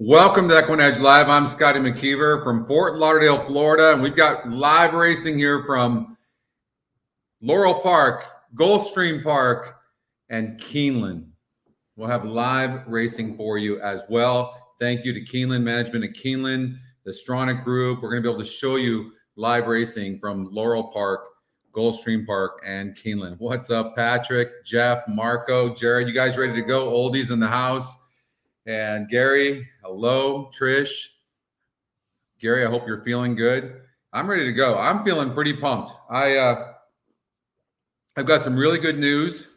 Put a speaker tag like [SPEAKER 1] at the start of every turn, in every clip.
[SPEAKER 1] Welcome to EquinEdge Live. I'm Scotty McKeever from Fort Lauderdale, Florida, and we've got live racing here from Laurel Park, Gulfstream Park, and Keeneland. We'll have live racing for you as well. Thank you to Keeneland management at Keeneland, the Stronach Group. We're going to be able to show you live racing from Laurel Park, Gulfstream Park, and Keeneland. What's up, Patrick, Jeff, Marco, Jared? You guys ready to go? Oldies in the house. And Gary, hello, Trish. Gary, I hope you're feeling good. I'm ready to go. I'm feeling pretty pumped. I've got some really good news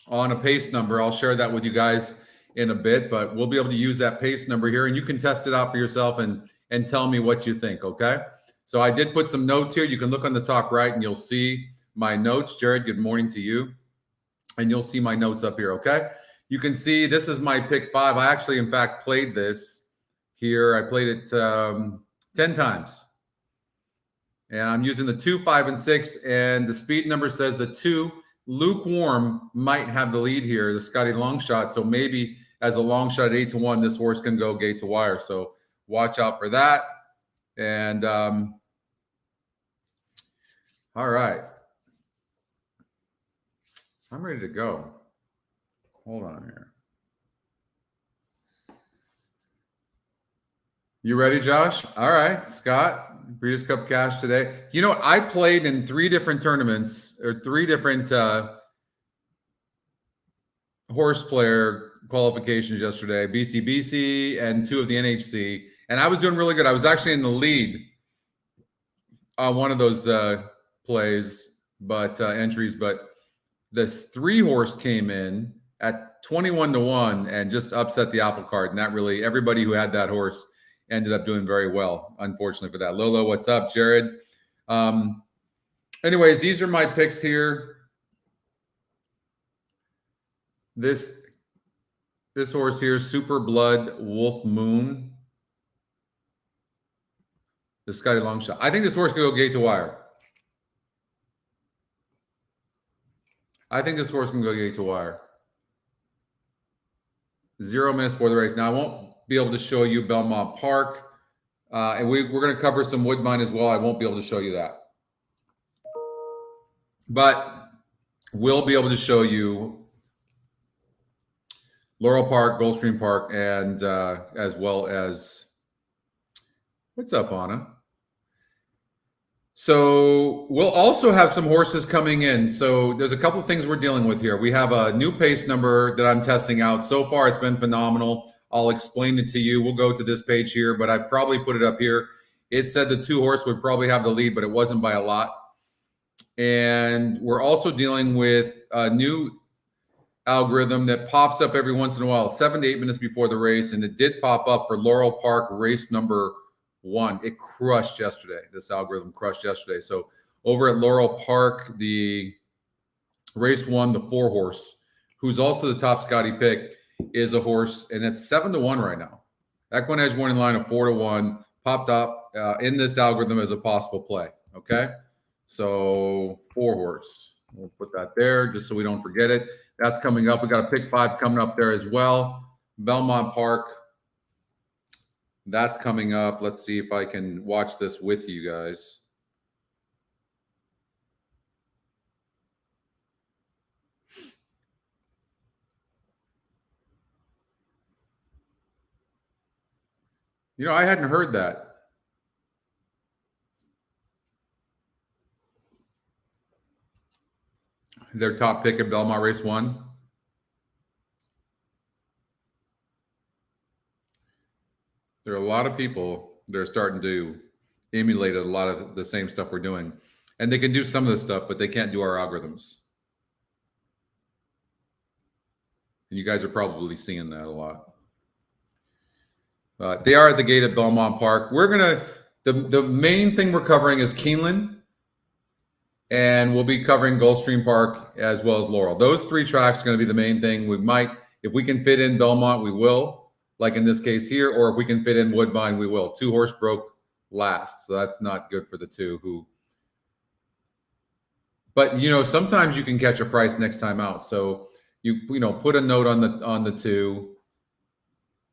[SPEAKER 1] on a pace number. I'll share that with you guys in a bit, but we'll be able to use that pace number here, and you can test it out for yourself and tell me what you think, okay? So I did put some notes here. You can look on the top right, and you'll see my notes. Jared, good morning to you. And you'll see my notes up here, okay? You can see this is my pick 5. I actually, in fact, played this here. I played it 10 times. And I'm using the 2, 5, and 6. And the speed number says the 2, Lukewarm, might have the lead here, the Scotty long shot. So maybe as a long shot at 8-1, this horse can go gate to wire. So watch out for that. And all right. I'm ready to go. Hold on here. You ready, Josh? All right, Scott, Breeders' Cup Cash today. You know what? I played in 3 different tournaments or 3 different horse player qualifications yesterday, BCBC and 2 of the NHC. And I was doing really good. I was actually in the lead on one of those plays, but entries. But this 3 horse came in at 21-1 and just upset the apple cart. And that really, everybody who had that horse ended up doing very well, unfortunately for that. Lolo, what's up? Jared. Anyways, these are my picks here. This horse here, Super Blood Wolf Moon. The Scotty long shot. I think this horse could go gate to wire. I think this horse can go gate to wire. 0 minutes for the race. Now, I won't be able to show you Belmont Park. And we're going to cover some Woodbine as well. I won't be able to show you that. But we'll be able to show you Laurel Park, Gulfstream Park, and as well as, what's up, Anna? So we'll also have some horses coming in. So there's a couple of things we're dealing with here. We have a new pace number that I'm testing out. So far, it's been phenomenal. I'll explain it to you. We'll go to this page here, but I probably put it up here. It said the 2 horse would probably have the lead, but it wasn't by a lot. And we're also dealing with a new algorithm that pops up every once in a while, 7 to 8 minutes before the race. And it did pop up for Laurel Park race number 1. It crushed yesterday. This algorithm crushed yesterday. So over at Laurel Park, the race 1, the 4 horse, who's also the top Scotty pick, is a horse, and it's 7-1 right now. EquinEdge morning line of 4-1 popped up in this algorithm as a possible play. Okay, so 4 horse. We'll put that there just so we don't forget it. That's coming up. We got a pick 5 coming up there as well. Belmont Park. That's coming up. Let's see if I can watch this with you guys. You know, I hadn't heard that. Their top pick at Belmont race 1. There are a lot of people that are starting to emulate a lot of the same stuff we're doing. And they can do some of the stuff, but they can't do our algorithms. And you guys are probably seeing that a lot. They are at the gate at Belmont Park. We're going to, the main thing we're covering is Keeneland. And we'll be covering Gulfstream Park as well as Laurel. Those 3 tracks are going to be the main thing. We might, if we can fit in Belmont, we will, like in this case here, or if we can fit in Woodbine, we will. 2 horse broke last, so that's not good for the 2 who. But, you know, sometimes you can catch a price next time out. So you know, put a note on the 2.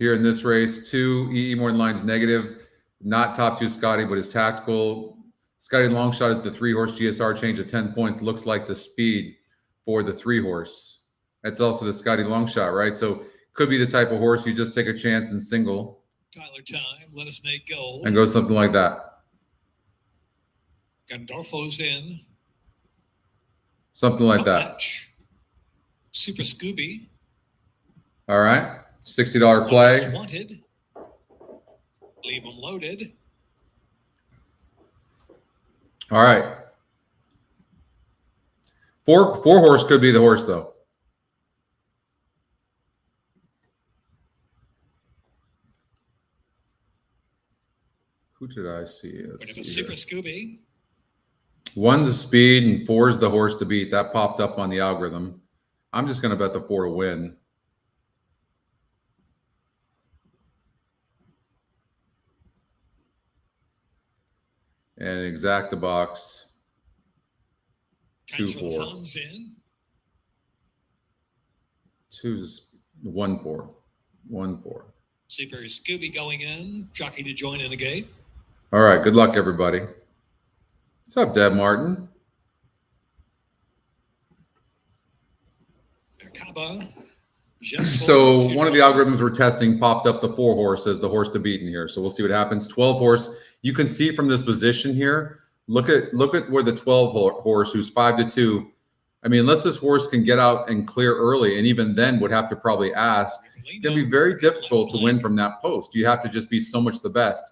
[SPEAKER 1] here in this race. 2, EE more than lines negative. Not top 2 Scotty, but his tactical. Scotty Longshot is the 3-horse GSR change of 10 points. Looks like the speed for the 3-horse. That's also the Scotty Longshot, right? So could be the type of horse you just take a chance and single.
[SPEAKER 2] Tyler time, let us make gold.
[SPEAKER 1] And go something like that.
[SPEAKER 2] Gandolfo's in.
[SPEAKER 1] Something like that.
[SPEAKER 2] Match. Super Scooby.
[SPEAKER 1] All right. $60 play.
[SPEAKER 2] Wanted. Leave them loaded.
[SPEAKER 1] All right. 4-horse could be the horse, though. Who did I see?
[SPEAKER 2] Let's see Super Scooby.
[SPEAKER 1] 1's the speed and 4's the horse to beat. That popped up on the algorithm. I'm just going to bet the 4 to win. And exact the box. 2-4. 2's 1-4. 1-4.
[SPEAKER 2] Super Scooby going in. Jockey to join in the gate.
[SPEAKER 1] All right. Good luck, everybody. What's up, Deb Martin? So one of the algorithms we're testing popped up the 4-horse as the horse to beat in here. So we'll see what happens. 12-horse. You can see from this position here. Look at where the 12-horse, who's 5-2. I mean, unless this horse can get out and clear early, and even then would have to probably ask. It's going to be very difficult to win from that post. You have to just be so much the best.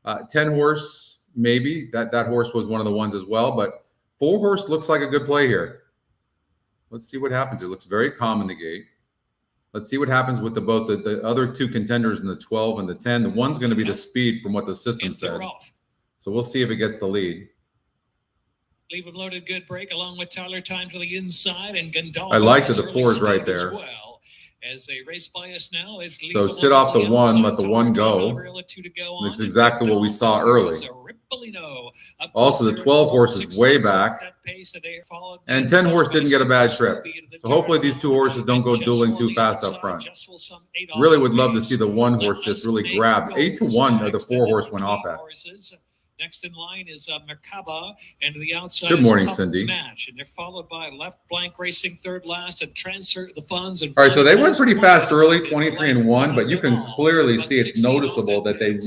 [SPEAKER 1] 10-horse, maybe. That horse was one of the ones as well. But 4-horse looks like a good play here. Let's see what happens. It looks very calm in the gate. Let's see what happens with both the other 2 contenders in the 12 and the 10. The 1's going to be the speed from what the system said. So we'll see if it gets the lead.
[SPEAKER 2] Leave him loaded, good break, along with Tyler time to the inside, and Gandolfo.
[SPEAKER 1] I like that the 4's right there.
[SPEAKER 2] As they race by us now,
[SPEAKER 1] so sit off the 1, let the 1 go. That's exactly what we saw early. Also, the 12-horse is way back. And 10-horse didn't get a bad trip. So hopefully these 2 horses don't go dueling too fast up front. Really would love to see the 1-horse just really grab. 8-1 or the 4-horse went off at.
[SPEAKER 2] Next in line is Merkaba, and to the outside
[SPEAKER 1] Good morning, Cindy.
[SPEAKER 2] Match, and they're followed by Left Blank racing third last, and Transfer the Funds. And
[SPEAKER 1] all right, so they went pretty fast early, 23-1, but you can clearly see it's noticeable that they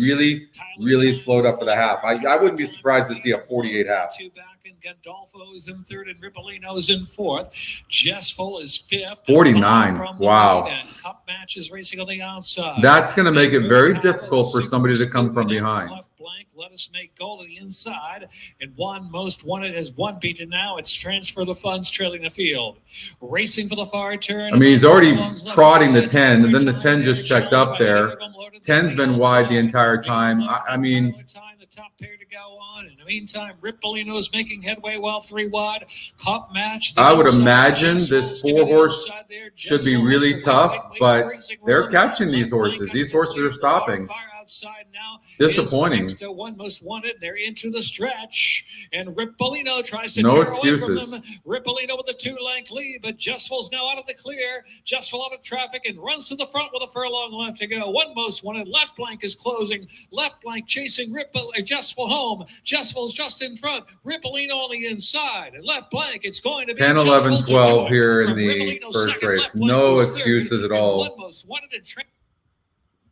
[SPEAKER 1] really slowed up for the half. I wouldn't be surprised to see a 48 half.
[SPEAKER 2] 2 back, and Gandolfo's in third, and Rippolino's in fourth. Jessful is fifth.
[SPEAKER 1] 49. Wow.
[SPEAKER 2] And Cup Match is racing on the outside.
[SPEAKER 1] That's going to make it very difficult for somebody to come from behind.
[SPEAKER 2] Left Blank, let us make goal to the inside, and One Most Wanted has 1 beaten now. It's Transfer the Funds trailing the field, racing for the far turn.
[SPEAKER 1] I mean, he's already prodding the 10, and then the 10 just checked up there. 10's been wide the entire time. I mean,
[SPEAKER 2] the top pair to go on. In the meantime, Rippolino's making headway well 3 wide. Cup Match.
[SPEAKER 1] I would imagine this 4-horse should be really tough, but they're catching these horses. These horses are stopping.
[SPEAKER 2] Outside now.
[SPEAKER 1] Disappointing.
[SPEAKER 2] Next to One Most Wanted. They're into the stretch, and Rippolino tries to
[SPEAKER 1] no
[SPEAKER 2] tear
[SPEAKER 1] excuses.
[SPEAKER 2] away from them. Rippolino with a 2-length lead, but Jessful's now out of the clear. Jessful out of traffic and runs to the front with a furlong left to go. One Most Wanted. Left Blank is closing. Left Blank chasing Jessful home. Jessful's just in front. Rippolino on the inside. And Left Blank, it's going to be
[SPEAKER 1] 10, 11, 12 here in the first race. No excuses at all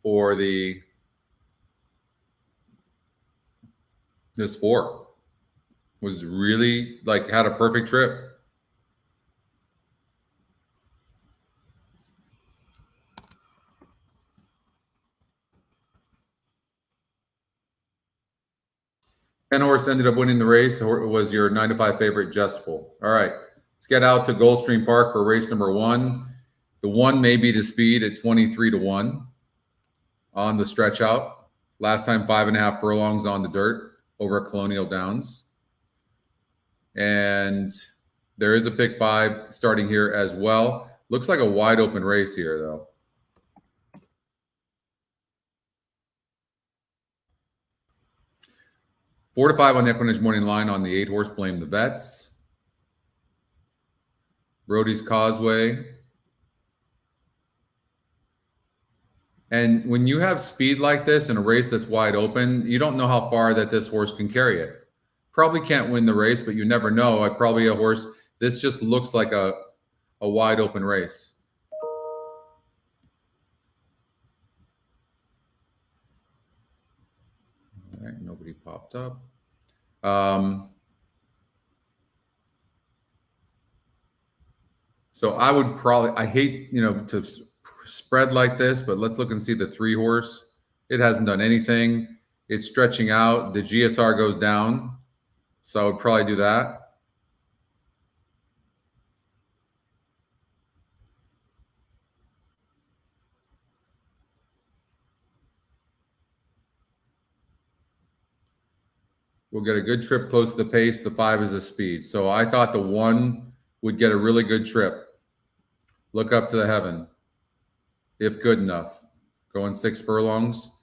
[SPEAKER 1] for this 4 was really had a perfect trip. Horse ended up winning the race. It was your 9-5 favorite, Jessful. All right, let's get out to Gulfstream Park for race number 1. The 1 may be the speed at 23-1 on the stretch out. Last time 5.5 furlongs on the dirt over at Colonial Downs. And there is a pick 5 starting here as well. Looks like a wide open race here, though. Four to 5 on the EquinEdge morning line on the 8-horse Blame the Vets. Brody's Causeway. And when you have speed like this in a race that's wide open, you don't know how far that this horse can carry it. Probably can't win the race, but you never know. Probably a horse, this just looks like a wide open race. All right, nobody popped up. So I would probably, I hate, to spread like this, but let's look and see the 3-horse. It hasn't done anything. It's stretching out. The GSR goes down. So I would probably do that. We'll get a good trip close to the pace. The 5 is a speed. So I thought the 1 would get a really good trip. Look up to the heaven. If good enough. Going 6 furlongs.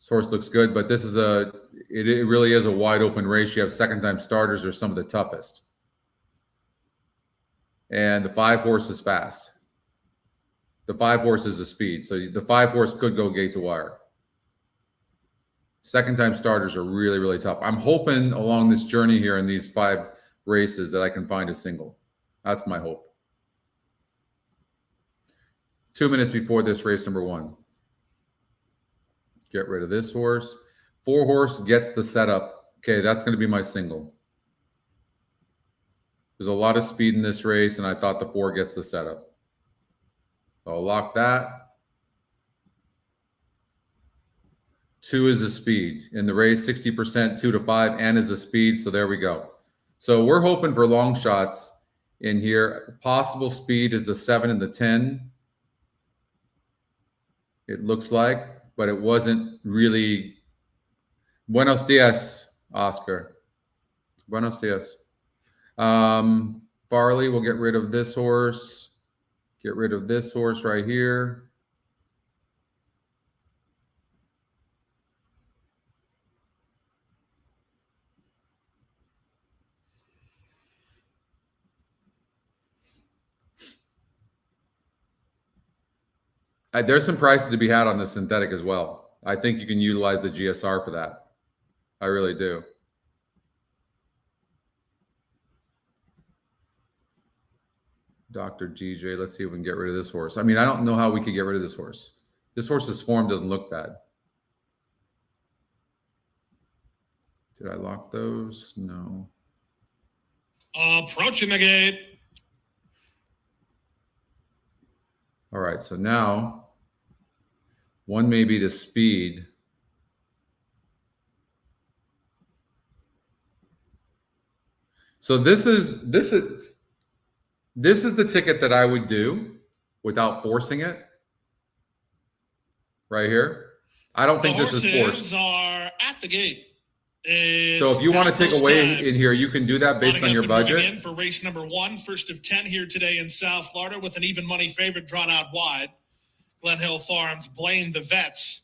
[SPEAKER 1] This horse looks good, but this is it really is a wide open race. You have second-time starters are some of the toughest. And the 5-horse is fast. The 5-horse is the speed. So the 5-horse could go gate to wire. Second-time starters are really, really tough. I'm hoping along this journey here in these 5 races that I can find a single. That's my hope. 2 minutes before this race number 1. Get rid of this horse. 4-horse gets the setup. Okay, that's going to be my single. There's a lot of speed in this race, and I thought the 4 gets the setup. So I'll lock that. 2 is the speed. In the race, 60%, 2 to 5, and is the speed. So there we go. So we're hoping for long shots in here. Possible speed is the 7 and the 10. It looks like, but it wasn't really. Buenos dias, Oscar. Buenos dias. Farley, we'll get rid of this horse. Get rid of this horse right here. There's some prices to be had on the synthetic as well. I think you can utilize the GSR for that. I really do. Dr. GJ, let's see if we can get rid of this horse. I mean, I don't know how we could get rid of this horse. This horse's form doesn't look bad. Did I lock those? No.
[SPEAKER 2] Approaching the gate.
[SPEAKER 1] All right, so now 1 may be the speed. So this is the ticket that I would do without forcing it. Right here. I don't think this is forced.
[SPEAKER 2] The horses are at the gate.
[SPEAKER 1] So if you want to take away in here, you can do that based on your budget.
[SPEAKER 2] In for race number 1, first of 10 here today in South Florida with an even money favorite drawn out wide. Glen Hill Farms, Blame the Vets.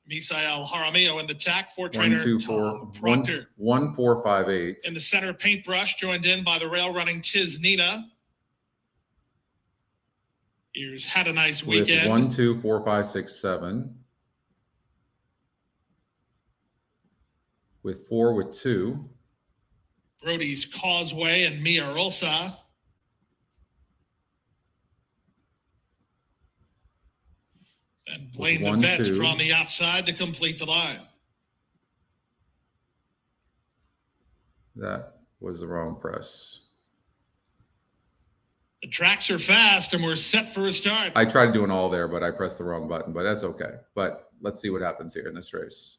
[SPEAKER 2] Misael Jaramillo in the tack, 4 trainer Tom Proctor.
[SPEAKER 1] 1, 4, 5, 8.
[SPEAKER 2] In the center, Paintbrush, joined in by the rail running Tiz Nina. Here's Had a Nice Weekend.
[SPEAKER 1] With 1, 2, 4, 5, 6, 7. With 4, with 2.
[SPEAKER 2] Brody's Causeway and Mia Rosa. And Blame the Vets from the outside to complete the line.
[SPEAKER 1] That was the wrong press.
[SPEAKER 2] The tracks are fast and we're set for a start.
[SPEAKER 1] I tried doing all there, but I pressed the wrong button, but that's okay. But let's see what happens here in this race.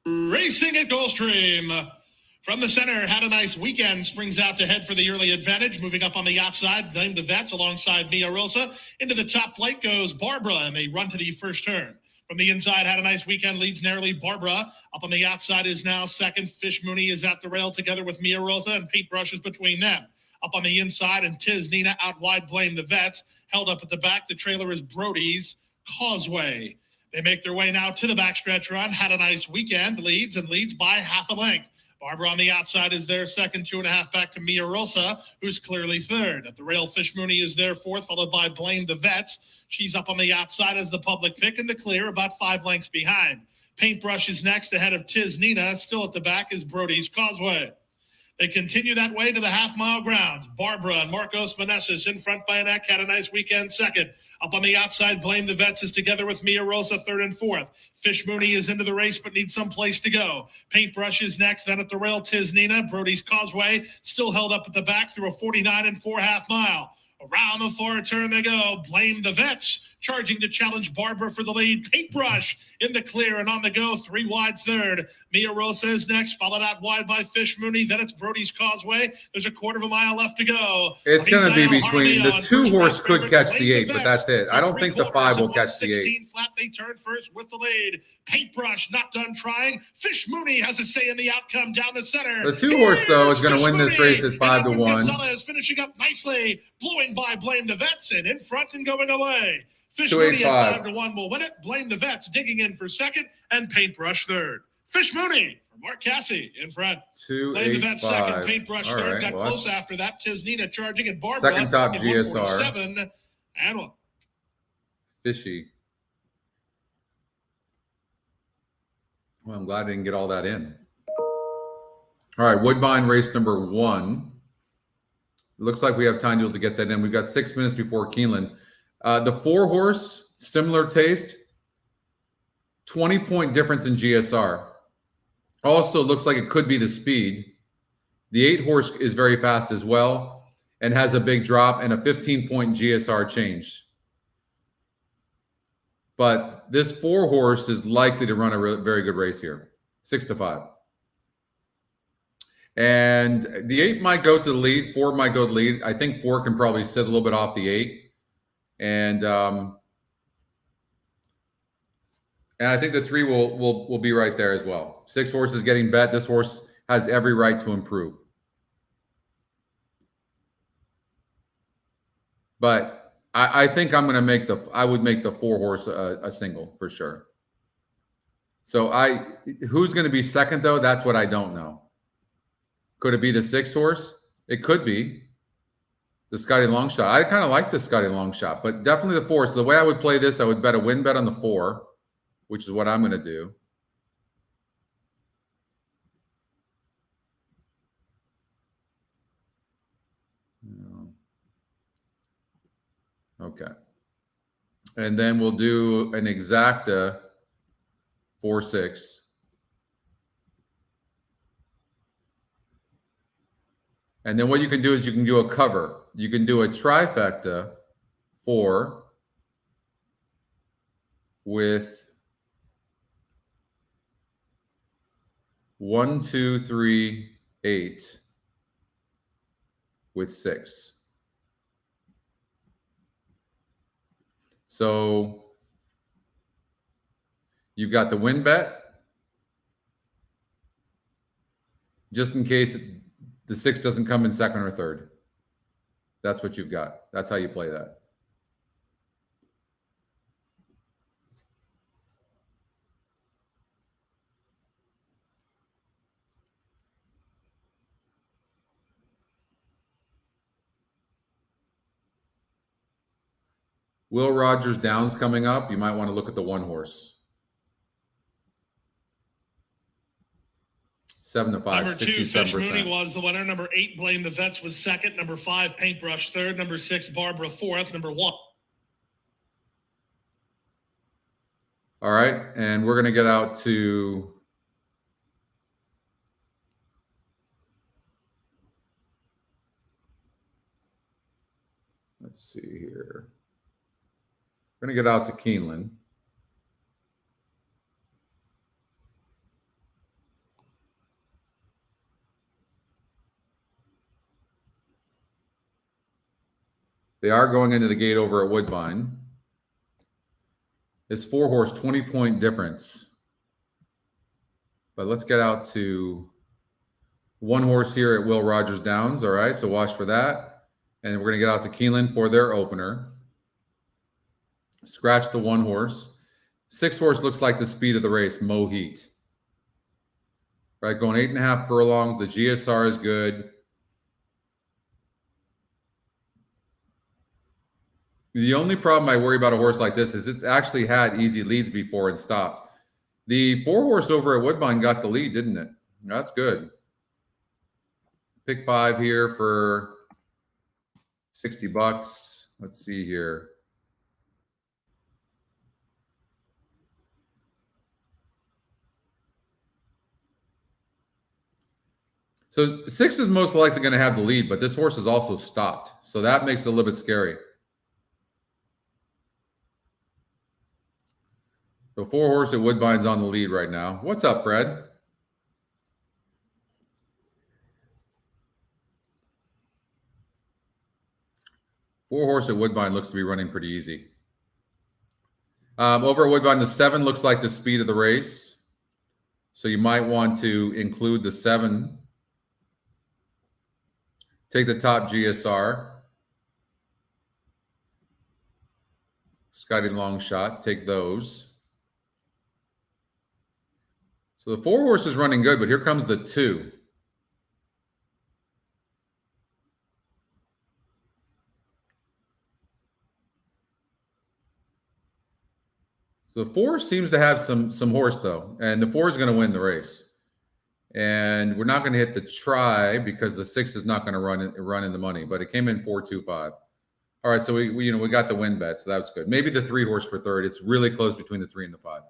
[SPEAKER 2] Racing at Gulfstream. From the center, Had a Nice Weekend springs out to head for the early advantage. Moving up on the outside, Blame the Vets alongside Mia Rosa. Into the top flight goes Barbara, and they run to the first turn. From the inside, Had a Nice Weekend leads narrowly Barbara. Up on the outside is now second. Fish Mooney is at the rail together with Mia Rosa, and Paintbrush is between them. Up on the inside, and Tiz Nina out wide, Blame the Vets. Held up at the back, the trailer is Brody's Causeway.
[SPEAKER 3] They make their way now to the backstretch run. Had a nice weekend. Leads by half a length. Barbara on the outside is there second, 2.5 back to Mia Rosa, who's clearly third. At the rail, Fish Mooney is there fourth, followed by Blame the Vets. She's up on the outside as the public pick, in the clear, about 5 lengths behind. Paintbrush is next ahead of Tiz Nina. Still at the back is Brody's Causeway. They continue that way to the half-mile grounds. Barbara and Marcos Meneses in front by a neck, had a nice weekend second. Up on the outside, Blame the Vets is together with Mia Rosa, third and fourth. Fish Mooney is into the race but needs some place to go. Paintbrush is next, then at the rail, Tiz Nina. Brody's Causeway still held up at the back through a 49 4.5 mile. Around the far turn they go. Blame the Vets, charging to challenge Barbara for the lead. Paintbrush in the clear and on the go, 3 wide third. Mia Rosa is next, followed out wide by Fish Mooney. Then it's Brody's Causeway. There's a 1/4 mile left to go.
[SPEAKER 1] It's going to be between the 2 horse could catch the 8, but that's it. I don't think the 5 will catch the 8.
[SPEAKER 3] Flat, they turn first with the lead. Paintbrush not done trying. Fish Mooney has a say in the outcome down the center.
[SPEAKER 1] The 2 horse, though, is going to win this race at 5 to 1.
[SPEAKER 3] Gonzalez finishing up nicely, blowing by Blame the Vets and in front and going away. Fish
[SPEAKER 1] 285.
[SPEAKER 3] Mooney at 5 to 1 will win it. Blame the Vets digging in for second, and Paintbrush third. Fish Mooney for Mark Cassie in front.
[SPEAKER 1] 285.
[SPEAKER 3] Blame the Vets second, Paintbrush
[SPEAKER 1] All
[SPEAKER 3] third.
[SPEAKER 1] right,
[SPEAKER 3] Got
[SPEAKER 1] well,
[SPEAKER 3] close after that. Tiz Nina charging, and Barbara
[SPEAKER 1] second top
[SPEAKER 3] in
[SPEAKER 1] GSR.
[SPEAKER 3] 147 and 1.
[SPEAKER 1] Fishy. Well, I'm glad I didn't get all that in. All right, Woodbine race number 1. It looks like we have time to get that in. We've got 6 minutes before Keeneland. The 4 horse, similar taste, 20-point difference in GSR. Also looks like it could be the speed. The 8 horse is very fast as well and has a big drop and a 15-point GSR change. But this 4 horse is likely to run a very good race here, 6 to 5. And the 8 might go to the lead. 4 might go to the lead. I think 4 can probably sit a little bit off the 8. And I think the 3 will be right there as well. 6 horses getting bet. This horse has every right to improve. But I think I'm going to make I would make the 4 horse a single for sure. So who's going to be second though? That's what I don't know. Could it be the 6 horse? It could be the Scotty Longshot. I kind of like the Scotty Longshot, but definitely the 4. So the way I would play this, I would bet a win bet on the 4, which is what I'm going to do. Okay. And then we'll do an exacta 4-6. And then what you can do is you can do a cover. You can do a trifecta 4 with 1, 2, 3, 8 with 6. So you've got the win bet, just in case the 6 doesn't come in second or third. That's what you've got. That's how you play that. Will Rogers Downs coming up. You might want to look at the 1 horse. 7 to 5,
[SPEAKER 3] Number 2,
[SPEAKER 1] 67%.
[SPEAKER 3] Fish Mooney was the winner. Number 8, Blame the Vets was second. Number 5, Paintbrush third. Number 6, Barbara fourth. Number 1.
[SPEAKER 1] All right, and we're going to get out to let's see here. We're going to get out to Keeneland. They are going into the gate over at Woodbine. It's 4 horse, 20-point difference. But let's get out to 1 horse here at Will Rogers Downs. All right, so watch for that. And we're going to get out to Keeneland for their opener. Scratch the 1 horse. 6 horse looks like the speed of the race, Mohit. Right, going 8.5 furlongs. The GSR is good. The only problem I worry about a horse like this is it's actually had easy leads before and stopped. The 4 horse over at Woodbine got the lead, didn't it? That's good. Pick 5 here for $60. Let's see here. So 6 is most likely going to have the lead, but this horse is also stopped. So that makes it a little bit scary. The 4 horse at Woodbine's on the lead right now. What's up, Fred? Four horse at Woodbine looks to be running pretty easy. Over at Woodbine, the 7 looks like the speed of the race. So you might want to include the 7. Take the top GSR. Scotty long shot. Take those. So the 4 horse is running good, but here comes the 2. So the 4 seems to have some horse though, and the 4 is going to win the race. And we're not going to hit the try because the 6 is not going to run in the money, but it came in 4.25. All right, so we got the win bet, so that's good. Maybe the 3 horse for third. It's really close between the 3 and the 5,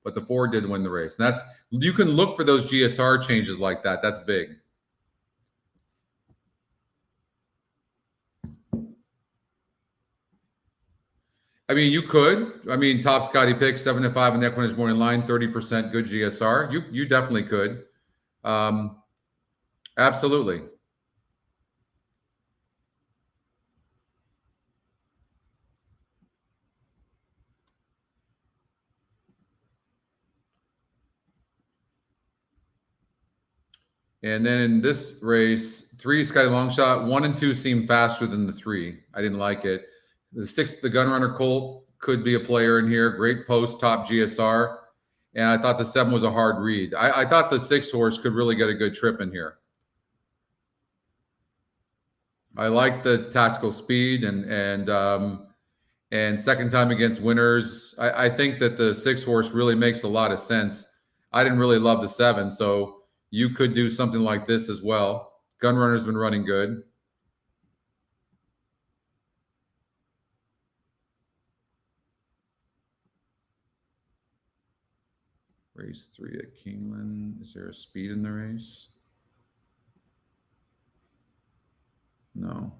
[SPEAKER 1] but the 4 did win the race. And that's, you can look for those GSR changes like that. That's big. I mean, you could. I mean, top Scotty pick 7-5 in the EquinEdge morning line, 30% good GSR. You definitely could. Absolutely. And then in this race, 3 Scotty long shot, 1 and 2 seem faster than the 3. I didn't like it. The 6, the Gunrunner Colt could be a player in here. Great post, top GSR. And I thought the 7 was a hard read. I thought the 6 horse could really get a good trip in here. I like the tactical speed and second time against winners. I think that the 6 horse really makes a lot of sense. I didn't really love the 7, so you could do something like this as well. Gunrunner's been running good. Race 3 at Keeneland. Is there a speed in the race? No.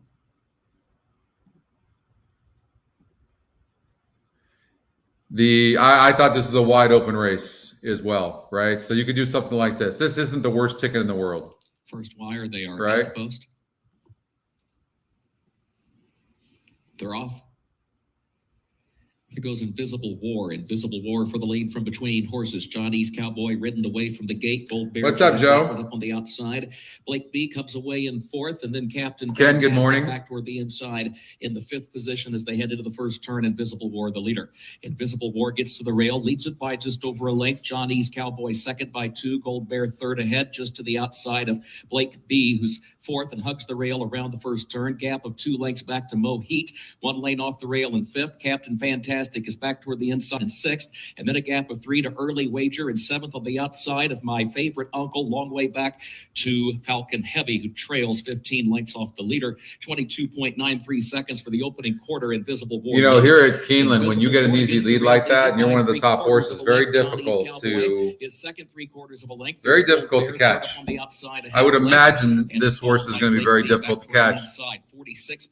[SPEAKER 1] I thought this is a wide open race as well, right? So you could do something like this. This isn't the worst ticket in the world.
[SPEAKER 4] First wire, they are
[SPEAKER 1] right
[SPEAKER 4] at the post. They're off. Here goes Invisible War. Invisible War for the lead from between horses. Johnny's Cowboy ridden away from the gate. Gold Bear.
[SPEAKER 1] What's up, Joe?
[SPEAKER 4] Up on the outside. Blake B comes away in 4th, and then Captain
[SPEAKER 1] Ken, good
[SPEAKER 4] Fantastic
[SPEAKER 1] morning.
[SPEAKER 4] back toward the inside in the 5th position as they head into the first turn. Invisible War, the leader. Invisible War gets to the rail, leads it by just over a length. Johnny's Cowboy 2nd by 2. Gold Bear 3rd ahead, just to the outside of Blake B, who's 4th and hugs the rail around the first turn. Gap of 2 lengths back to Mohit. 1 lane off the rail in 5th. Captain Fantastic is back toward the inside in 6th, and then a gap of 3 to Early Wager in 7th on the outside of my favorite uncle, long way back to Falcon Heavy, who trails 15 lengths off the leader. 22.93 seconds for the opening quarter. Invisible War.
[SPEAKER 1] You know, here at Keeneland, when you get an easy lead like that and you're one of the top horses, very difficult to very difficult to catch. I would imagine this horse is going to be very difficult to catch.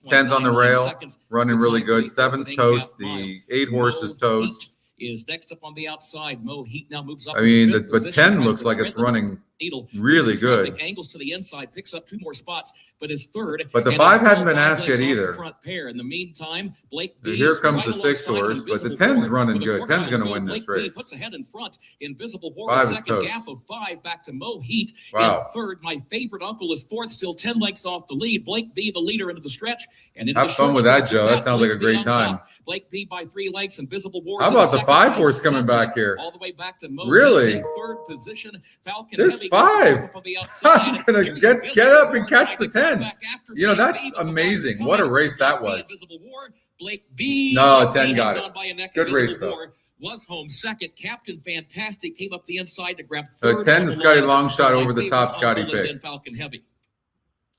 [SPEAKER 1] 10's on the rail, running really good. 7's toast. The 8 horse is toast.
[SPEAKER 4] Is next up on the outside. Mohit now moves up.
[SPEAKER 1] I mean, but 10 looks like it's running
[SPEAKER 4] Needle.
[SPEAKER 1] Really good.
[SPEAKER 4] Angles to the inside, picks up 2 more spots, but is third.
[SPEAKER 1] But the
[SPEAKER 4] and
[SPEAKER 1] 5
[SPEAKER 4] is
[SPEAKER 1] hadn't been
[SPEAKER 4] 5
[SPEAKER 1] asked
[SPEAKER 4] lengths
[SPEAKER 1] yet
[SPEAKER 4] off the
[SPEAKER 1] either.
[SPEAKER 4] front pair. In the meantime, Blake B.
[SPEAKER 1] Here
[SPEAKER 4] is
[SPEAKER 1] comes the
[SPEAKER 4] right
[SPEAKER 1] 6th
[SPEAKER 4] alongside
[SPEAKER 1] horse, but the
[SPEAKER 4] Invisible
[SPEAKER 1] 10's
[SPEAKER 4] War
[SPEAKER 1] running
[SPEAKER 4] with a
[SPEAKER 1] good.
[SPEAKER 4] quarter
[SPEAKER 1] 10's
[SPEAKER 4] mile
[SPEAKER 1] going to
[SPEAKER 4] go.
[SPEAKER 1] win
[SPEAKER 4] Blake
[SPEAKER 1] this
[SPEAKER 4] B.
[SPEAKER 1] race.
[SPEAKER 4] puts ahead in front. Invisible War
[SPEAKER 1] 5
[SPEAKER 4] is
[SPEAKER 1] is
[SPEAKER 4] second.
[SPEAKER 1] toast.
[SPEAKER 4] Gap of 5 back to Mo Heat
[SPEAKER 1] Wow.
[SPEAKER 4] in third. My favorite uncle is fourth, still 10 lengths off the lead. Blake B. the leader into the stretch. And into
[SPEAKER 1] Have
[SPEAKER 4] the
[SPEAKER 1] fun
[SPEAKER 4] short
[SPEAKER 1] with that,
[SPEAKER 4] stretch
[SPEAKER 1] Joe.
[SPEAKER 4] of
[SPEAKER 1] That sounds like a
[SPEAKER 4] Blake B
[SPEAKER 1] great
[SPEAKER 4] on
[SPEAKER 1] time.
[SPEAKER 4] top. Blake B by 3 lengths. Invisible War
[SPEAKER 1] How
[SPEAKER 4] is in
[SPEAKER 1] about the
[SPEAKER 4] second
[SPEAKER 1] 5
[SPEAKER 4] by
[SPEAKER 1] horse coming
[SPEAKER 4] 7,
[SPEAKER 1] back here?
[SPEAKER 4] all the way back to Mo
[SPEAKER 1] Really?
[SPEAKER 4] Heat in third position. Falcon
[SPEAKER 1] This
[SPEAKER 4] Heavy goes to
[SPEAKER 1] 5.
[SPEAKER 4] fourth up on the outside.
[SPEAKER 1] It's going to
[SPEAKER 4] Here's
[SPEAKER 1] get
[SPEAKER 4] Invisible
[SPEAKER 1] up and
[SPEAKER 4] War
[SPEAKER 1] catch
[SPEAKER 4] trying
[SPEAKER 1] the
[SPEAKER 4] to come
[SPEAKER 1] 10.
[SPEAKER 4] back after
[SPEAKER 1] You know,
[SPEAKER 4] Blake
[SPEAKER 1] that's
[SPEAKER 4] B, but the mark is
[SPEAKER 1] amazing.
[SPEAKER 4] coming.
[SPEAKER 1] What a race that
[SPEAKER 4] Blake B,
[SPEAKER 1] was.
[SPEAKER 4] Invisible War. Blake B.
[SPEAKER 1] No,
[SPEAKER 4] Blake
[SPEAKER 1] 10
[SPEAKER 4] B
[SPEAKER 1] got
[SPEAKER 4] hangs
[SPEAKER 1] it.
[SPEAKER 4] on by a neck.
[SPEAKER 1] Good race,
[SPEAKER 4] Invisible
[SPEAKER 1] though.
[SPEAKER 4] War was home second. Captain Fantastic came up the inside to grab
[SPEAKER 1] So
[SPEAKER 4] third.
[SPEAKER 1] 10
[SPEAKER 4] on
[SPEAKER 1] to
[SPEAKER 4] the
[SPEAKER 1] Scotty
[SPEAKER 4] line.
[SPEAKER 1] long shot
[SPEAKER 4] My
[SPEAKER 1] over the
[SPEAKER 4] favorite
[SPEAKER 1] top Scotty
[SPEAKER 4] uncle, and
[SPEAKER 1] pick.
[SPEAKER 4] then Falcon Heavy.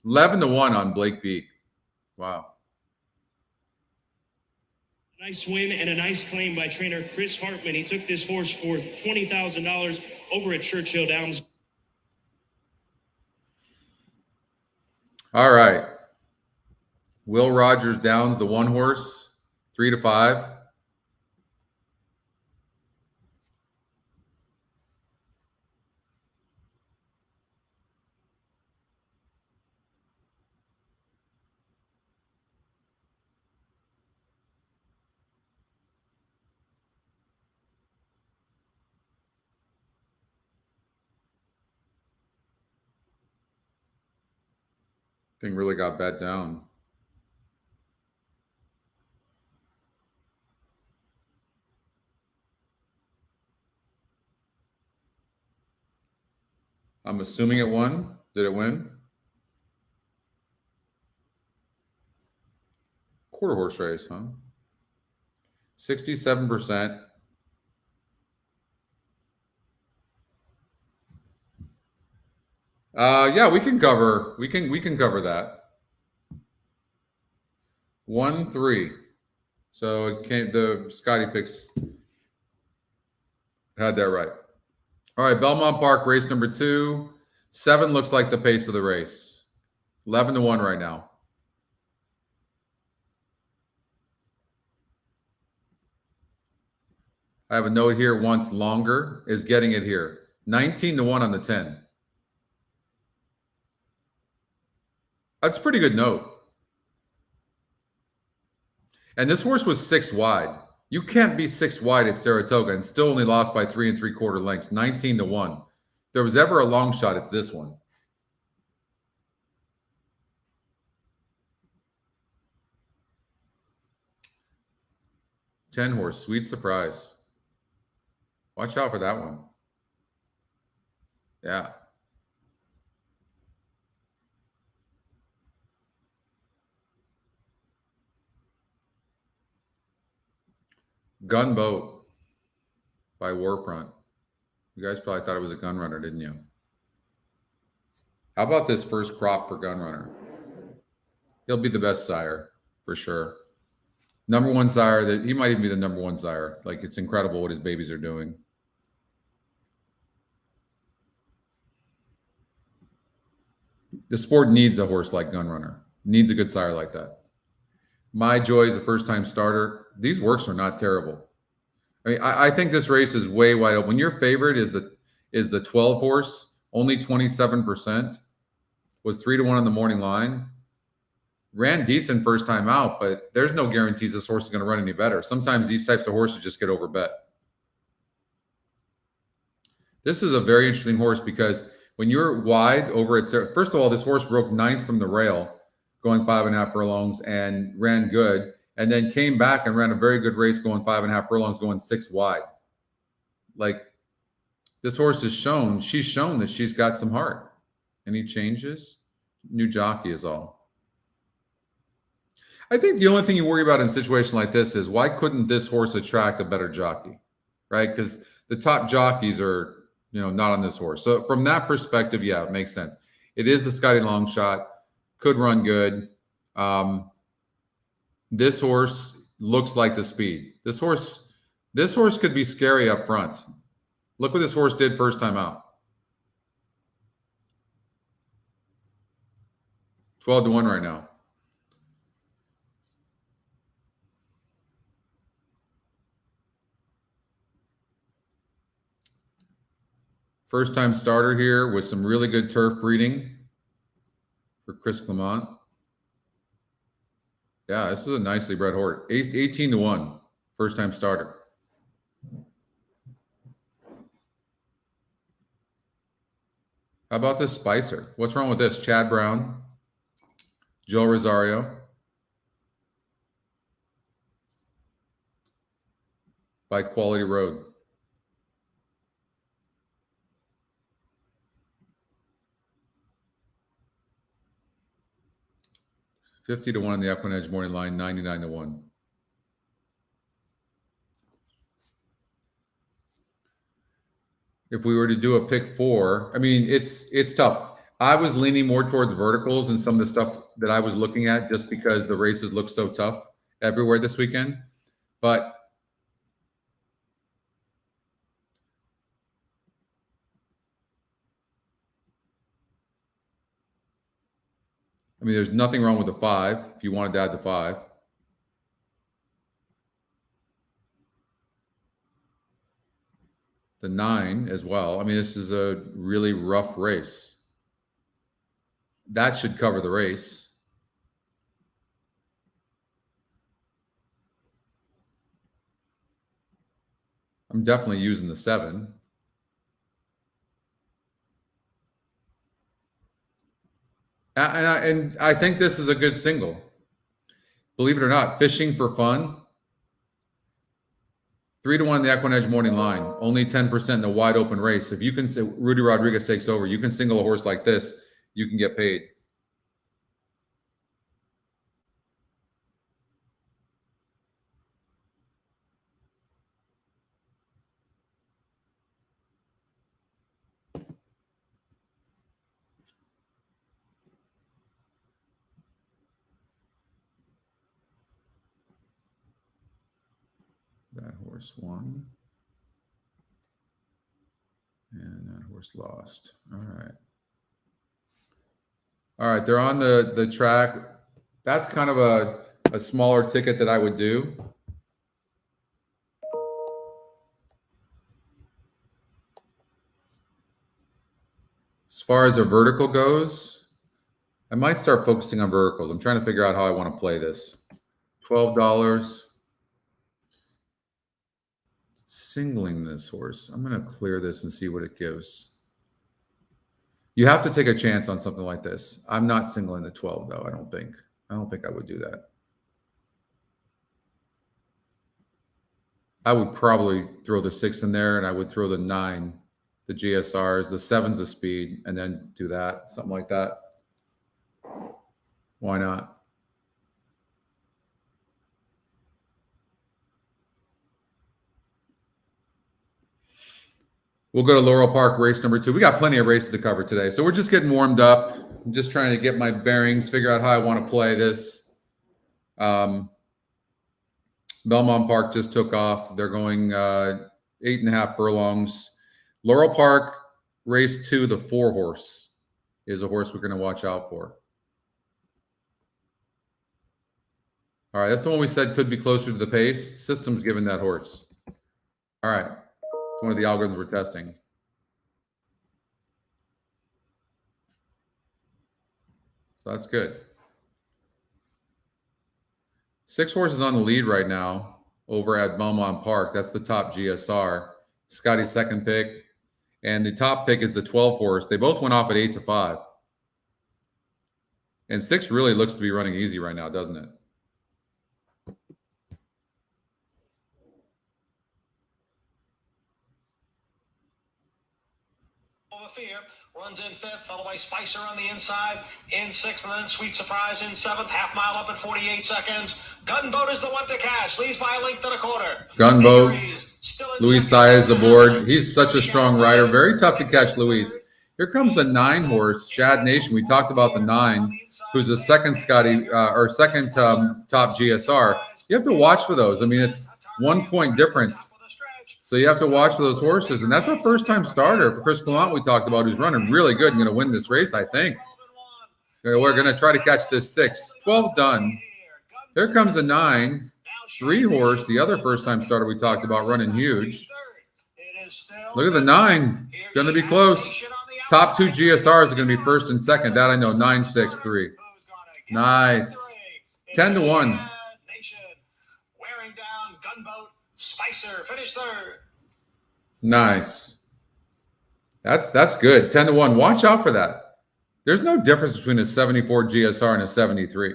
[SPEAKER 1] 11-1 on Blake B. Wow.
[SPEAKER 5] Nice win and a nice claim by trainer Chris Hartman. He took this horse for $20,000 over at Churchill Downs.
[SPEAKER 1] All right. Will Rogers Downs, the 1 horse, 3-5. Thing really got bet down. I'm assuming it won. Did it win? Quarter horse race, huh? 67%. Yeah, we can cover that. 1-3. So it came, the Scotty picks had that right. All right, Belmont Park, race number 2. 7 looks like the pace of the race. 11-1 right now. I have a note here. Wants longer, is getting it here. 19-1 on the 10. That's a pretty good note. And this horse was 6 wide. You can't be 6 wide at Saratoga and still only lost by 3 3/4 lengths. 19-1. If there was ever a long shot, it's this one. Ten horse, sweet surprise. Watch out for that one. Yeah. Gunboat by Warfront. You guys probably thought it was a gun runner, didn't you? How about this first crop for gun runner? He'll be the best sire for sure. Number 1 sire, that he might even be the number 1 sire. Like, it's incredible what his babies are doing. The sport needs a horse like Gunrunner. Needs a good sire like that. My Joy is a first-time starter. These works are not terrible. I mean, I think this race is way wide open. When your favorite is the 12 horse, only 27%, was 3-1 on the morning line. Ran decent first time out, but there's no guarantees this horse is going to run any better. Sometimes these types of horses just get overbet. This is a very interesting horse because when you're wide over at, first of all, this horse broke 9th from the rail, going 5.5 furlongs and ran good, and then came back and ran a very good race going 5.5 furlongs, going 6 wide. Like, this horse has shown, she's shown that she's got some heart. Any changes? New jockey is all. I think the only thing you worry about in a situation like this is why couldn't this horse attract a better jockey, right? Because the top jockeys are, not on this horse. So from that perspective, yeah, it makes sense. It is a Scotty long shot, could run good. This horse looks like the speed. This horse could be scary up front. Look what this horse did first time out. 12-1 right now. First time starter here with some really good turf breeding for Chris Clement. Yeah, this is a nicely bred horse. 18-1, first time starter. How about this Spicer? What's wrong with this? Chad Brown, Joe Rosario. By Quality Road. $50-1 on the EquinEdge morning line, 99-1. If we were to do a pick 4, I mean, it's tough. I was leaning more towards verticals and some of the stuff that I was looking at just because the races look so tough everywhere this weekend. But I mean, there's nothing wrong with the 5 if you wanted to add the 5. The 9 as well. I mean, this is a really rough race. That should cover the race. I'm definitely using the 7. And I think this is a good single. Believe it or not, fishing for fun. 3-1 in the EquinEdge morning line. Only 10% in a wide open race. If you can say Rudy Rodriguez takes over, you can single a horse like this, you can get paid. That horse won. And that horse lost. All right. All right, they're on the track. That's kind of a smaller ticket that I would do. As far as a vertical goes, I might start focusing on verticals. I'm trying to figure out how I want to play this. $12. Singling this horse. I'm going to clear this and see what it gives. You have to take a chance on something like this. I'm not singling the 12 though. I don't think I would do that. I would probably throw the 6 in there and I would throw the 9, the GSRs, the 7's the speed, and then do that, something like that. Why not? We'll go to Laurel Park, race number 2. We got plenty of races to cover today. So we're just getting warmed up. I'm just trying to get my bearings, figure out how I want to play this. Belmont Park just took off. They're going 8.5 furlongs. Laurel Park, race 2, the 4 horse is a horse we're going to watch out for. All right, that's the one we said could be closer to the pace. System's given that horse. All right. It's one of the algorithms we're testing. So that's good. 6 horses on the lead right now over at Belmont Park. That's the top GSR. Scotty's second pick. And the top pick is the 12 horse. They both went off at 8-5. And 6 really looks to be running easy right now, doesn't it?
[SPEAKER 6] Fear runs in 5th, followed by Spicer on the inside, in 6th, and then Sweet Surprise in 7th, half mile up at 48 seconds. Gunboat is the one to catch, leads by a length and a quarter. Gunboat,
[SPEAKER 1] Luis Saez aboard. He's such a strong rider, very tough to catch, Luis. Here comes the 9 horse, Shad Nation. We talked about the 9, who's the second Scotty or second top GSR. You have to watch for those. I mean, it's 1 point difference. So you have to watch for those horses. And that's a first-time starter for Chris Clement we talked about, who's running really good and going to win this race, I think. We're going to try to catch this 6. 12's done. Here comes a 9. 3 horse, the other first-time starter we talked about, running huge.
[SPEAKER 6] is still.
[SPEAKER 1] Look at the 9. Going to be close. Top 2 GSRs are going to be first and second. That I know. 9, 6, 3. Nice. 10 to 1.
[SPEAKER 6] Nation wearing down Gunboat. Spicer finished third.
[SPEAKER 1] Nice. That's good. 10 to 1. Watch out for that. There's no difference between a 74 GSR and a 73.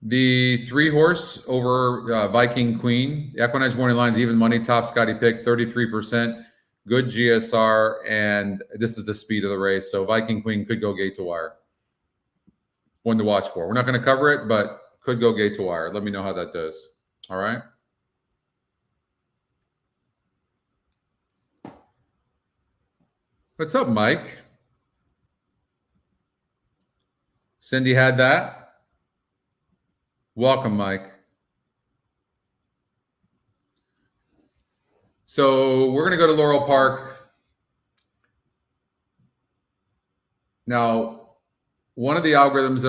[SPEAKER 1] The 3-horse over Viking Queen. EquinEdge morning lines, even money, top Scotty pick, 33%. Good GSR, and this is the speed of the race. So Viking Queen could go gate to wire. One to watch for. We're not going to cover it, but could go gate to wire. Let me know how that does. All right. What's up, Mike? Cindy had that. Welcome, Mike. So we're going to go to Laurel Park. Now, one of the algorithms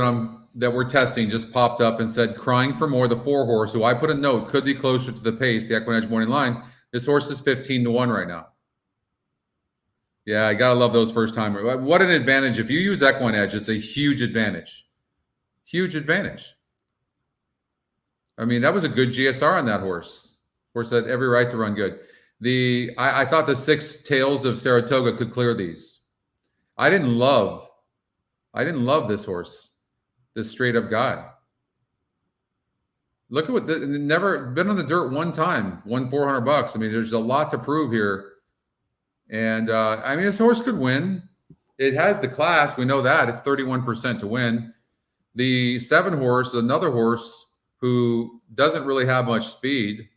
[SPEAKER 1] that we're testing just popped up and said Crying for More, the 4-horse, who I put a note, could be closer to the pace, the EquinEdge morning line. This horse is 15 to 1 right now. Yeah, I got to love those first timers. What an advantage. If you use EquinEdge, it's a huge advantage. Huge advantage. I mean, that was a good GSR on that horse. Horse had every right to run good. I thought the 6 Tails of Saratoga could clear these. I didn't love this horse, this straight up guy. Look at what never been on the dirt one time, won $400. I mean, there's a lot to prove here. And I mean, this horse could win. It has the class. We know that. It's 31% to win. The 7-horse, another horse who doesn't really have much speed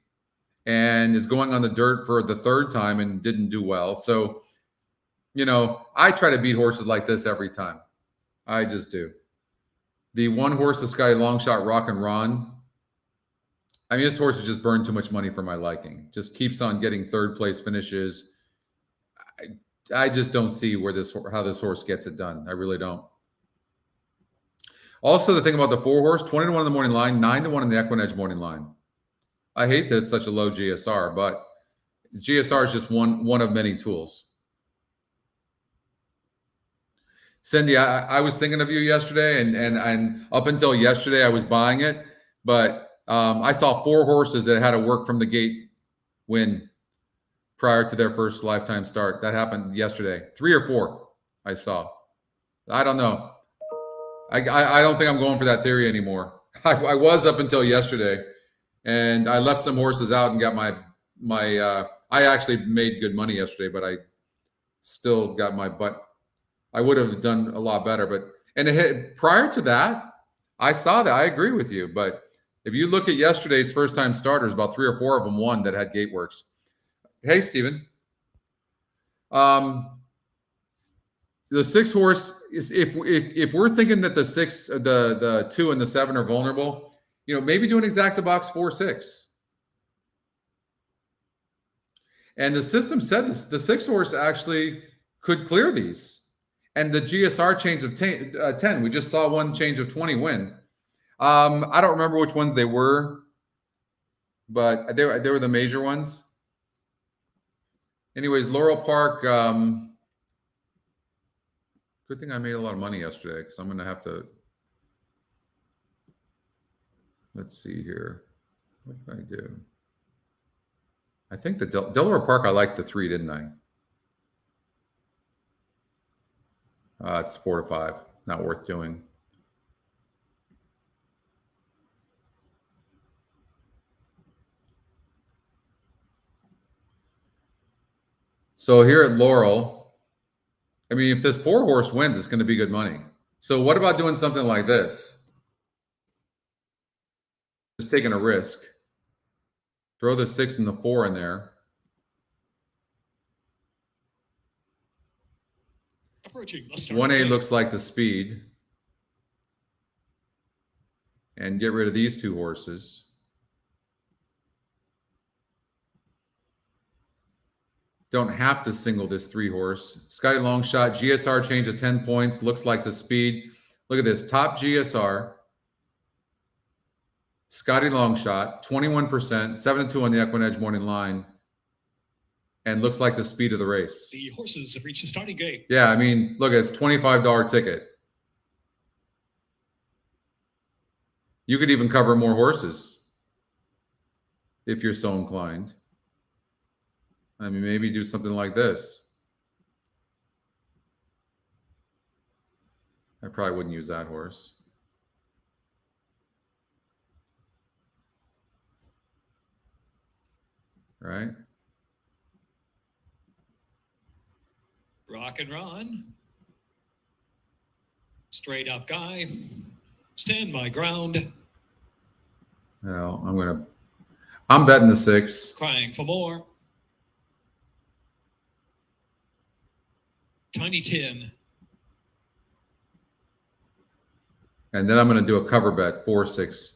[SPEAKER 1] and is going on the dirt for the 3rd time and didn't do well. So, you know, I try to beat horses like this every time. I just do. The 1-horse, the Scotty Longshot, Rock and Ron. I mean, this horse has just burned too much money for my liking. Just keeps on getting 3rd place finishes. I just don't see how this horse gets it done. I really don't. Also, the thing about the 4-horse, 20 to 1 in the morning line, 9 to 1 in the EquinEdge morning line. I hate that it's such a low GSR, but GSR is just one of many tools. Cindy, I was thinking of you yesterday, and up until yesterday, I was buying it, but I saw 4 horses that had a work from the gate win prior to their first lifetime start. That happened yesterday. 3 or 4 I saw. I don't know. I don't think I'm going for that theory anymore. I was up until yesterday, and I left some horses out and got my I actually made good money yesterday, but I still got my butt. I would have done a lot better, prior to that, I saw that. I agree with you, but if you look at yesterday's first time starters, about 3 or 4 of them won that had gate works. Hey, Steven. The 6-horse is if we're thinking that the 6, the 2 and the 7 are vulnerable, you know, maybe do an exacta box 4-6. And the system said this, the 6-horse actually could clear these. And the GSR change of 10, we just saw one change of 20 win. I don't remember which ones they were, but they were the major ones. Anyways, Laurel Park. Good thing I made a lot of money yesterday, because I'm going to have to. Let's see here. What did I do? I think the Delaware Park, I liked the 3, didn't I? It's 4 to 5. Not worth doing. So here at Laurel, I mean, if this 4-horse wins, it's going to be good money. So what about doing something like this? Just taking a risk. Throw the 6 and the 4 in there.
[SPEAKER 2] Approaching the start.
[SPEAKER 1] 1A looks like the speed. And get rid of these 2 horses. Don't have to single this 3-horse. Scotty Longshot, GSR change of 10 points. Looks like the speed. Look at this. Top GSR. Scotty Longshot, 21%, 7-2 on the EquinEdge morning line. And looks like the speed of the race.
[SPEAKER 2] The horses have reached the starting gate.
[SPEAKER 1] Yeah, I mean, look, it's $25 ticket. You could even cover more horses if you're so inclined. I mean, maybe do something like this. I probably wouldn't use that horse. Right?
[SPEAKER 2] Rock and Ron. Straight up guy. Stand my ground.
[SPEAKER 1] Well, I'm betting the 6.
[SPEAKER 2] Crying for more. Tiny Tin.
[SPEAKER 1] And then I'm going to do a cover bet, 4-6.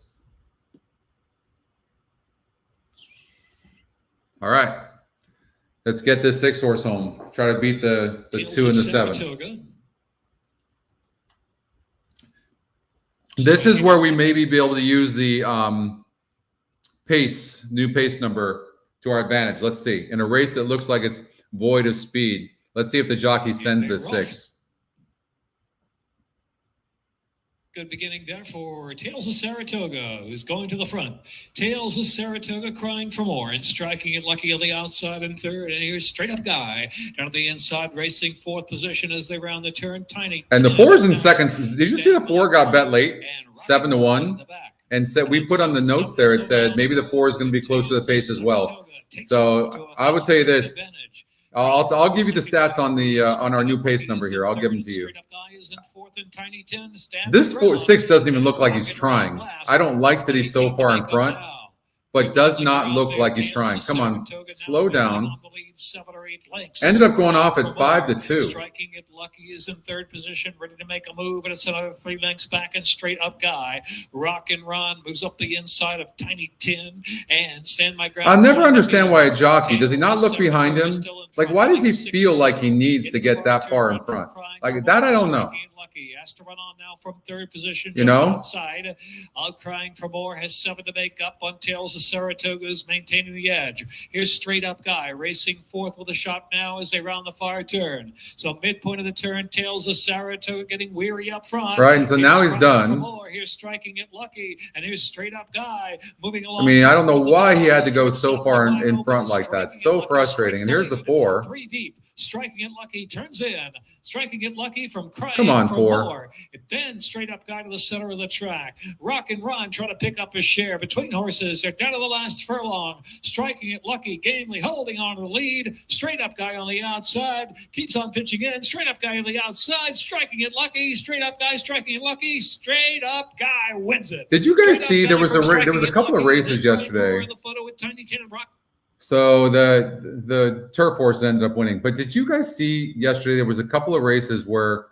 [SPEAKER 1] All right. Let's get this 6 horse home. Try to beat the 2 and the 7.
[SPEAKER 2] Saratoga.
[SPEAKER 1] This is where we maybe be able to use the new pace number to our advantage. Let's see. In a race that looks like it's void of speed, let's see if the jockey sends this 6.
[SPEAKER 2] Good beginning there for Tales of Saratoga, who's going to the front. Tales of Saratoga crying for more and striking it lucky on the outside in third. And here's Straight Up Guy down at the inside, racing 4th position as they round the turn. Tiny.
[SPEAKER 1] And the 4's in seconds. Did you see the 4 got bet late? 7-1. And said we put on the notes there, it said maybe the 4 is going to be close to the pace as well. So I would tell you this. I'll give you the stats on the on our new pace number here. I'll give them to you. This 6 doesn't even look like he's trying. I don't like that he's so far in front, but does not look like he's trying. Come on, slow down.
[SPEAKER 2] 7 or 8 lengths.
[SPEAKER 1] Ended up going off at 5-2.
[SPEAKER 2] Striking it lucky is in 3rd position, ready to make a move, and it's another 3 lengths back and Straight Up Guy. Rock and Ron moves up the inside of Tiny Tin and Stand My Ground.
[SPEAKER 1] I'll never understand why a jockey, does he not look behind him? Like, why does he feel like he needs to get that far in front? Like that, I don't know.
[SPEAKER 2] Has to run on now from 3rd position,
[SPEAKER 1] you
[SPEAKER 2] just
[SPEAKER 1] know,
[SPEAKER 2] outside. Crying for more has 7 to make up on Tales of Saratoga, is maintaining the edge. Here's Straight Up Guy racing 4th with a shot now as they round the far turn. So midpoint of the turn, Tales of Saratoga getting weary up front.
[SPEAKER 1] Right, and so now he's done.
[SPEAKER 2] Here's Striking It Lucky, and here's Straight Up Guy moving along.
[SPEAKER 1] I mean, I don't know why he had to go so far in front like that. So frustrating. And here's the 4.
[SPEAKER 2] 3 deep. Striking It Lucky turns in. Striking It Lucky from Crying
[SPEAKER 1] Come on,
[SPEAKER 2] for
[SPEAKER 1] 4.
[SPEAKER 2] more. Then Straight Up Guy to the center of the track. Rock and Ron trying to pick up his share between horses. They're down to the last furlong. Striking It Lucky gamely holding on to the lead. Straight Up Guy on the outside. Keeps on pitching in. Straight Up Guy on the outside. Striking It Lucky. Straight Up Guy striking it lucky. Straight Up Guy wins it.
[SPEAKER 1] Did you guys see there was a couple of races yesterday?
[SPEAKER 2] The photo with Tiny Tin and Rock.
[SPEAKER 1] So the turf horse ended up winning. But did you guys see yesterday there was a couple of races where,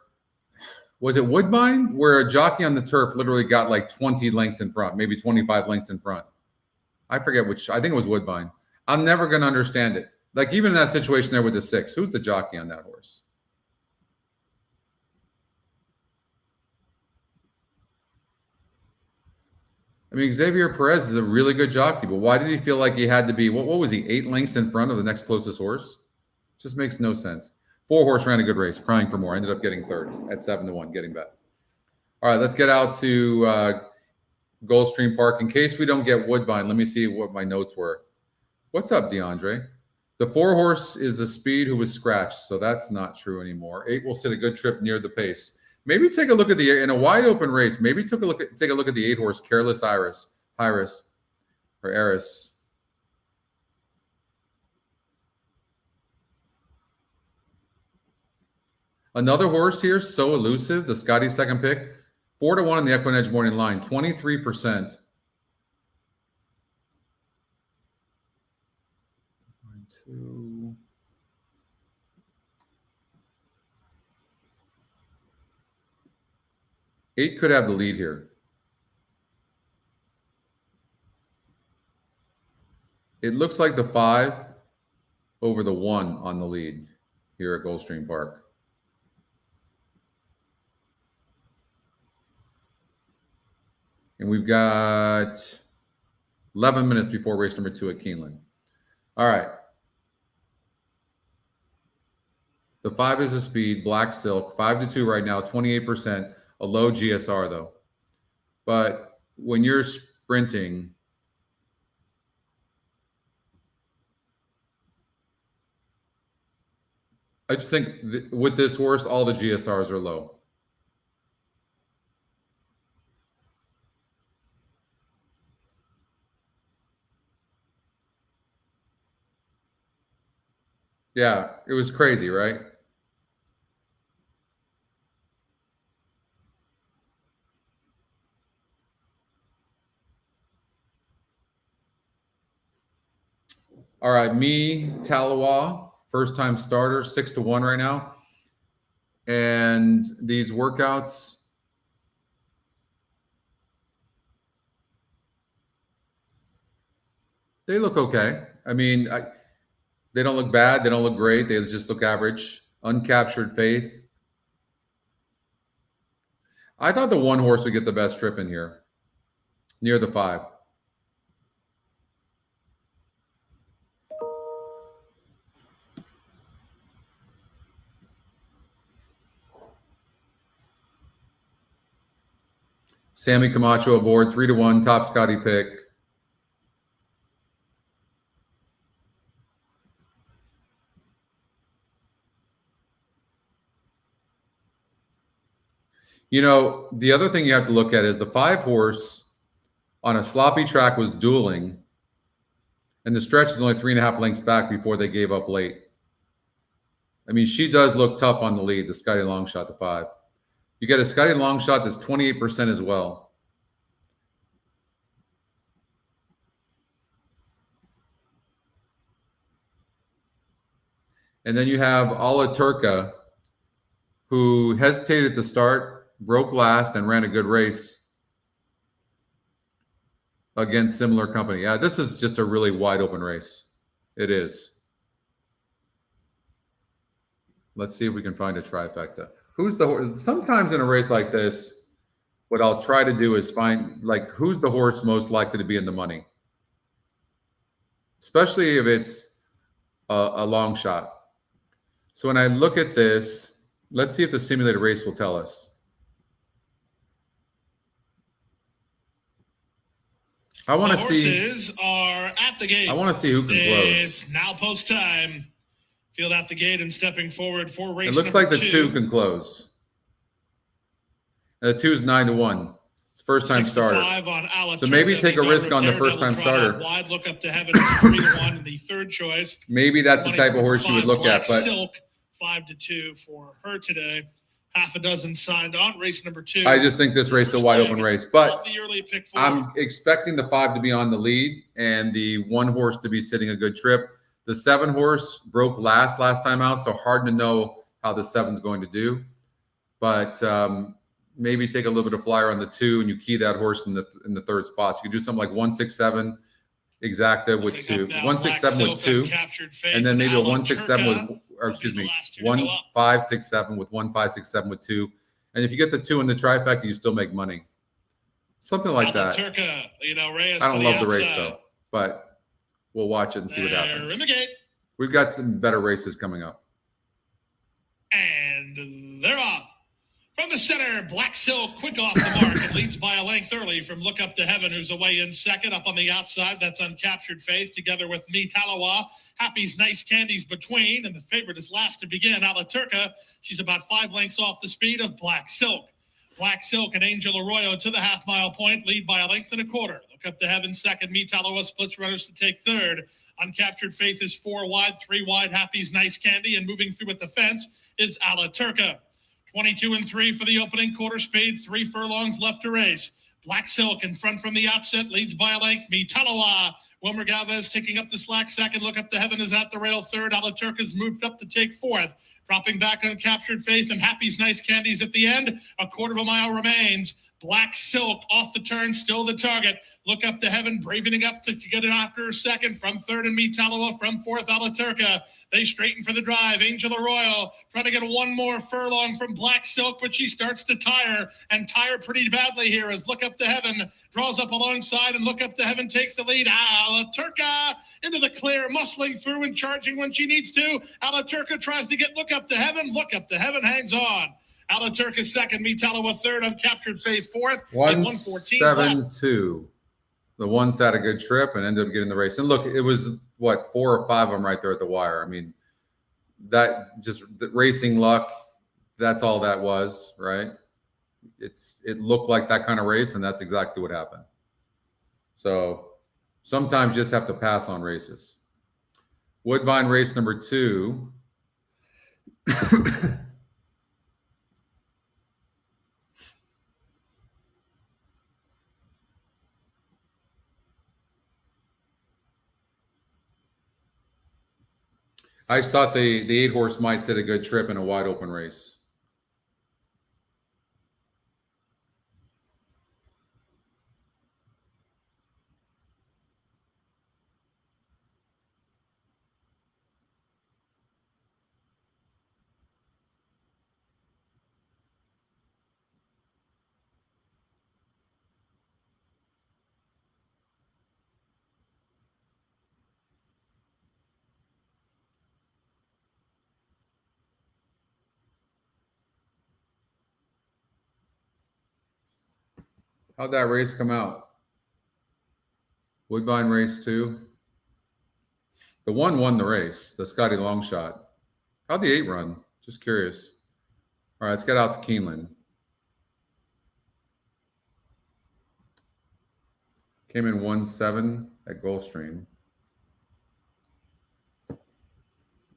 [SPEAKER 1] was it Woodbine, where a jockey on the turf literally got like 20 lengths in front, maybe 25 lengths in front? I forget which. I think it was Woodbine. I'm never going to understand it. Like even in that situation there with the 6, who's the jockey on that horse? I mean, Xavier Perez is a really good jockey, but why did he feel like he had to be, what was he, 8 lengths in front of the next closest horse? Just makes no sense. 4 horse ran a good race, Crying for More. Ended up getting 3rd at 7-1, getting bet. All right, let's get out to Gulfstream Park. In case we don't get Woodbine, let me see what my notes were. What's up, DeAndre? The 4 horse is the speed who was scratched, so that's not true anymore. 8 will sit a good trip near the pace. Maybe take a look at in a wide open race. Maybe take a look at the 8 horse Careless Iris, or Eris. Another horse here, So Elusive, the Scotty second pick, 4-1 in the EquinEdge morning line, 23%. 2. Eight could have the lead here. It looks like the 5 over the 1 on the lead here at Gulfstream Park. And we've got 11 minutes before race number 2 at Keeneland. All right. The 5 is the speed, Black Silk, 5-2 right now, 28%, a low GSR though. But when you're sprinting, I just think with this horse, all the GSRs are low. Yeah, it was crazy, right? All right, me, Talawa, first-time starter, 6-1 right now. And these workouts, they look okay. I mean, they don't look bad. They don't look great. They just look average. Uncaptured Faith. I thought the 1 horse would get the best trip in here, near the 5. Sammy Camacho aboard, 3-1, top Scotty pick. You know, the other thing you have to look at is the 5 horse on a sloppy track was dueling, and the stretch is only 3.5 lengths back before they gave up late. I mean, she does look tough on the lead, the Scotty Longshot, the 5. You get a Scotty Longshot that's 28% as well. And then you have Ala Turca, who hesitated at the start, broke last, and ran a good race against similar company. Yeah, this is just a really wide open race. It is. Let's see if we can find a trifecta. Who's the horse? Sometimes in a race like this, what I'll try to do is find, like, who's the horse most likely to be in the money? Especially if it's a long shot. So when I look at this, let's see if the simulated race will tell us. I want to see.
[SPEAKER 3] Horses are at the gate.
[SPEAKER 1] I want to see who can close.
[SPEAKER 3] It's now post time. Field out the gate and stepping forward for race.
[SPEAKER 1] It looks like the 2 can close. And the 2 is 9-1. It's first time starter. So maybe take a risk on the first time starter.
[SPEAKER 3] Wide look up to heaven. 3-1. The third choice.
[SPEAKER 1] Maybe that's the type of horse you would look at. But
[SPEAKER 3] Silk 5-2 for her today. Half a dozen signed on. Race number 2.
[SPEAKER 1] I just think this race is a wide open race. But
[SPEAKER 3] the early pick
[SPEAKER 1] I'm expecting the 5 to be on the lead and the 1 horse to be sitting a good trip. The 7 horse broke last time out, so hard to know how the 7's going to do. But maybe take a little bit of flyer on the 2 and you key that horse in the third spot. So you could do something like 167 exacta with 2, 167 with 2, and then maybe a 167 with, or excuse me, 1567 with 1567 with 2. And if you get the 2 in the trifecta, you still make money. Something like that. I don't love the race though, but we'll watch it and see what happens.
[SPEAKER 3] In the gate.
[SPEAKER 1] We've got some better races coming up.
[SPEAKER 3] And they're off. From the center, Black Silk quick off the mark and leads by a length early from Look Up to Heaven, who's away in second. Up on the outside, that's Uncaptured Faith, together with Me Talawa. Happy's Nice Candies between, and the favorite is last to begin, Ala Turca. She's about 5 lengths off the speed of Black Silk. Black Silk and Angel Arroyo to the half-mile point, lead by a length and a quarter. Look Up to Heaven second, Me Talawa splits runners to take third. Uncaptured Faith is 4 wide, 3 wide. Happy's Nice Candy, and moving through at the fence is Ala Turca. 22-3 for the opening quarter speed, 3 furlongs left to race. Black Silk in front from the outset, leads by a length. Me Talawa. Wilmer Galvez taking up the slack second. Look Up to Heaven is at the rail third. Ala Turca's moved up to take fourth. Dropping back on Captured Faith and Happy's Nice Candies at the end. A quarter of a mile remains. Black Silk off the turn, still the target. Look Up to Heaven, bravening up to get it after second. From third and Metaloa, from fourth Alaturka. They straighten for the drive. Angel Arroyo trying to get one more furlong from Black Silk, but she starts to tire pretty badly here as Look Up to Heaven draws up alongside, and Look Up to Heaven takes the lead. Alaturka into the clear, muscling through and charging when she needs to. Alaturka tries to get Look Up to Heaven. Look Up to Heaven hangs on. Alaturka second, Metaloa third, Uncaptured Faith fourth.
[SPEAKER 1] 172. The ones had a good trip and ended up getting the race. And look, it was what, 4 or 5 of them right there at the wire. I mean, that just the racing luck. That's all that was, right? It looked like that kind of race, and that's exactly what happened. So sometimes you just have to pass on races. Woodbine race number 2. I just thought the 8-horse might set a good trip in a wide open race. How'd that race come out? Woodbine race 2. The 1 won the race, the Scotty Longshot. How'd the 8 run? Just curious. All right, let's get out to Keeneland. Came in 1-7 at Gulfstream.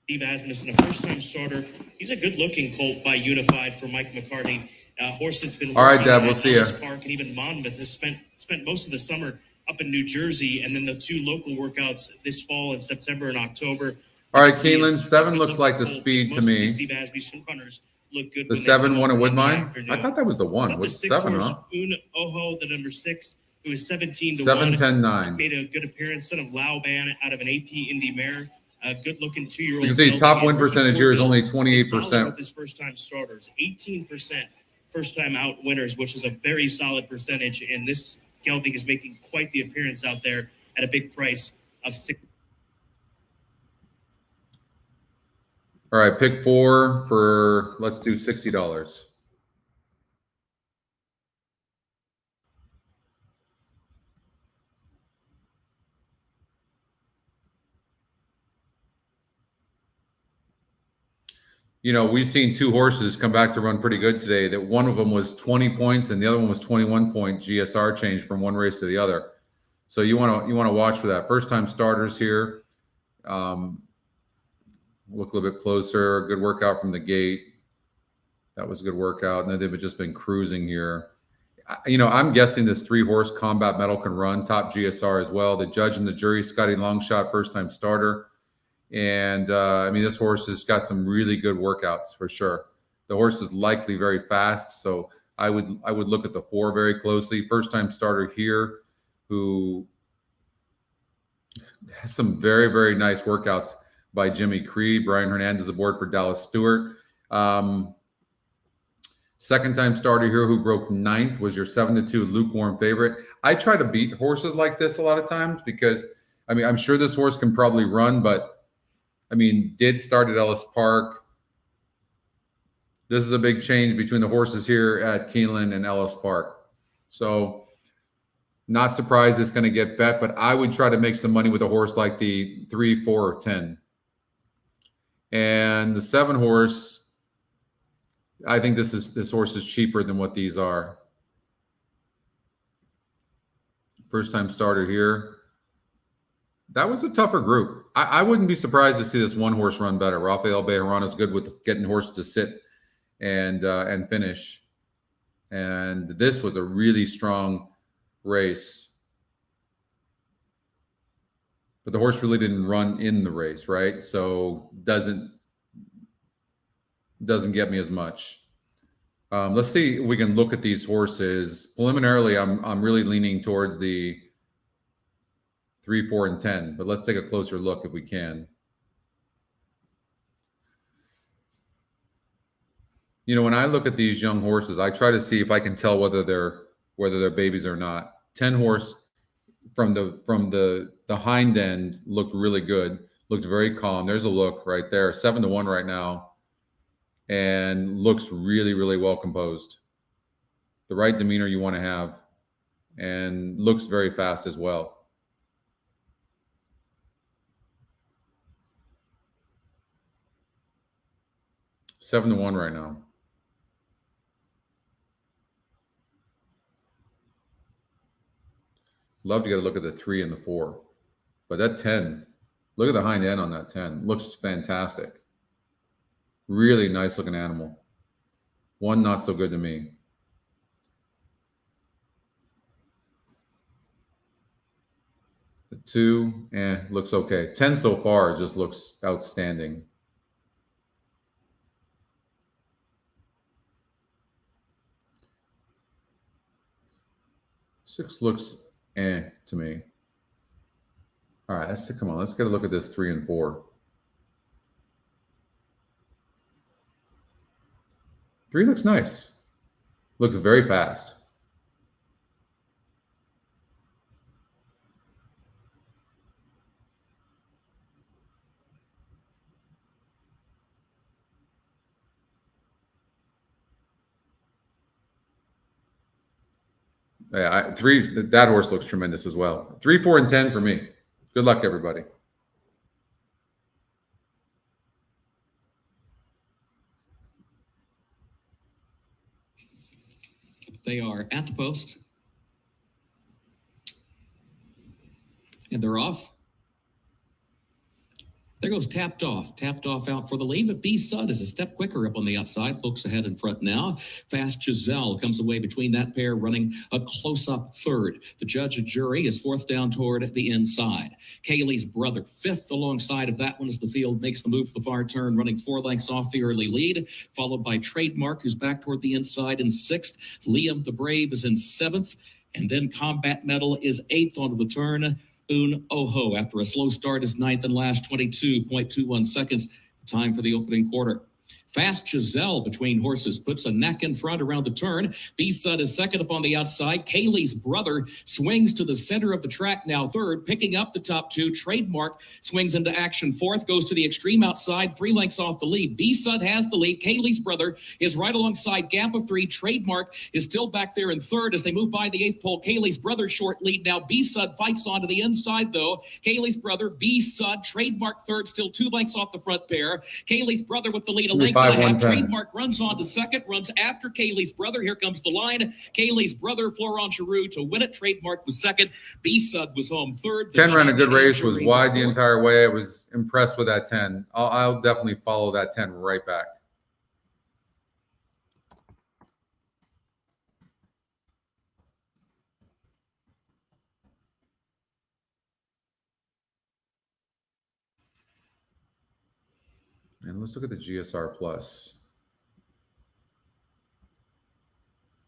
[SPEAKER 5] Steve Asmussen, a first-time starter. He's a good-looking colt by Unified for Mike McCartney. Horse that's been
[SPEAKER 1] all right, Dad. We'll see you.
[SPEAKER 5] Park and even Monmouth has spent most of the summer up in New Jersey, and then the 2 local workouts this fall in September and October.
[SPEAKER 1] All right, Keeneland 7 looks like the speed to me.
[SPEAKER 5] Steve Asmussen runners look good.
[SPEAKER 1] The 7 won at Woodbine. I thought that was the 1.
[SPEAKER 5] The
[SPEAKER 1] Was
[SPEAKER 5] 6
[SPEAKER 1] 7,
[SPEAKER 5] horse,
[SPEAKER 1] huh?
[SPEAKER 5] Un Oho, the number 6. It was 17 to
[SPEAKER 1] 7,
[SPEAKER 5] 1.
[SPEAKER 1] 10, 9.
[SPEAKER 5] Made a good appearance. Son of Lauban out of an AP Indy mare. A good-looking 2-year-old.
[SPEAKER 1] You can see top win percentage here is only 28%.
[SPEAKER 5] With his first-time starters, 18% first-time out winners, which is a very solid percentage. And this gelding is making quite the appearance out there at a big price of $6.
[SPEAKER 1] All right, pick 4 for, let's do $60. You know, we've seen 2 horses come back to run pretty good today. That one of them was 20 points and the other one was 21 point GSR change from one race to the other. So you want to watch for that. First time starters here. Look a little bit closer. Good workout from the gate. That was a good workout. And then they've just been cruising here. You know, I'm guessing this 3-horse Combat Medal can run top GSR as well. The judge and the jury, Scotty Longshot, first time starter. And I mean, this horse has got some really good workouts for sure. The horse is likely very fast, so I would look at the 4 very closely. First time starter here, who has some very, very nice workouts by Jimmy Creed. Brian Hernandez aboard for Dallas Stewart. Second time starter here who broke 9th was your 7-2 lukewarm favorite. I try to beat horses like this a lot of times because, I mean, I'm sure this horse can probably run, but I mean, did start at Ellis Park. This is a big change between the horses here at Keeneland and Ellis Park. So not surprised it's going to get bet, but I would try to make some money with a horse like the 3, 4, or 10. And the 7 horse, I think this horse is cheaper than what these are. First time starter here. That was a tougher group. I wouldn't be surprised to see this 1 horse run better. Rafael Bejarano is good with getting horses to sit and finish. And this was a really strong race. But the horse really didn't run in the race, right? So doesn't get me as much. Let's see if we can look at these horses. Preliminarily, I'm really leaning towards the 3, 4, and 10, but let's take a closer look if we can. You know, when I look at these young horses, I try to see if I can tell whether they're babies or not. 10 horse from the hind end looked really good, looked very calm. There's a look right there, 7-1 right now, and looks really, really well composed. The right demeanor you want to have, and looks very fast as well. Seven to 1 right now. Love to get a look at the 3 and the 4. But that 10, look at the hind end on that 10. Looks fantastic. Really nice looking animal. 1 not so good to me. The 2, looks okay. 10 so far just looks outstanding. Six looks to me. All right, come on. Let's get a look at this 3 and 4. 3 looks nice. Looks very fast. Yeah, 3. That horse looks tremendous as well. 3, 4, and 10 for me. Good luck, everybody.
[SPEAKER 4] They are at the post. And they're off. There goes Tapped Off. Tapped Off out for the lead, but B Sud is a step quicker up on the outside. Pokes ahead in front now. Fast Giselle comes away between that pair, running a close-up third. The judge and jury is fourth down toward the inside. Kaylee's Brother, fifth alongside of that one as the field makes the move for the far turn, running 4 lengths off the early lead, followed by Trademark, who's back toward the inside in sixth. Liam the Brave is in seventh, and then Combat Medal is eighth onto the turn. Un Oho, after a slow start, is ninth and last, 22.21 seconds. Time for the opening quarter. Fast Giselle between horses puts a neck in front around the turn. B-Sud is second up on the outside. Kaylee's Brother swings to the center of the track, now third, picking up the top 2. Trademark swings into action fourth, goes to the extreme outside, 3 lengths off the lead. B-Sud has the lead. Kaylee's Brother is right alongside. Gap of 3. Trademark is still back there in third as they move by the 8th pole. Kaylee's Brother short lead now. B-Sud fights on to the inside though. Kaylee's Brother, B-Sud, Trademark third, still 2 lengths off the front pair. Kaylee's Brother with the lead, a length and a half. Trademark runs on to second, runs after Kaylee's Brother. Here comes the line. Kaylee's Brother, Florent Giroux to win it. Trademark was second. B-Sud was home third.
[SPEAKER 1] 10 ran a good race, was wide the entire way. I was impressed with that 10. I'll definitely follow that 10 right back. And let's look at the GSR Plus.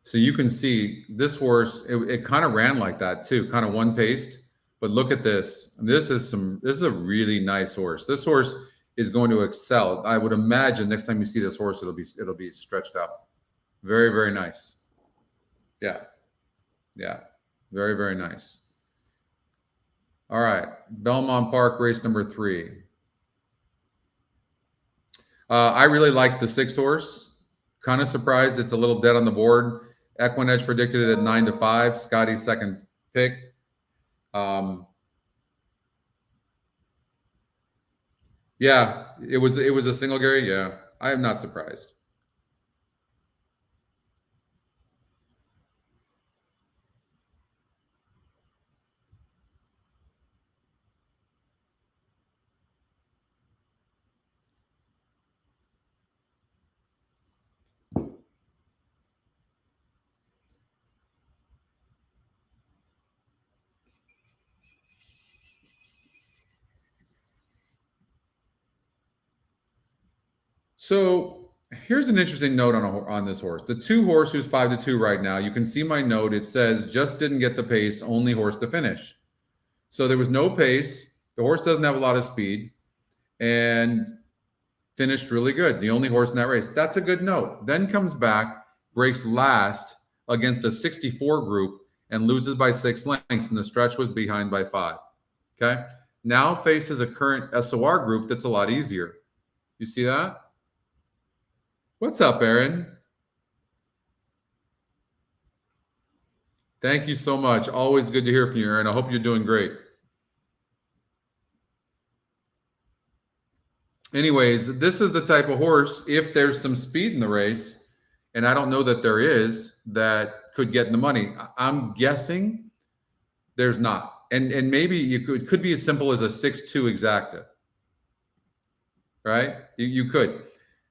[SPEAKER 1] So you can see this horse, it kind of ran like that too, kind of one-paced. But look at this. This is a really nice horse. This horse is going to excel. I would imagine next time you see this horse, it'll be stretched out. Very, very nice. Yeah. Yeah. Very, very nice. All right. Belmont Park, race number 3. I really like the 6 horse. Kind of surprised it's a little dead on the board. EquinEdge predicted it at 9-5. Scotty's second pick. Yeah, it was a single Gary. Yeah, I am not surprised. So Here's an interesting note on this horse. The 2 horse who's 5-2 right now, you can see my note. It says just didn't get the pace, only horse to finish. So there was no pace. The horse doesn't have a lot of speed and finished really good. The only horse in that race. That's a good note. Then comes back, breaks last against a 64 group and loses by 6 lengths. And the stretch was behind by 5. Okay. Now faces a current SOR group that's a lot easier. You see that? What's up, Aaron? Thank you so much. Always good to hear from you, Aaron. I hope you're doing great. Anyways, this is the type of horse, if there's some speed in the race, and I don't know that there is, that could get in the money. I'm guessing there's not. And maybe it could be as simple as a 6-2 exacta. Right? You could.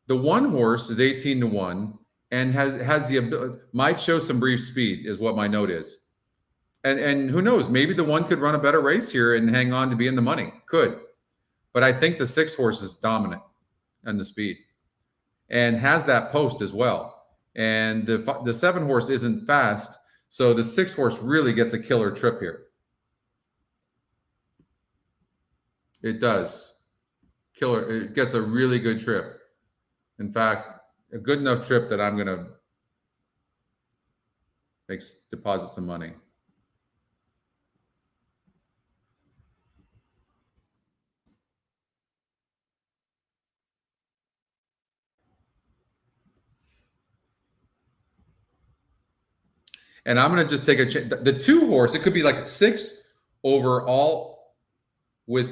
[SPEAKER 1] The 1 horse is 18-1 and has the ability, might show some brief speed is what my note is. And who knows, maybe the 1 could run a better race here and hang on to be in the money. Could. But I think the 6 horse is dominant in the speed and has that post as well. And the 7 horse isn't fast. So the 6 horse really gets a killer trip here. It does. Killer. It gets a really good trip. In fact, a good enough trip that I'm going to deposit some money. And I'm going to just take a chance. The 2 horse, it could be like a 6 overall with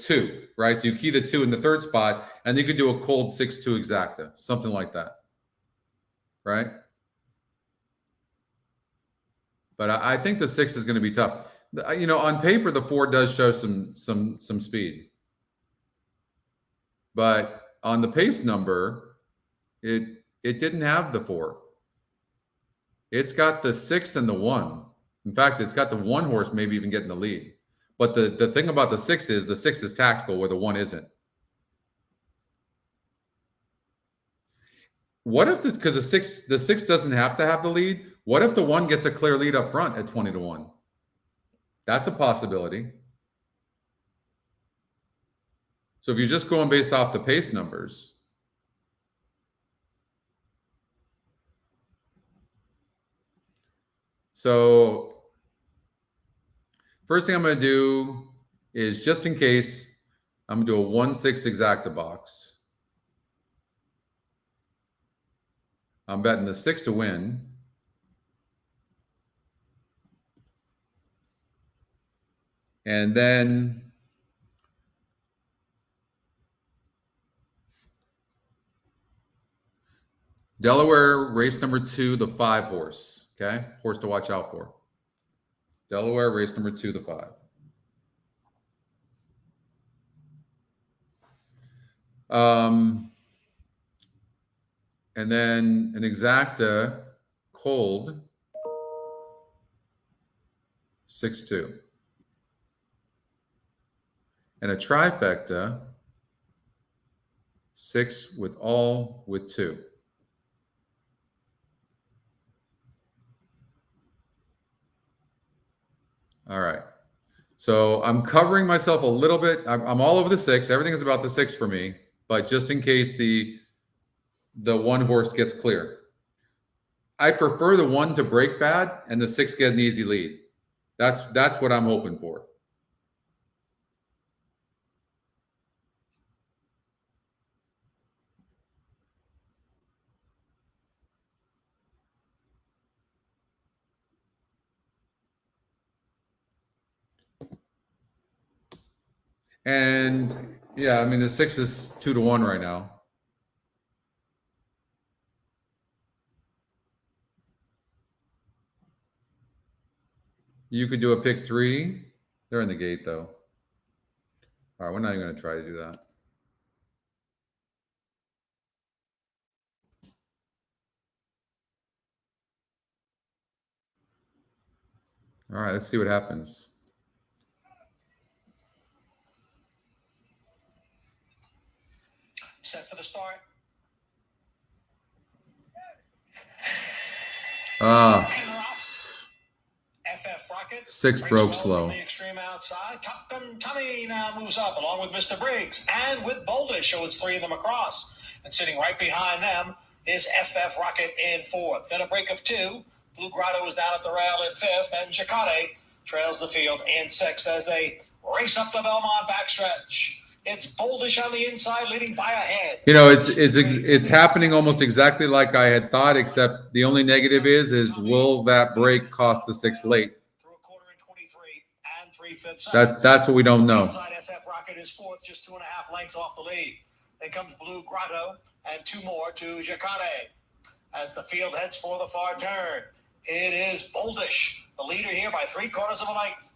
[SPEAKER 1] 2, right? So you key the 2 in the 3rd spot, and you could do a cold 6-2 exacta, something like that, right? But I think the 6 is going to be tough. You know, on paper, the 4 does show some speed, but on the pace number, it didn't have the 4. It's got the 6 and the 1. In fact, it's got the 1 horse maybe even getting the lead. But the thing about the 6 is tactical where the 1 isn't. What if this, because the 6 doesn't have to have the lead? What if the 1 gets a clear lead up front at 20-1? That's a possibility. So if you're just going based off the pace numbers, so first thing I'm going to do is, just in case, I'm going to do a 1-6 exacta box. I'm betting the 6 to win. And then Delaware race number 2, the 5 horse. Okay, horse to watch out for. Delaware race number 2, the 5. And then an exacta cold 6-2. And a trifecta 6 with 2. All right. So I'm covering myself a little bit. I'm all over the 6. Everything is about the 6 for me, but just in case the 1 horse gets clear. I prefer the 1 to break bad and the 6 get an easy lead. That's what I'm hoping for. And yeah, I mean, the 6 is 2-1 right now. You could do a pick 3. They're in the gate though. All right, we're not even going to try to do that. All right, let's see what happens.
[SPEAKER 6] Set for the start. FF Rocket.
[SPEAKER 1] 6 broke slow.
[SPEAKER 6] From the extreme outside. Top Gun Tommy now moves up along with Mr. Briggs and with Boldish, so it's 3 of them across. And sitting right behind them is FF Rocket in 4th. Then a break of 2. Blue Grotto is down at the rail in 5th, and Jacate trails the field in 6th as they race up the Belmont backstretch. It's Boldish on the inside, leading by a head.
[SPEAKER 1] You know, it's happening almost exactly like I had thought, except the only negative is will that break cost the 6 late?
[SPEAKER 6] Through a quarter in 23 and 3/5.
[SPEAKER 1] That's what we don't know.
[SPEAKER 6] Inside FF Rocket is 4th, just 2.5 lengths off the lead. Then comes Blue Grotto and 2 more to Jacate as the field heads for the far turn. It is Boldish, the leader here by 3/4 of a length.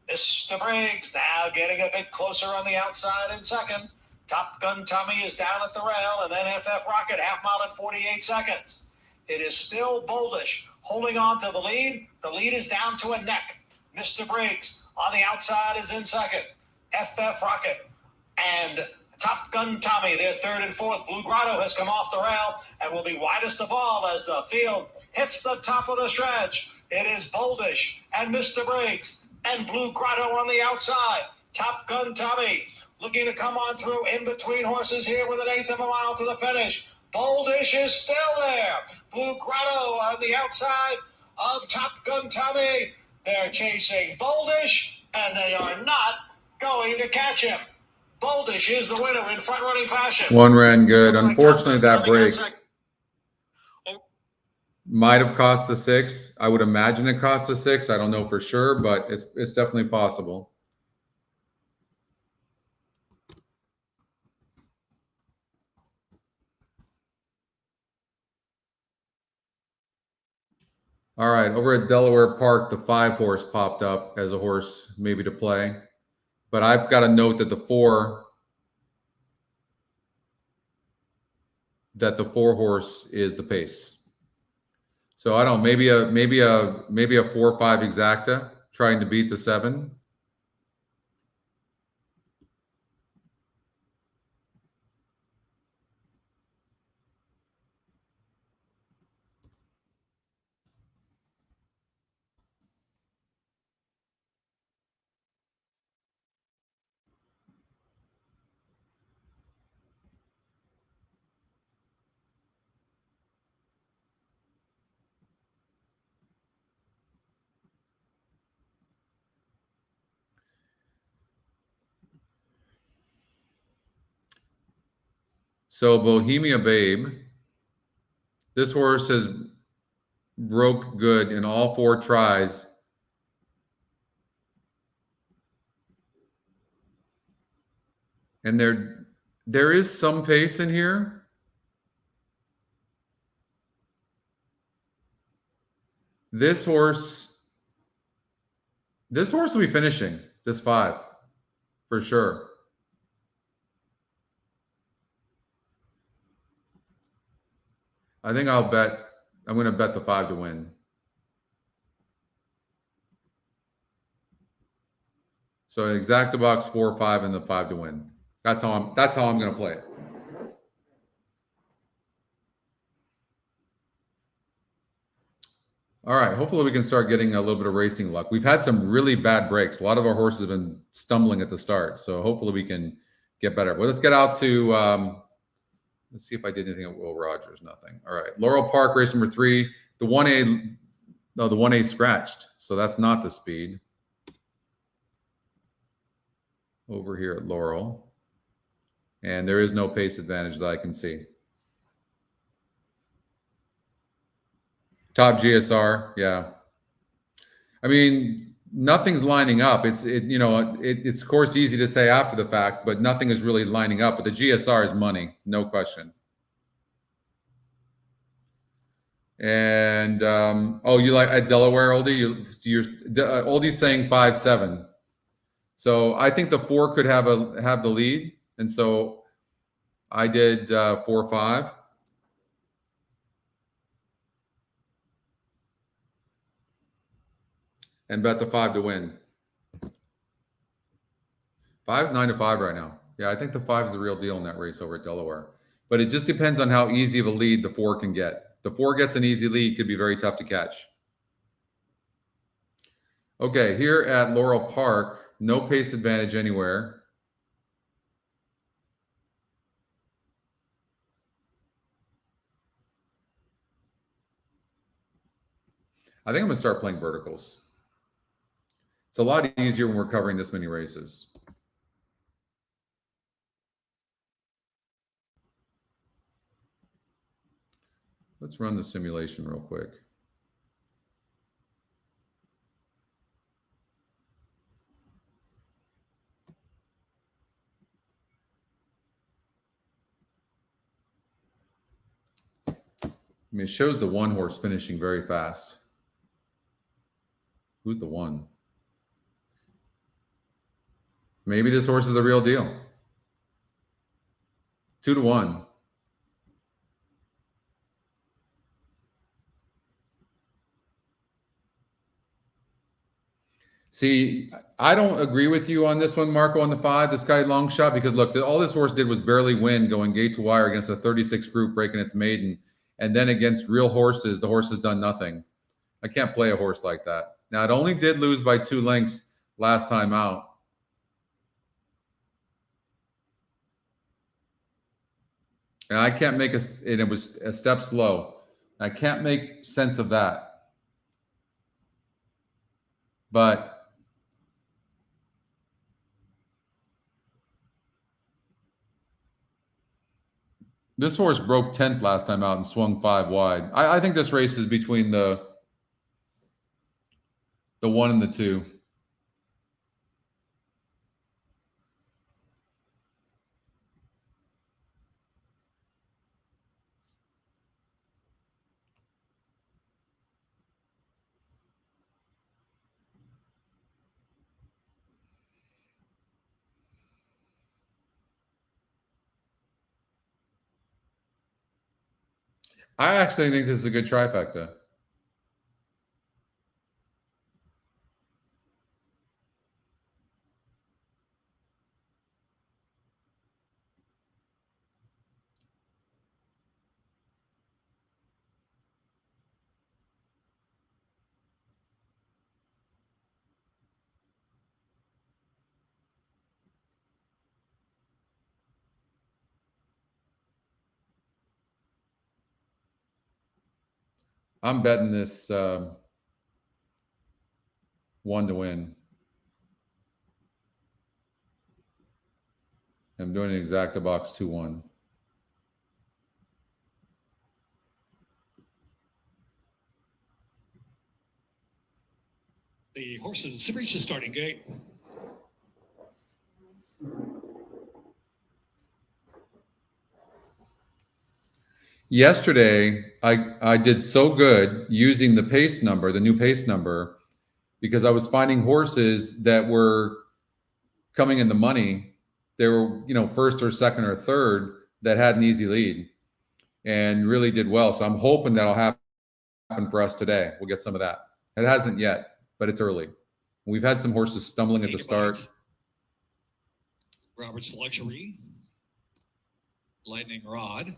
[SPEAKER 6] Mr. Briggs now getting a bit closer on the outside in 2nd. Top Gun Tommy is down at the rail, and then FF Rocket half mile at 48 seconds. It is still Boldish holding on to the lead. The lead is down to a neck. Mr. Briggs on the outside is in 2nd. FF Rocket and Top Gun Tommy, they're 3rd and 4th. Blue Grotto has come off the rail and will be widest of all as the field hits the top of the stretch. It is Boldish and Mr. Briggs and Blue Grotto on the outside. Top Gun Tommy looking to come on through in between horses here with 1/8 of a mile to the finish. Boldish is still there. Blue Grotto on the outside of Top Gun Tommy. They're chasing Boldish, and they are not going to catch him. Boldish is the winner in front-running fashion.
[SPEAKER 1] One ran good. Unfortunately, that break might have cost the 6. I would imagine it cost the 6. I don't know for sure, but it's definitely possible. All right, over at Delaware Park, the 5 horse popped up as a horse maybe to play. But I've got to note that the 4 horse is the pace. So I don't know, maybe a 4-5 exacta trying to beat the 7. So Bohemia Babe, this horse has broke good in all 4 tries. And there is some pace in here. This horse will be finishing this 5 for sure. I think I'm going to bet the 5 to win. So exacta box 4, 5, and the 5 to win. That's how I'm going to play it. All right. Hopefully we can start getting a little bit of racing luck. We've had some really bad breaks. A lot of our horses have been stumbling at the start. So hopefully we can get better. Well, let's get out to let's see if I did anything at Will Rogers. Nothing. All right. Laurel Park, race number 3. The 1A scratched. So that's not the speed. Over here at Laurel. And there is no pace advantage that I can see. Top GSR. Yeah. I mean, nothing's lining up. It's of course easy to say after the fact, but nothing is really lining up. But the GSR is money, no question. And you like at Delaware, Oldie? Oldie's saying 5-7. So I think the 4 could have the lead, and so I did 4-5. And bet the 5 to win. 5's 9-5 right now. Yeah, I think the 5 is the real deal in that race over at Delaware. But it just depends on how easy of a lead the 4 can get. The 4 gets an easy lead, could be very tough to catch. Okay, here at Laurel Park, no pace advantage anywhere. I think I'm going to start playing verticals. It's a lot easier when we're covering this many races. Let's run the simulation real quick. I mean, it shows the 1 horse finishing very fast. Who's the 1? Maybe this horse is the real deal. 2-1. See, I don't agree with you on this one, Marco, on the 5, the Scotty long shot, because look, all this horse did was barely win going gate to wire against a 36 group breaking its maiden. And then against real horses, the horse has done nothing. I can't play a horse like that. Now, it only did lose by 2 lengths last time out. And I can't make and it was a step slow. I can't make sense of that. But this horse broke 10th last time out and swung 5 wide. I think this race is between the 1 and the 2. I actually think this is a good trifecta. I'm betting this 1 to win. I'm doing an exacta box 2-1.
[SPEAKER 2] The horses reach the starting gate.
[SPEAKER 1] Yesterday, I did so good using the pace number, the new pace number, because I was finding horses that were coming in the money. They were, first or second or third that had an easy lead and really did well. So I'm hoping that'll happen for us today. We'll get some of that. It hasn't yet, but it's early. We've had some horses stumbling at the start.
[SPEAKER 2] Robert's Luxury. Lightning Rod.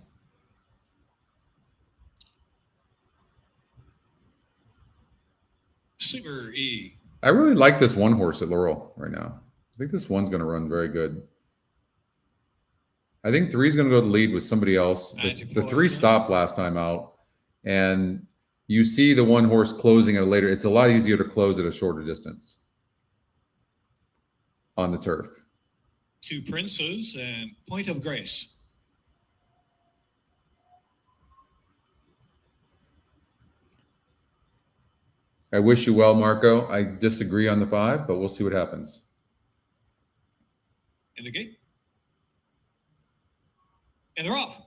[SPEAKER 2] Super E.
[SPEAKER 1] I really like this 1 horse at Laurel right now. I think this 1's going to run very good. I think 3's going to go to the lead with somebody else. The 3 stopped last time out. And you see the 1 horse closing at a later. It's a lot easier to close at a shorter distance on the turf.
[SPEAKER 2] 2 Princes and Point of Grace.
[SPEAKER 1] I wish you well, Marco. I disagree on the 5, but we'll see what happens.
[SPEAKER 2] In the gate. And they're off.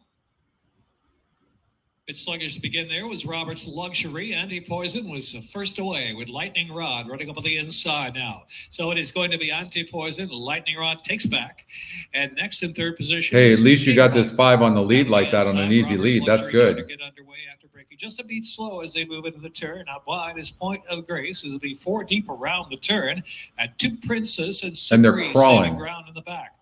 [SPEAKER 2] Bit sluggish to begin there was Robert's Luxury. Anti-Poison was first away with Lightning Rod running up on the inside now. So it is going to be Anti-Poison. Lightning Rod takes back. And next in third position.
[SPEAKER 1] Hey, at least you got this 5 on the lead like that on an easy lead. That's good.
[SPEAKER 2] To get underway after breaking just a beat slow as they move into the turn. Out wide is Point of Grace. It'll be 4 deep around the turn at 2 Princes and
[SPEAKER 1] they're crawling
[SPEAKER 2] ground in the back.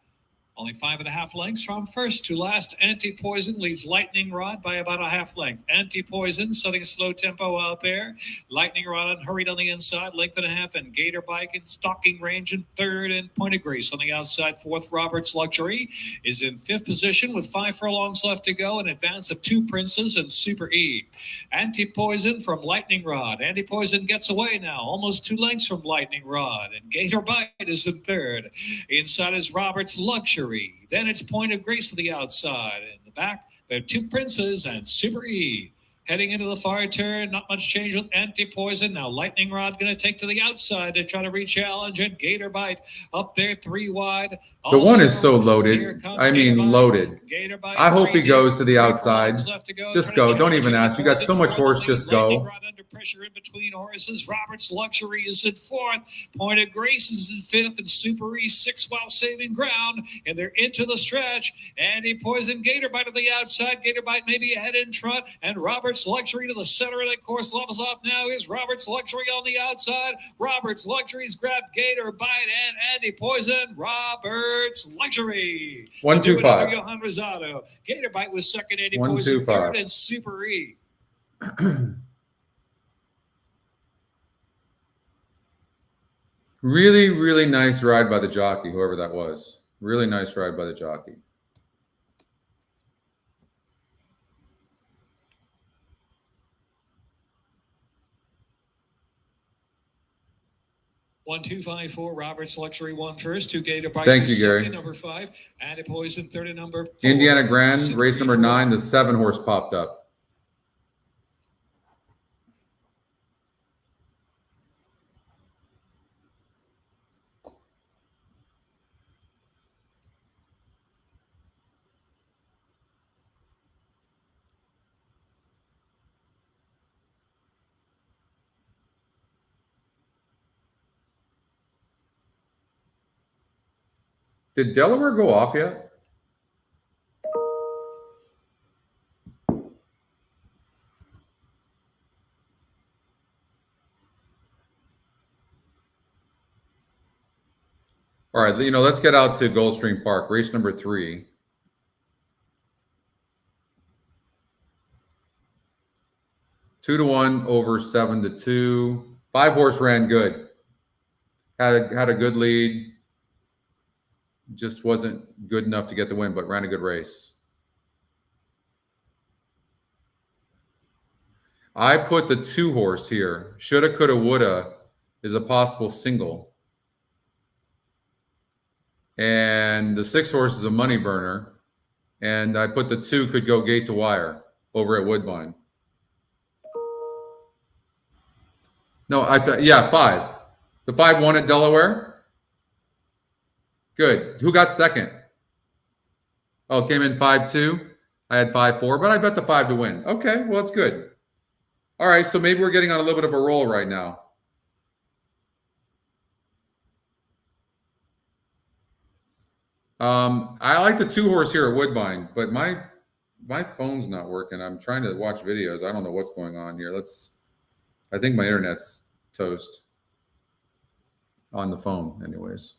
[SPEAKER 2] Only 5.5 lengths from first to last. Anti-Poison leads Lightning Rod by about a half length. Anti-Poison setting a slow tempo out there. Lightning Rod unhurried on the inside, length and a half, and Gator Bike in stalking range in third, and Point of Grace on the outside fourth. Robert's Luxury is in fifth position with 5 furlongs left to go, in advance of Two Princes and Super E. Anti-Poison from Lightning Rod. Anti-Poison gets away now, almost 2 lengths from Lightning Rod, and Gator Bite is in third. Inside is Robert's Luxury. Then it's Point of Grace to the outside. In the back, there are Two Princes and Super E. Heading into the far turn, not much change with Anti-Poison. Now Lightning Rod going to take to the outside to try to re-challenge, and Gator Bite up there 3 wide.
[SPEAKER 1] The one is so loaded. I mean, loaded. I hope he goes to the outside. Just go. Don't even ask. You got so much horse. Just go.
[SPEAKER 2] Under pressure in between horses. Robert's Luxury is in fourth. Point of Grace is in fifth, and Super E 6 while saving ground. And they're into the stretch. Anti-Poison, Gator Bite to the outside. Gator Bite maybe ahead in front, and Robert's Luxury to the center of the course. Levels off now is Robert's Luxury on the outside. Robert's Luxury's grabbed Gator Bite and Anti-Poison. Robert's Luxury.
[SPEAKER 1] 1-2-5.
[SPEAKER 2] Johan Rosado. Gator Bite was second. Anti-Poison third, and Super E.
[SPEAKER 1] Really, really nice ride by the jockey, whoever that was. Really nice ride by the jockey.
[SPEAKER 2] One, 2, 5, 4. Robert's Luxury won first. 2 Gator Bite.
[SPEAKER 1] Thank you, Gary.
[SPEAKER 2] Second, number 5. Anti-Poison third, and number 4.
[SPEAKER 1] Indiana Grand, race number 9. The 7 horse popped up. Did Delaware go off yet? All right, let's get out to Gulfstream Park, race number 3. Two to 1 over 7 to 2. 5 horse ran good. Had a good lead. Just wasn't good enough to get the win, but ran a good race. I put the 2 horse here. Shoulda, coulda, woulda is a possible single. And the 6 horse is a money burner. And I put the 2 could go gate to wire over at Woodbine. No, 5. The 5 won at Delaware. Good. Who got second? Oh, came in 5-2. I had 5-4, but I bet the 5 to win. Okay, well, that's good. All right, so maybe we're getting on a little bit of a roll right now. I like the 2 horse here at Woodbine, but my phone's not working. I'm trying to watch videos. I don't know what's going on here. I think my internet's toast on the phone anyways.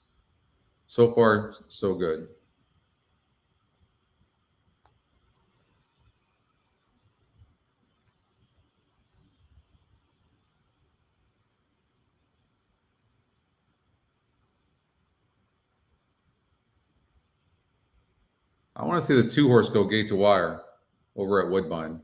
[SPEAKER 1] So far, so good. I want to see the 2 horse go gate to wire over at Woodbine.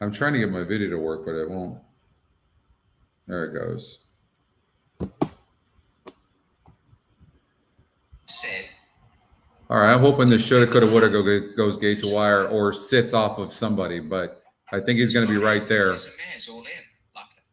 [SPEAKER 1] I'm trying to get my video to work, but it won't. There it goes.
[SPEAKER 7] Sit.
[SPEAKER 1] All right, I'm hoping this shoulda, coulda, woulda goes gate to wire or sits off of somebody, but I think he's going to be right there.
[SPEAKER 7] All in. Locked up.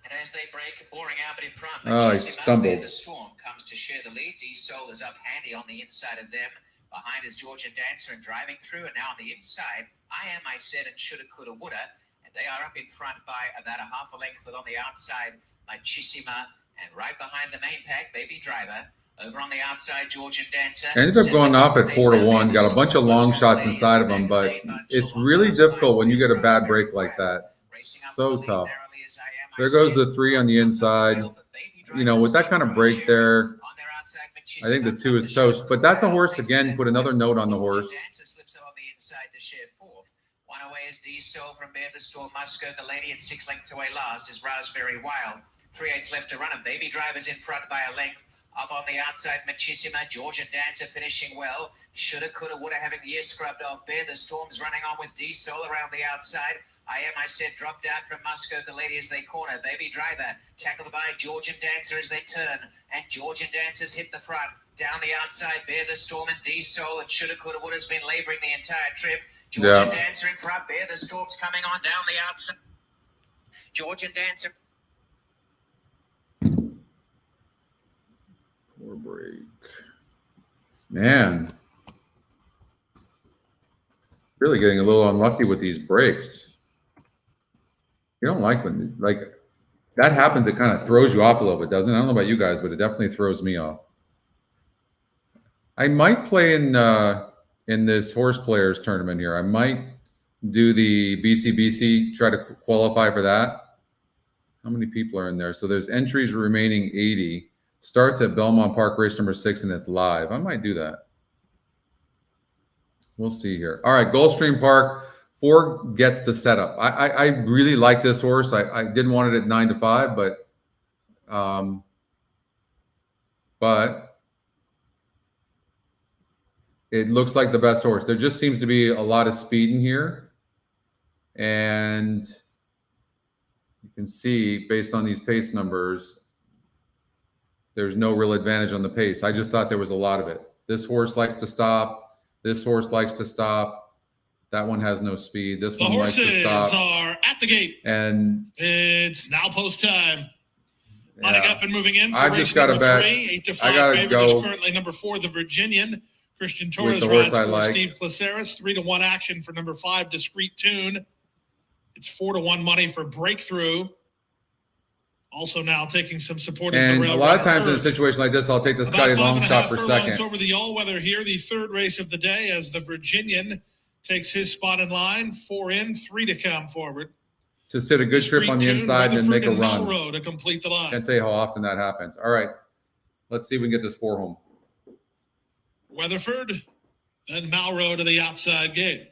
[SPEAKER 7] And as they break, boring out, but in front.
[SPEAKER 1] Oh, he stumbled.
[SPEAKER 7] The Storm comes to share the lead. D-Sol is up handy on the inside of them. Behind is Georgian Dancer and driving through. And now on the inside, I Am, I Said, and Shoulda, Coulda, Woulda. And they are up in front by about a half a length, with on the outside, Machisima. And right behind the main pack, Baby Driver. Over on the outside, Georgian Dancer.
[SPEAKER 1] Ended up going off at 4-1. Got a bunch of long shots inside of him, but it's really difficult when you get a bad break like that. So tough. There goes the 3 on the inside. You know, with that kind of break there, I think the 2 is toast. But that's a horse, again, put another note on the horse.
[SPEAKER 7] One away is D-Sol from Bear the Storm. Musco, the lady, at 6 lengths away last is Raspberry Wild. 3/8 left to run. And Baby Driver's in front by a length. Up on the outside, Machisima, Georgian Dancer finishing well. Shoulda, coulda, woulda, having the ear scrubbed off. Bear the Storm's running on with D-Sol around the outside. I Am, I Said, dropped out from Musco, the lady, as they corner. Baby Driver tackled by Georgian Dancer as they turn. And Georgian Dancer's hit the front. Down the outside, Bear the Storm and D-Sol. And Shoulda, coulda, woulda's been labouring the entire trip. Georgian Dancer in front. Bear the Storm's coming on down the outside. Georgian Dancer.
[SPEAKER 1] Poor break. Man. Really getting a little unlucky with these breaks. You don't like when, like, that happens. It kind of throws you off a little bit, doesn't it? I don't know about you guys, but it definitely throws me off. I might play in this horse players tournament here. I might do the BCBC, try to qualify for that. How many people are in there? So there's entries remaining 80. Starts at Belmont Park, race number 6, and it's live. I might do that. We'll see here. All right, Gulfstream Park. 4 gets the setup. I really like this horse. I didn't want it at 9 to 5, but it looks like the best horse. There just seems to be a lot of speed in here, and you can see based on these pace numbers, there's no real advantage on the pace. I just thought there was a lot of it. This horse likes to stop. This horse likes to stop. That one has no speed. This one likes to stop.
[SPEAKER 3] The horses are at the gate.
[SPEAKER 1] And
[SPEAKER 3] it's now post time. Lining up and moving in for
[SPEAKER 1] I just got to bet.
[SPEAKER 3] 8 to 5
[SPEAKER 1] I gotta
[SPEAKER 3] favorite
[SPEAKER 1] go.
[SPEAKER 3] is currently number 4, the Virginian. Christian Torres
[SPEAKER 1] the horse
[SPEAKER 3] rides
[SPEAKER 1] I
[SPEAKER 3] for
[SPEAKER 1] like.
[SPEAKER 3] Steve Glaceris. 3-1 action for number 5, Discreet Tune. It's 4-1 money for Breakthrough. Also now taking some support.
[SPEAKER 1] And a lot of times in a situation like this, I'll take the Scotty long shot for second.
[SPEAKER 3] Over the all-weather here, the 3rd race of the day, as the Virginian takes his spot in line. 4 in, 3 to come forward.
[SPEAKER 1] To sit a good trip on the inside and then make a run.
[SPEAKER 3] Malrow to complete the line.
[SPEAKER 1] Can't tell you how often that happens. All right, let's see if we can get this 4 home.
[SPEAKER 3] Weatherford, then Malrow to the outside gate.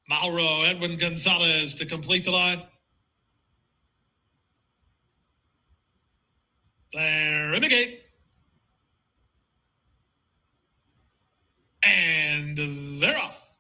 [SPEAKER 3] Malrow, Edwin Gonzalez to complete the line. They're in the gate. And they're off.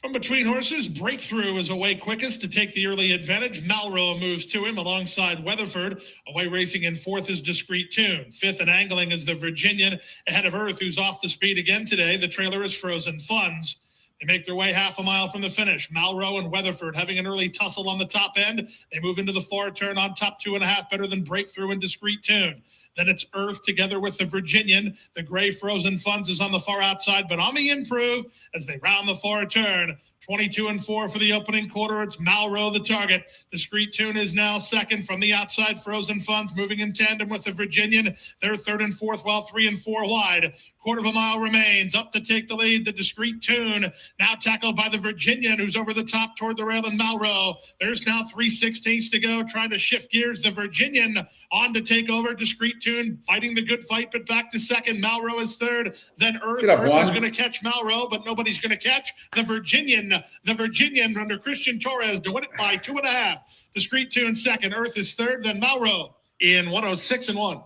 [SPEAKER 3] From between horses, Breakthrough is away quickest to take the early advantage. Malrow moves to him alongside Weatherford. Away racing in 4th is Discreet Tune. 5th and angling is the Virginian, ahead of Earth, who's off the speed again today. The trailer is Frozen Funds. They make their way half a mile from the finish. Malrow and Weatherford having an early tussle on the top end. They move into the far turn on top 2.5, better than Breakthrough and Discreet Tune. Then it's Earth together with the Virginian. The gray Frozen Funds is on the far outside, but on the improve as they round the far turn. 22-4 for the opening quarter. It's Malrow the target. Discreet Tune is now second from the outside. Frozen Funds moving in tandem with the Virginian. They're 3rd and 4th, while 3 and 4 wide. Quarter of a mile remains. Up to take the lead, the Discreet Tune. Now tackled by the Virginian, who's over the top toward the rail, and Malrow. There's now 3/16 to go, trying to shift gears. The Virginian on to take over. Discreet Tune fighting the good fight, but back to second. Malrow is 3rd. Then Earth. Earth is going to catch Malrow, but nobody's going to catch the Virginian. The Virginian under Christian Torres to win it by 2.5. Discreet Tune 2nd. Earth is 3rd. Then Malrow in 106-1.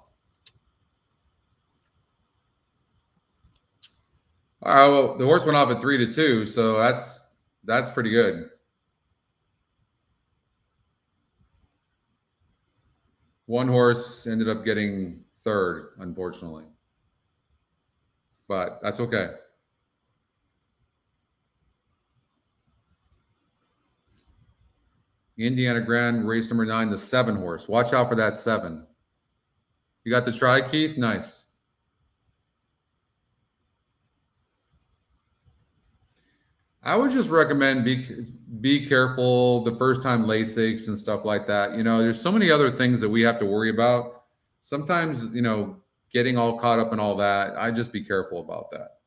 [SPEAKER 1] All right, well, the horse went off at 3-2, so that's pretty good. One horse ended up getting 3rd, unfortunately, but that's okay. Indiana Grand, race number 9, the 7 horse. Watch out for that 7. You got the try, Keith? Nice. I would just recommend be careful the first time Lasix and stuff like that. You know, there's so many other things that we have to worry about. Sometimes, you know, getting all caught up in all that, I just be careful about that.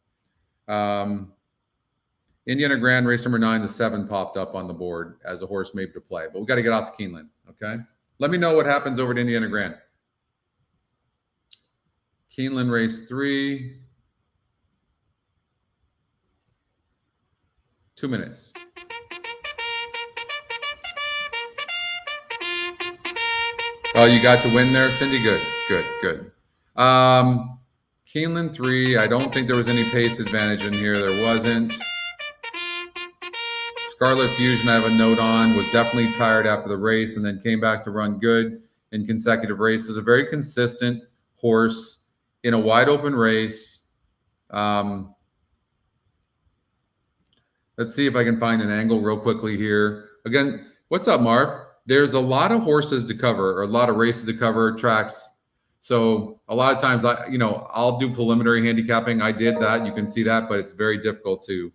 [SPEAKER 1] Indiana Grand, race number 9, the 7 popped up on the board as a horse maybe to play, but we got to get out to Keeneland. Okay. Let me know what happens over at Indiana Grand. Keeneland race 3. 2 minutes. Oh, you got to win there, Cindy? Good, good, good. Keeneland 3. I don't think there was any pace advantage in here. There wasn't. Scarlet Fusion, I have a note on, was definitely tired after the race and then came back to run good in consecutive races. A very consistent horse in a wide open race. Let's see if I can find an angle real quickly here. Again, what's up, Marv? There's a lot of horses to cover, or a lot of races to cover, tracks. So a lot of times, I'll do preliminary handicapping. I did that. You can see that, but it's very difficult to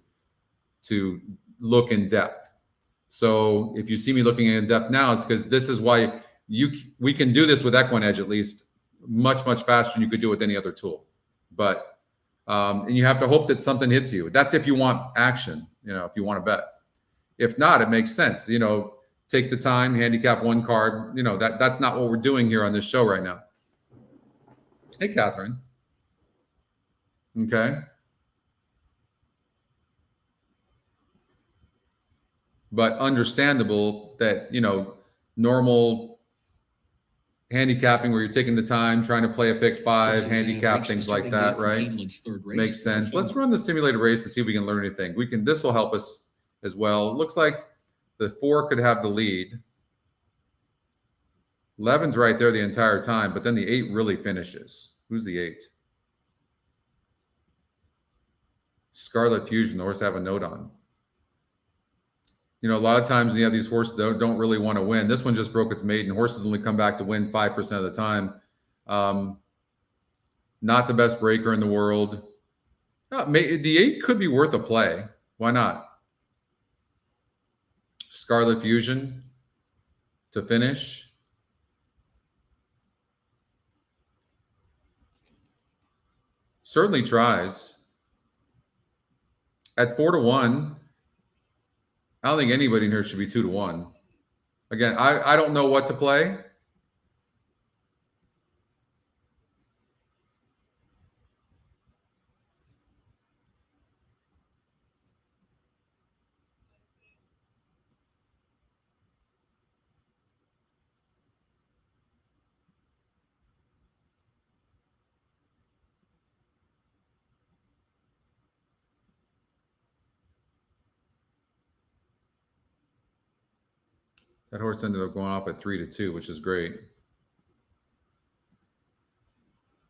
[SPEAKER 1] look in depth. So if you see me looking in depth now, it's because this is why we can do this with EquinEdge at least much, much faster than you could do with any other tool. But and you have to hope that something hits you. That's if you want action, if you want to bet. If not, it makes sense. Take the time, handicap one card. That's not what we're doing here on this show right now. Hey, Catherine. Okay. But understandable that, normal handicapping where you're taking the time, trying to play a pick 5, handicap, things like that, right? Makes sense. Let's run the simulated race to see if we can learn anything. This will help us as well. It looks like the 4 could have the lead. 11's right there the entire time, but then the 8 really finishes. Who's the 8? Scarlet Fusion, the horse I have a note on. A lot of times you have these horses that don't really want to win. This one just broke its maiden. Horses only come back to win 5% of the time. Not the best breaker in the world. The 8 could be worth a play. Why not? Scarlet Fusion to finish. Certainly tries. At 4-1, I don't think anybody in here should be 2-1. Again, I don't know what to play. That horse ended up going off at 3-2, which is great.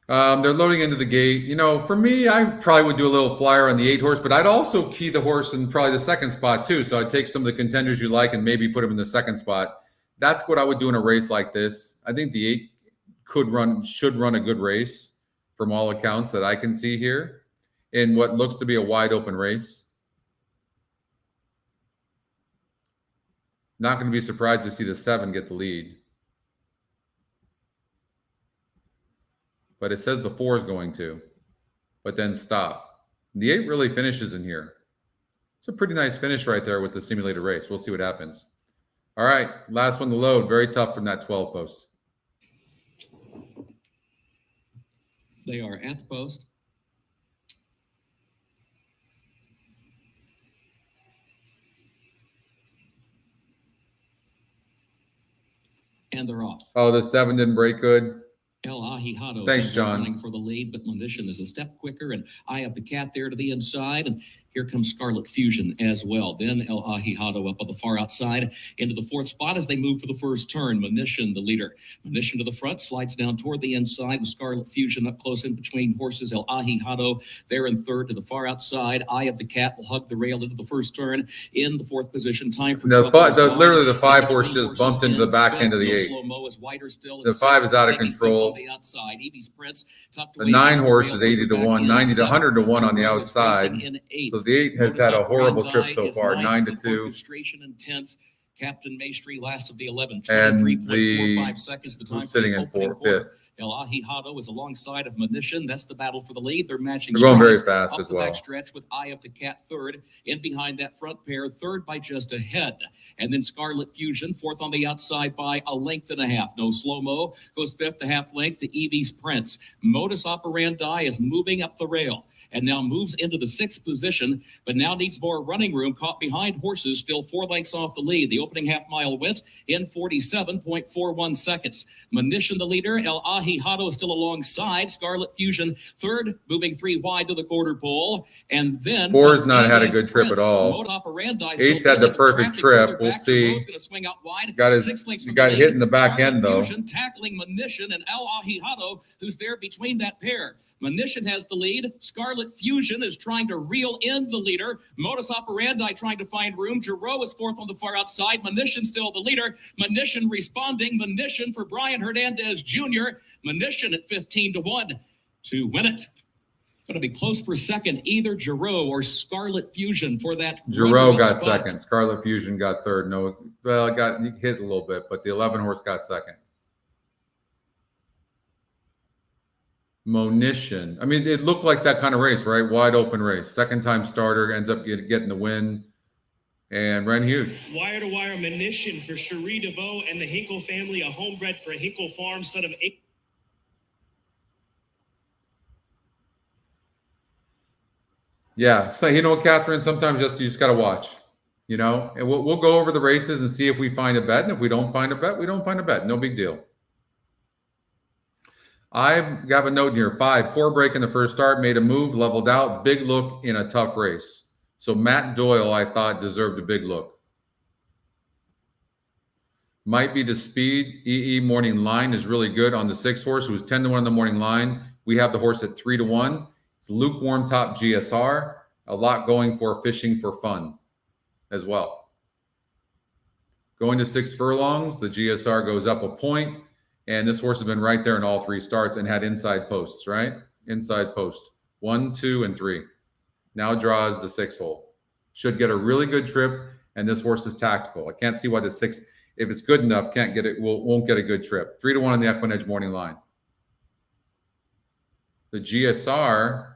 [SPEAKER 1] They're loading into the gate. For me, I probably would do a little flyer on the 8 horse, but I'd also key the horse in probably the second spot too. So I'd take some of the contenders you like and maybe put them in the second spot. That's what I would do in a race like this. I think the 8 should run a good race from all accounts that I can see here in what looks to be a wide open race. Not going to be surprised to see the 7 get the lead. But it says the 4 is going to, but then stop. The 8 really finishes in here. It's a pretty nice finish right there with the simulated race. We'll see what happens. All right, last one to load. Very tough from that 12 post.
[SPEAKER 4] They are at the post. And they're off.
[SPEAKER 1] Oh, the 7 didn't break good.
[SPEAKER 4] El Ahijado.
[SPEAKER 1] Thanks, John.
[SPEAKER 4] Running for the lead, but Mavision is a step quicker, and I have the cat there to the inside, and Here comes Scarlet Fusion as well. Then El Ahijado up on the far outside into the fourth spot as they move for the first turn. Munition, the leader. Munition to the front, slides down toward the inside with Scarlet Fusion up close in between horses. El Ahijado there in third to the far outside. Eye of the Cat will hug the rail into the first turn in the fourth position. Time for
[SPEAKER 1] literally the 5 horse just bumped into the back end of the 8. The 5 is out of control. The 9 horse is 80 to 1, 90 to 100 to 1 on the outside. So the 8 has had a horrible trip so far, 9 to 2.
[SPEAKER 4] Captain Maestri, last of the 11,
[SPEAKER 1] And
[SPEAKER 4] 23.45 seconds. The time
[SPEAKER 1] sitting in fifth.
[SPEAKER 4] El Ahijado is alongside of Munition. That's the battle for the lead. They're matching.
[SPEAKER 1] They're going very fast
[SPEAKER 4] up
[SPEAKER 1] as
[SPEAKER 4] the
[SPEAKER 1] well.
[SPEAKER 4] Backstretch with Eye of the Cat third. In behind that front pair, third by just a head. And then Scarlet Fusion, fourth on the outside by a length and a half. No slow-mo. Goes fifth, a half length to Evie's Prince. Modus Operandi is moving up the rail and now moves into the 6th position, but now needs more running room. Caught behind horses, still 4 lengths off the lead. The opening half-mile went in 47.41 seconds. Munition, the leader. El Ahijado still alongside. Scarlet Fusion, third, moving 3 wide to the quarter pole. And then
[SPEAKER 1] 4's not had a good trip at all. 8's had the perfect trip. We'll see. Got hit in the back end, though.
[SPEAKER 4] Tackling Munition and El Ahijado, who's there between that pair. Munition has the lead. Scarlet Fusion is trying to reel in the leader. Modus Operandi trying to find room. Giroux is fourth on the far outside. Munition still the leader. Munition responding. Munition for Brian Hernandez Jr. Munition at 15 to 1 to win it. Going to be close for second, either Giroux or Scarlet Fusion for that.
[SPEAKER 1] Giroux got second. Scarlet Fusion got third. No, well, it got hit a little bit, but the 11 horse got second. Munition. I mean, it looked like that kind of race, right? Wide open race. Second time starter, ends up getting the win and ran huge.
[SPEAKER 5] Wire to wire Munition for Cherie DeVoe and the Hinkle family, a homebred for Hinkle Farm, son of eight.
[SPEAKER 1] Yeah. So, you know, Catherine, sometimes you just got to watch, you know, and we'll go over the races and see if we find a bet. And if we don't find a bet, we don't find a bet. No big deal. I got a note here. 5, poor break in the first start, made a move, leveled out, big look in a tough race. So Matt Doyle, I thought, deserved a big look. Might be the speed. EE Morning Line is really good on the 6 horse, who was 10 to 1 in the morning line. We have the horse at 3 to 1. It's lukewarm top GSR. A lot going for fishing for fun as well. Going to 6 furlongs, the GSR goes up a point. And this horse has been right there in all 3 starts and had inside posts, right? Inside post. 1, 2, and 3. Now draws the 6 hole. Should get a really good trip, and this horse is tactical. I can't see why the 6, if it's good enough, can't get it. Won't get a good trip. 3 to 1 on the EquinEdge morning line. The GSR,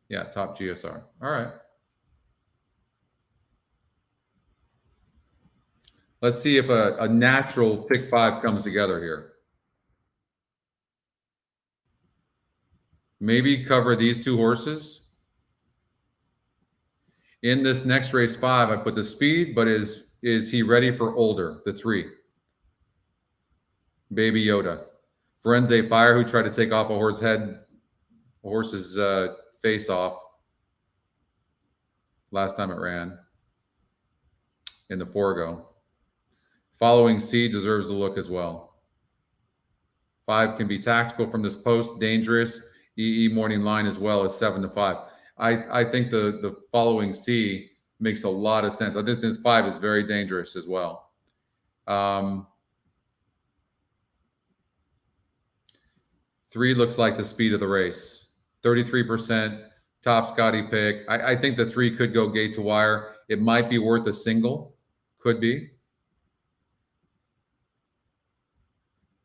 [SPEAKER 1] yeah, top GSR. All right. Let's see if a natural pick 5 comes together here. Maybe cover these 2 horses. In this next race 5, I put the speed, but is he ready for older? The 3. Baby Yoda. Firenze Fire, who tried to take off a horse's face off last time it ran in the Forego. Following C deserves a look as well. 5 can be tactical from this post, dangerous. EE morning line as well as 7 to 5. I think the following C makes a lot of sense. I think this 5 is very dangerous as well. 3 looks like the speed of the race. 33% top Scotty pick. I think the 3 could go gate to wire. It might be worth a single. Could be.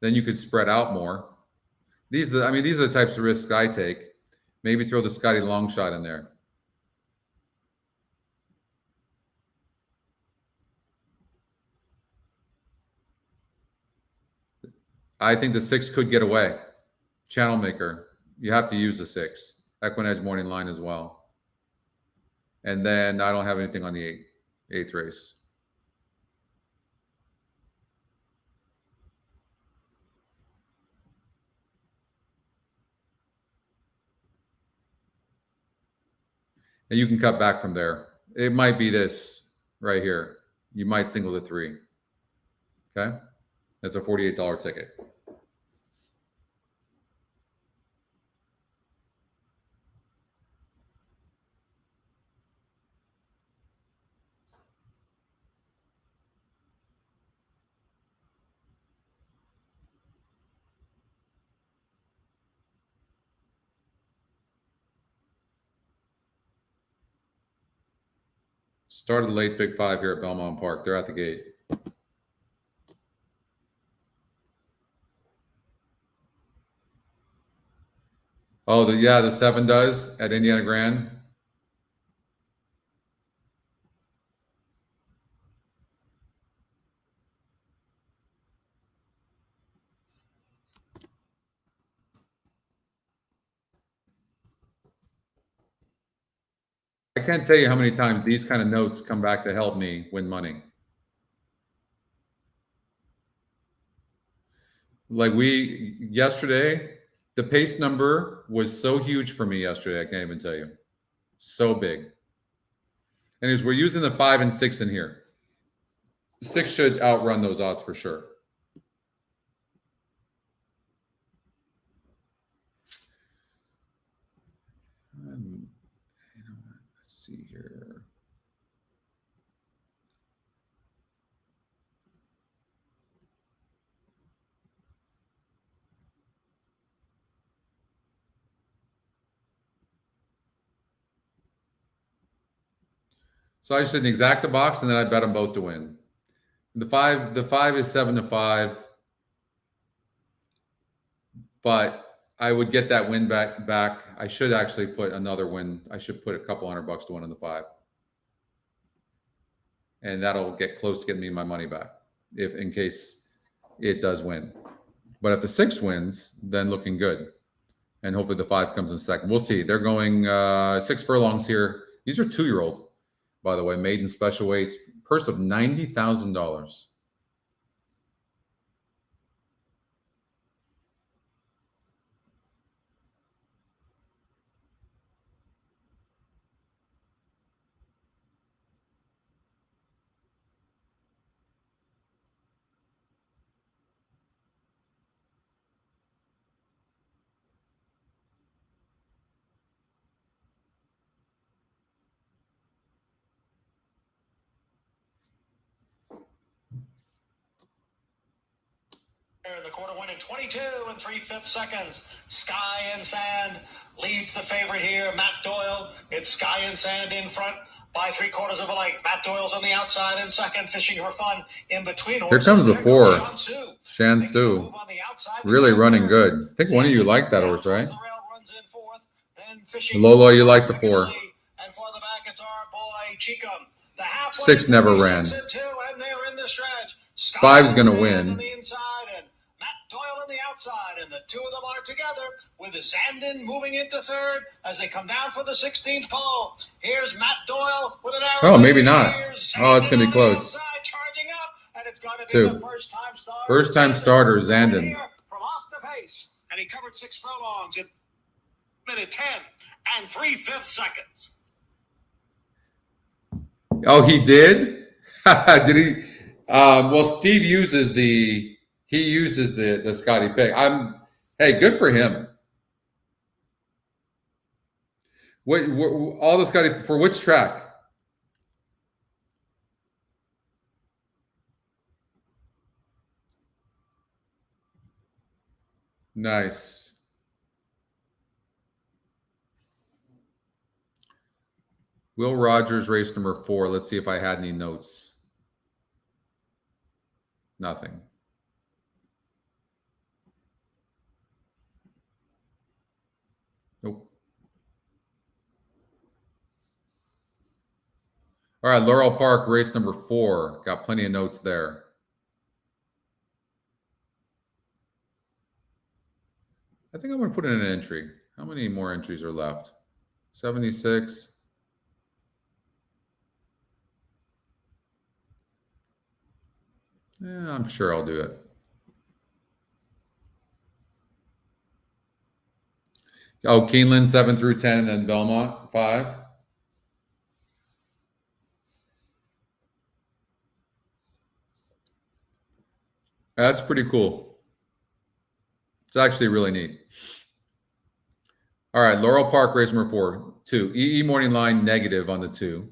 [SPEAKER 1] Then you could spread out more. These are the types of risks I take. Maybe throw the Scotty long shot in there. I think the 6 could get away. Channel maker, you have to use the 6. EquinEdge morning line as well. And then I don't have anything on the 8th race. And you can cut back from there. It might be this right here. You might single the 3. Okay? That's a $48 ticket. Started late Big 5 here at Belmont Park. They're at the gate. Oh, the 7 does at Indiana Grand. I can't tell you how many times these kind of notes come back to help me win money. Like yesterday, the pace number was so huge for me yesterday. I can't even tell you. So big. And we're using the 5 and 6 in here. 6 should outrun those odds for sure. Let's see here. So I just did an exacta box, and then I bet them both to win. The five is 7 to 5, but I would get that win back. I should actually put another win. I should put a couple $100 to win on the 5, and that'll get close to getting me my money back in case it does win. But if the 6 wins, then looking good, and hopefully the 5 comes in second. We'll see. They're going 6 furlongs here. These are 2-year-olds. By the way, maiden special weights, purse of $90,000.
[SPEAKER 6] In the quarter win in 22 and 3/5 seconds. Sky and Sand leads the favorite here. Matt Doyle. It's Sky and Sand in front by 3/4 of a length. Matt Doyle's on the outside in second, fishing for fun in between horses.
[SPEAKER 1] Here comes the 4.
[SPEAKER 6] Shansu.
[SPEAKER 1] Really running good. I think one of you liked that horse, right? Lola, you like the 4.
[SPEAKER 6] And for the back, it's our boy Cheekum. The
[SPEAKER 1] 6 never ran. 5's going to win.
[SPEAKER 6] Matt Doyle on the outside, and the 2 of them are together with Zandon moving into third as they come down for the 16th pole. Here's Matt Doyle with an arrow.
[SPEAKER 1] Oh, maybe not. Oh, it's going to be close.
[SPEAKER 6] Charging up, and it's going to be
[SPEAKER 1] 2.
[SPEAKER 6] the first-time starter.
[SPEAKER 1] First-time starter, Zandon.
[SPEAKER 6] From off the pace, and he covered 6 furlongs in minute 10 and 3/5 seconds.
[SPEAKER 1] Oh, he did? Did he? Well, Steve uses the Scotty pick. Hey, good for him. What all the Scotty for which track? Nice. Will Rogers, race number 4. Let's see if I had any notes. Nothing. Nope. All right, Laurel Park, race number 4. Got plenty of notes there. I think I'm going to put in an entry. How many more entries are left? 76. Yeah, I'm sure I'll do it. Oh, Keeneland 7 through 10, and then Belmont 5. That's pretty cool. It's actually really neat. All right, Laurel Park, race number 4, 2. EE morning line negative on the 2,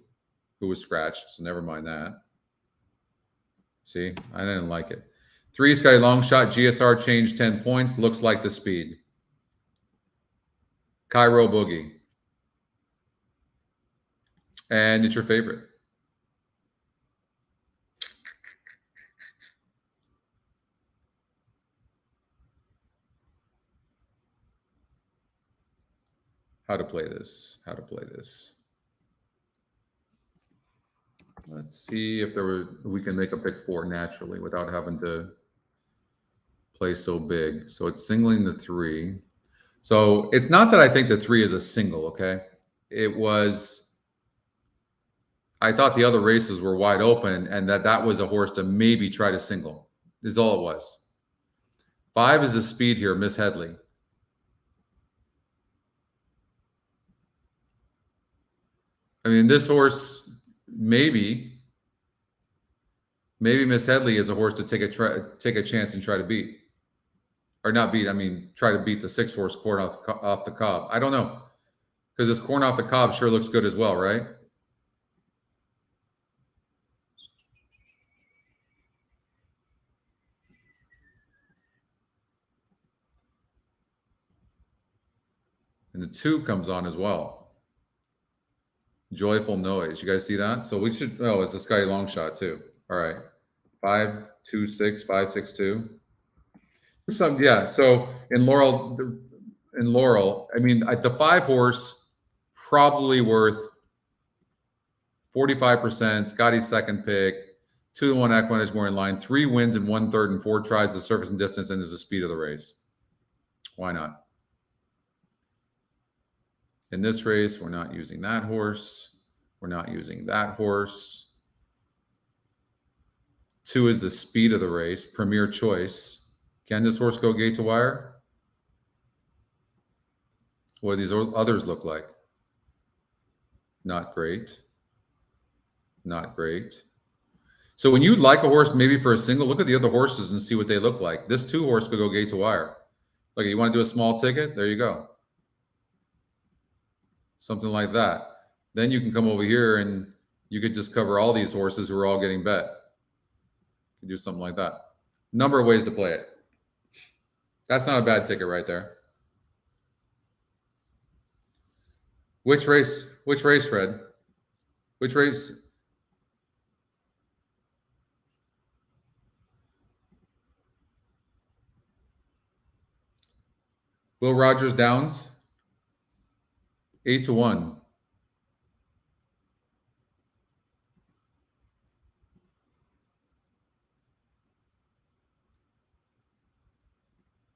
[SPEAKER 1] who was scratched, so never mind that. See, I didn't like it. 3, Scotty Longshot, GSR changed 10 points. Looks like the speed. Cairo Boogie. And it's your favorite. How to play this. How to play this. Let's see if we can make a pick 4 naturally without having to play so big. So it's singling the 3. So it's not that I think the 3 is a single, okay? It was, I thought the other races were wide open and that was a horse to maybe try to single, is all it was. 5 is the speed here, Miss Headley. I mean, this horse, maybe Miss Headley is a horse to take a chance and try to beat. Or not beat, I mean, try to beat the 6 horse Corn off the Cob. I don't know. Because this Corn off the Cob sure looks good as well, right? And the 2 comes on as well. Joyful Noise. You guys see that? So we should, oh, it's a Scotty Longshot too. All right. 5, 2, 6, 5, 6, 2. So yeah, so in Laurel, I mean, the 5 horse probably worth 45%. Scotty's second pick, 2-1 EquinEdge more in line, 3 wins in 1/3 and 4 tries the surface and distance and is the speed of the race. Why not? In this race, we're not using that horse. We're not using that horse. 2 is the speed of the race, premier choice. Can this horse go gate to wire? What do these others look like? Not great. Not great. So when you like a horse maybe for a single, look at the other horses and see what they look like. This 2 horse could go gate to wire. Look, you want to do a small ticket? There you go. Something like that. Then you can come over here and you could just cover all these horses who are all getting bet. You can do something like that. Number of ways to play it. That's not a bad ticket right there. Which race, Fred? Which race? Will Rogers Downs? 8-1.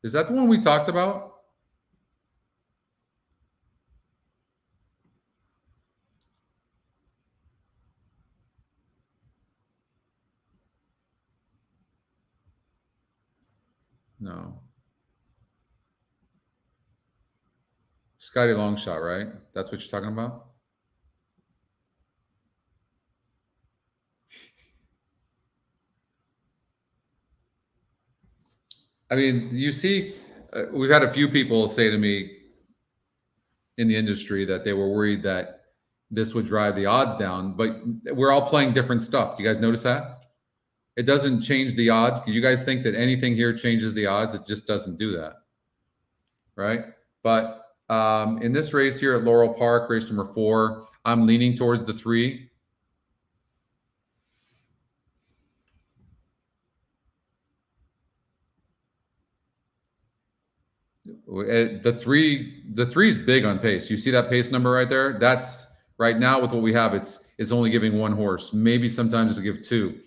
[SPEAKER 1] Is that the one we talked about? No. Scotty Longshot, right? That's what you're talking about? I mean, you see, we've had a few people say to me in the industry that they were worried that this would drive the odds down, but we're all playing different stuff. Do you guys notice that? It doesn't change the odds. Do you guys think that anything here changes the odds? It just doesn't do that, right? But in this race here at Laurel Park, race number 4, I'm leaning towards the 3. The three is big on pace. You see that pace number right there? That's right now with what we have. It's only giving 1 horse. Maybe sometimes it'll give 2.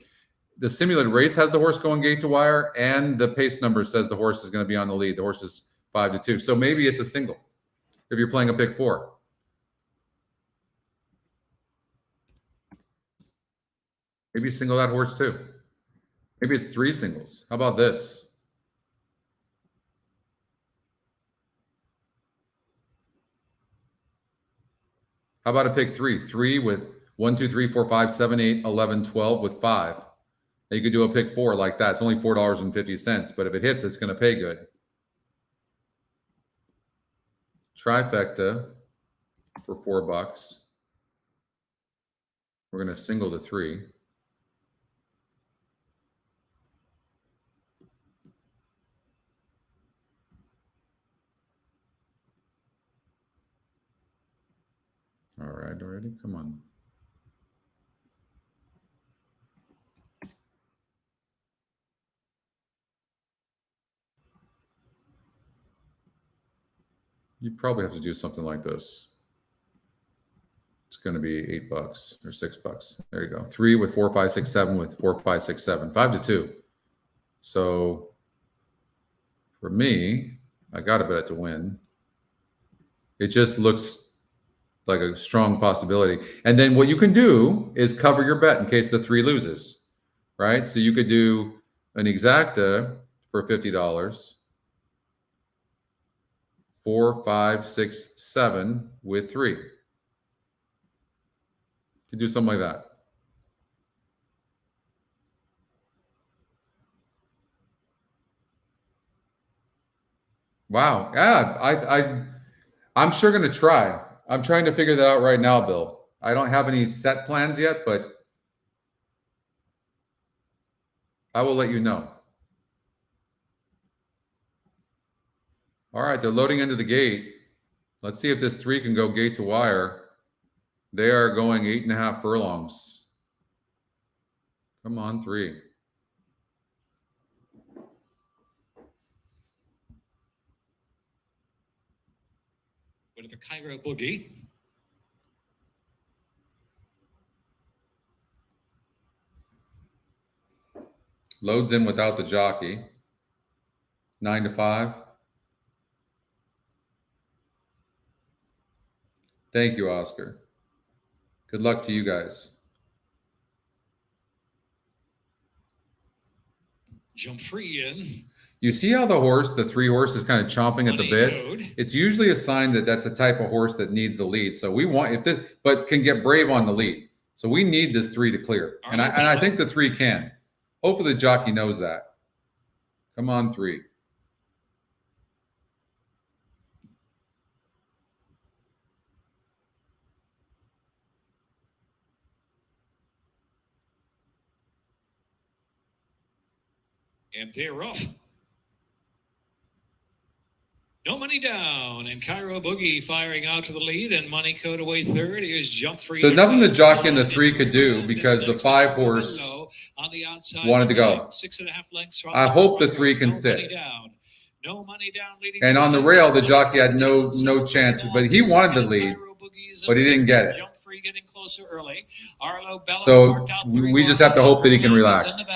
[SPEAKER 1] The simulated race has the horse going gate to wire, and the pace number says the horse is going to be on the lead. The horse is 5-2. So maybe it's a single if you're playing a pick 4. Maybe single that horse too. Maybe it's 3 singles. How about this? How about a pick 3? 3 with 1, 2, 3, 4, 5, 7, 8, 11, 12 with 5. You could do a pick 4 like that. It's only $4.50, but if it hits, it's going to pay good. Trifecta for $4. We're going to single to 3. All right, already? Come on. You probably have to do something like this. It's going to be $8 or $6. There you go. 3 with 4, 5, 6, 7 with 4, 5, 6, 7. 5 to 2. So for me, I got to bet it to win. It just looks like a strong possibility. And then what you can do is cover your bet in case the 3 loses, right? So you could do an exacta for $50. 4, 5, 6, 7 with 3. You could do something like that. Wow. Yeah, I'm sure going to try. I'm trying to figure that out right now, Bill. I don't have any set plans yet, but I will let you know. All right, they're loading into the gate. Let's see if this 3 can go gate to wire. They are going 8.5 furlongs. Come on, 3.
[SPEAKER 2] Bit of a Cairo boogie.
[SPEAKER 1] Loads in without the jockey. 9 to 5. Thank you, Oscar. Good luck to you guys.
[SPEAKER 2] Jump free in.
[SPEAKER 1] You see how the horse, the 3 horse, is kind of chomping at the bit? It's usually a sign that that's the type of horse that needs the lead. So we want but can get brave on the lead. So we need this 3 to clear. And I think the 3 can. Hopefully the jockey knows that. Come on, 3.
[SPEAKER 2] And they're off. No money down, and Cairo Boogie firing out to the lead, and Money Code away third. Here's Jump Free.
[SPEAKER 1] So nothing the jockey and the 3 could do because the 5 horse
[SPEAKER 2] on the outside
[SPEAKER 1] wanted to go.
[SPEAKER 2] 6.5 lengths.
[SPEAKER 1] I hope the 3 can sit.
[SPEAKER 2] No money down, leading.
[SPEAKER 1] And on the rail, the jockey had no chance, but he wanted the lead, but he didn't get it.
[SPEAKER 2] Jump Free getting closer early. Arlo Bello
[SPEAKER 1] So we just have to hope that he can relax.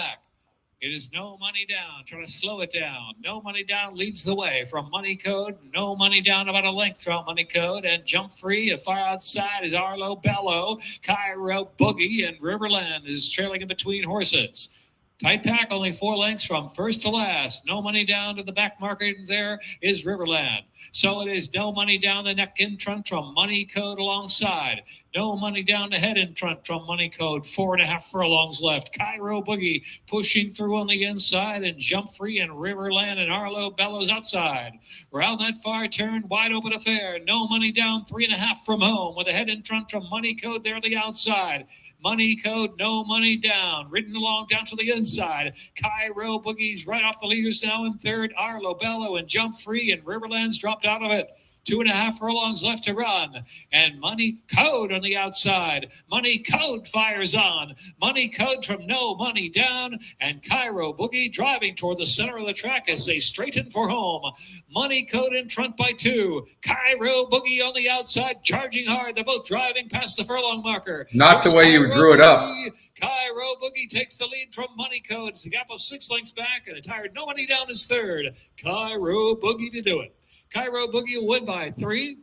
[SPEAKER 2] It is No Money Down, trying to slow it down. No Money Down leads the way from Money Code. No Money Down about a length throughout Money Code. And Jump Free, far outside is Arlo Bello. Cairo Boogie and Riverland is trailing in between horses. Tight pack, only 4 lengths from first to last. No Money Down to the back market. There is Riverland. So it is No Money Down the neck in front from Money Code alongside. No Money Down the head in front from Money Code. 4.5 furlongs left. Cairo Boogie pushing through on the inside, and Jump Free and Riverland and Arlo Bellows outside. Around that far turn, wide open affair. No Money Down, 3.5 from home, with a head in front from Money Code there on the outside. Money Code, No Money Down, ridden along down to the inside. Cairo Boogie's right off the leaders now in third. Arlo Bello and Jump Free, and Riverland's dropped out of it. 2.5 furlongs left to run. And Money Code on the outside. Money Code fires on. Money Code from No Money Down. And Cairo Boogie driving toward the center of the track as they straighten for home. Money Code in front by 2. Cairo Boogie on the outside, charging hard. They're both driving past the furlong marker.
[SPEAKER 1] Not the way you drew it up.
[SPEAKER 2] Cairo Boogie takes the lead from Money Code. It's a gap of 6 lengths back, and a tired No Money Down is third. Cairo Boogie to do it. Cairo Boogie will win by 3.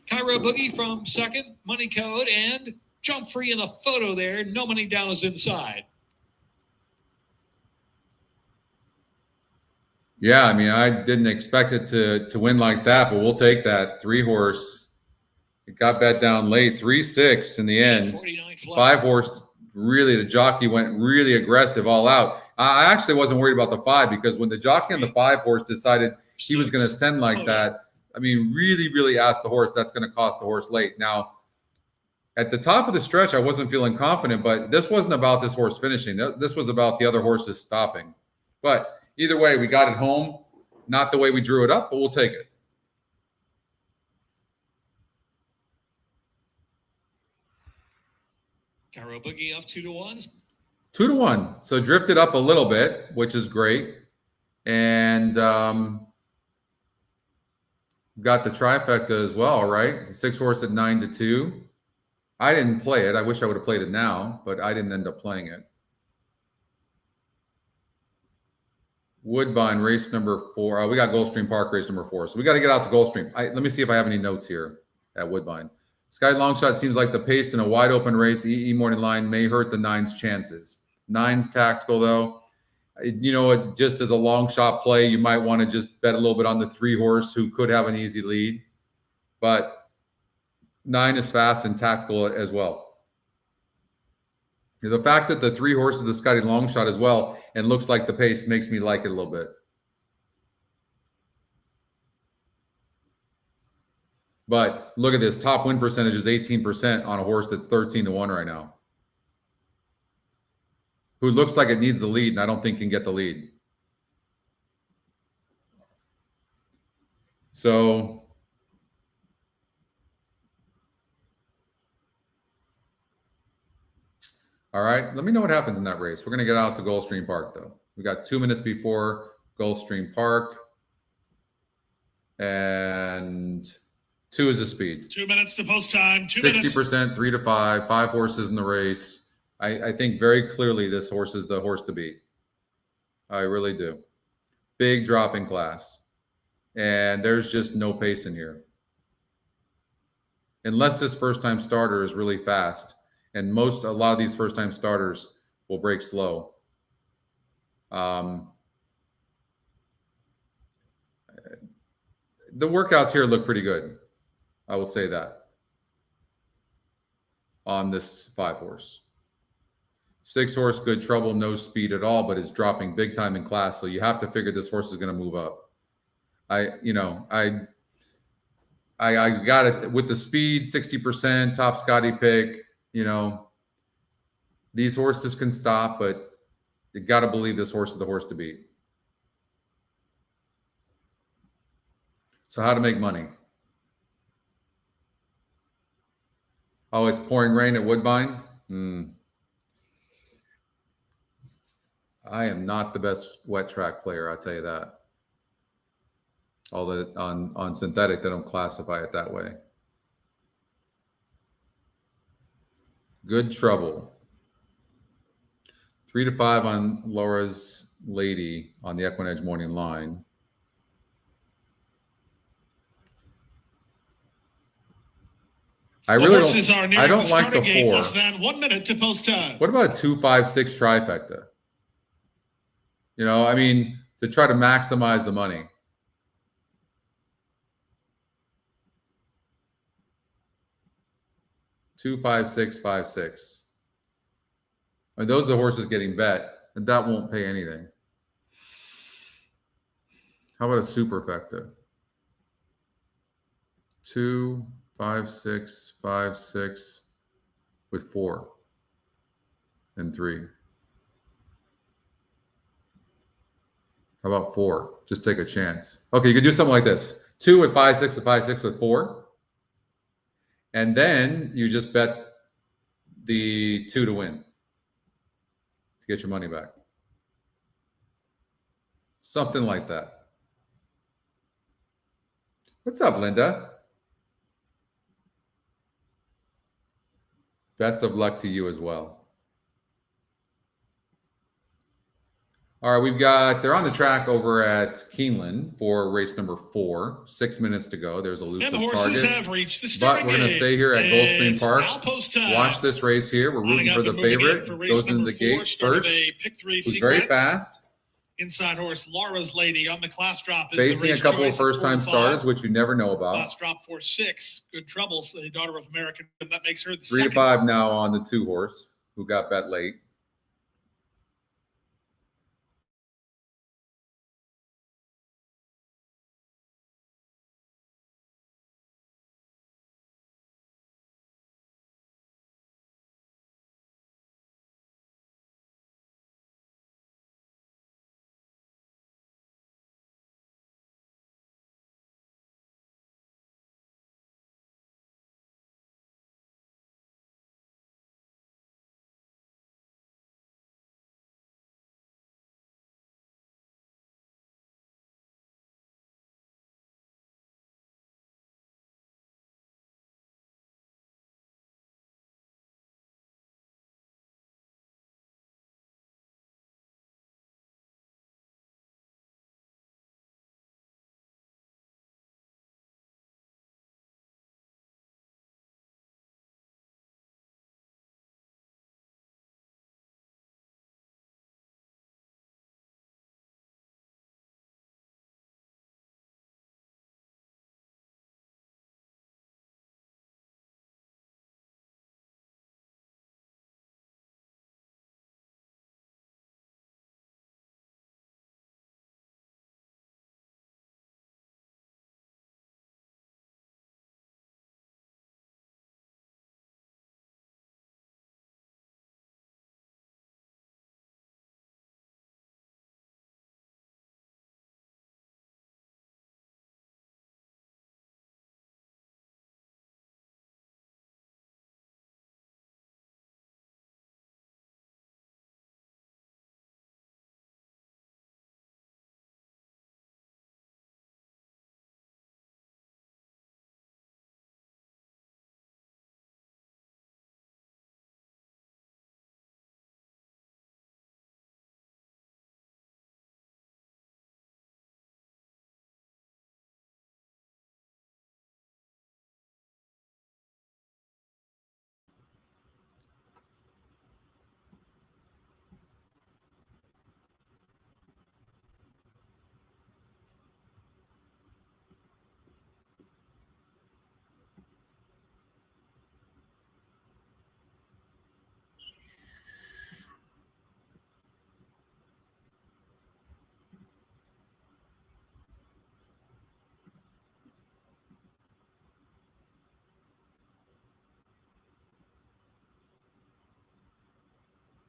[SPEAKER 2] Cairo Boogie from second, Money Code, and Jump Free in the photo there. No Money Down is inside.
[SPEAKER 1] Yeah, I mean, I didn't expect it to win like that, but we'll take that. 3 horse. It got bet down late, 3-6 in the end. 5 horse really, the jockey went really aggressive all out. I actually wasn't worried about the 5 because when the jockey on the 5 horse decided he was going to send like that, I mean, really, really asked the horse, that's going to cost the horse late. Now, at the top of the stretch, I wasn't feeling confident, but this wasn't about this horse finishing. This was about the other horses stopping. But either way, we got it home. Not the way we drew it up, but we'll take it.
[SPEAKER 2] Caro Boogie up 2-1.
[SPEAKER 1] 2-1. So drifted up a little bit, which is great. And got the trifecta as well, right? The 6 horse at 9-2. I didn't play it. I wish I would have played it now, but I didn't end up playing it. Woodbine, race number 4. We got Gulfstream Park, race number 4. So we got to get out to Gulfstream. Let me see if I have any notes here at Woodbine. Sky Longshot seems like the pace in a wide open race. EE Morning Line may hurt the 9's chances. 9's tactical, though. You know, just as a long shot play, you might want to just bet a little bit on the 3 horse who could have an easy lead. But 9 is fast and tactical as well. The fact that the 3 horses is Scotty Longshot as well and looks like the pace makes me like it a little bit. But look at this. Top win percentage is 18% on a horse that's 13-1 right now. Who looks like it needs the lead, and I don't think can get the lead. So all right, let me know what happens in that race. We're going to get out to Gulfstream Park, though. We got 2 minutes before Gulfstream Park. And 2 is the speed.
[SPEAKER 3] 2 minutes to post time.
[SPEAKER 1] 60%, 3-5, 5 horses in the race. I think very clearly this horse is the horse to beat. I really do. Big drop in class. And there's just no pace in here. Unless this first-time starter is really fast. And a lot of these first-time starters will break slow. The workouts here look pretty good. I will say that. On this 5 horse. 6 horse, good trouble, no speed at all, but is dropping big time in class. So you have to figure this horse is going to move up. I got it with the speed, 60%, top Scotty pick. You know, these horses can stop, but you got to believe this horse is the horse to beat. So how to make money? Oh, it's pouring rain at Woodbine? I am not the best wet track player, I'll tell you that. Although on synthetic, they don't classify it that way. Good trouble. 3-5 on Laura's Lady on the EquinEdge morning line. I don't like the 4.
[SPEAKER 3] Less than 1 minute to post time.
[SPEAKER 1] What about a 2-5-6 trifecta? You know, I mean, to try to maximize the money. Two, 5, 6, 5, 6. And those are the horses getting bet, and that won't pay anything. How about a superfecta? 2, 5, 6, 5, 6 with 4 and 3. How about 4? Just take a chance. Okay, you could do something like this. 2 with 5, 6 with 5, 6 with 4. And then you just bet the 2 to win to get your money back. Something like that. What's up, Linda? Best of luck to you as well. All right, they're on the track over at Keeneland for race number 4. 6 minutes to go. There's a elusive target.
[SPEAKER 3] And the horses have reached the starting
[SPEAKER 1] But we're going to stay here at Gulfstream Park.
[SPEAKER 3] Time.
[SPEAKER 1] Watch this race here. We're rooting for the favorite. Goes into the gate first. Who's very fast.
[SPEAKER 3] Inside horse Laura's Lady on the class drop.
[SPEAKER 1] Facing a couple of first-time starters, which you never know about.
[SPEAKER 3] Class drop for 6. Good trouble. The daughter of American. That makes her the
[SPEAKER 1] 3 to 5 now on the 2 horse. who got bet late.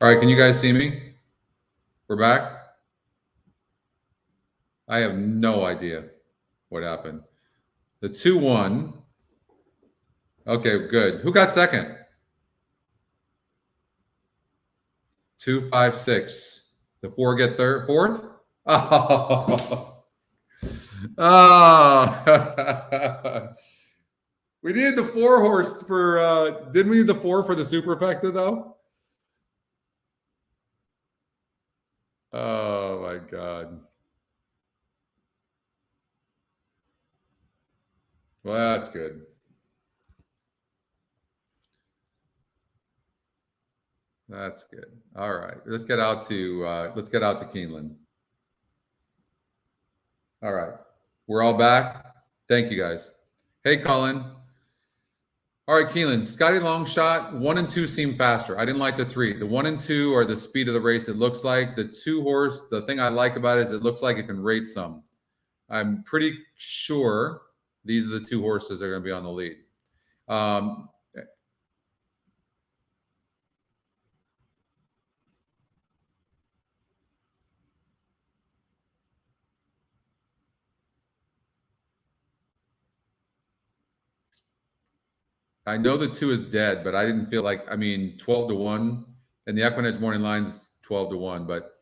[SPEAKER 1] All right, can you guys see me? We're back. I have no idea what happened. The 2-1. Okay, good. Who got second? 2, 5, 6. The 4 get third, fourth? Oh. Oh. We needed the 4 horse for didn't we need the 4 for the superfecta though? Oh my God. Well, that's good. That's good. All right. Let's get out to Keeneland. All right. We're all back. Thank you guys. Hey, Colin. All right, Keeneland. Scotty long shot. 1 and 2 seem faster. I didn't like the 3. The 1 and 2 are the speed of the race. It looks like the 2 horse. The thing I like about it is it looks like it can rate some. I'm pretty sure these are the 2 horses that are going to be on the lead. I know the 2 is dead, but I didn't feel like, 12-1 and the EquinEdge morning line's 12-1, but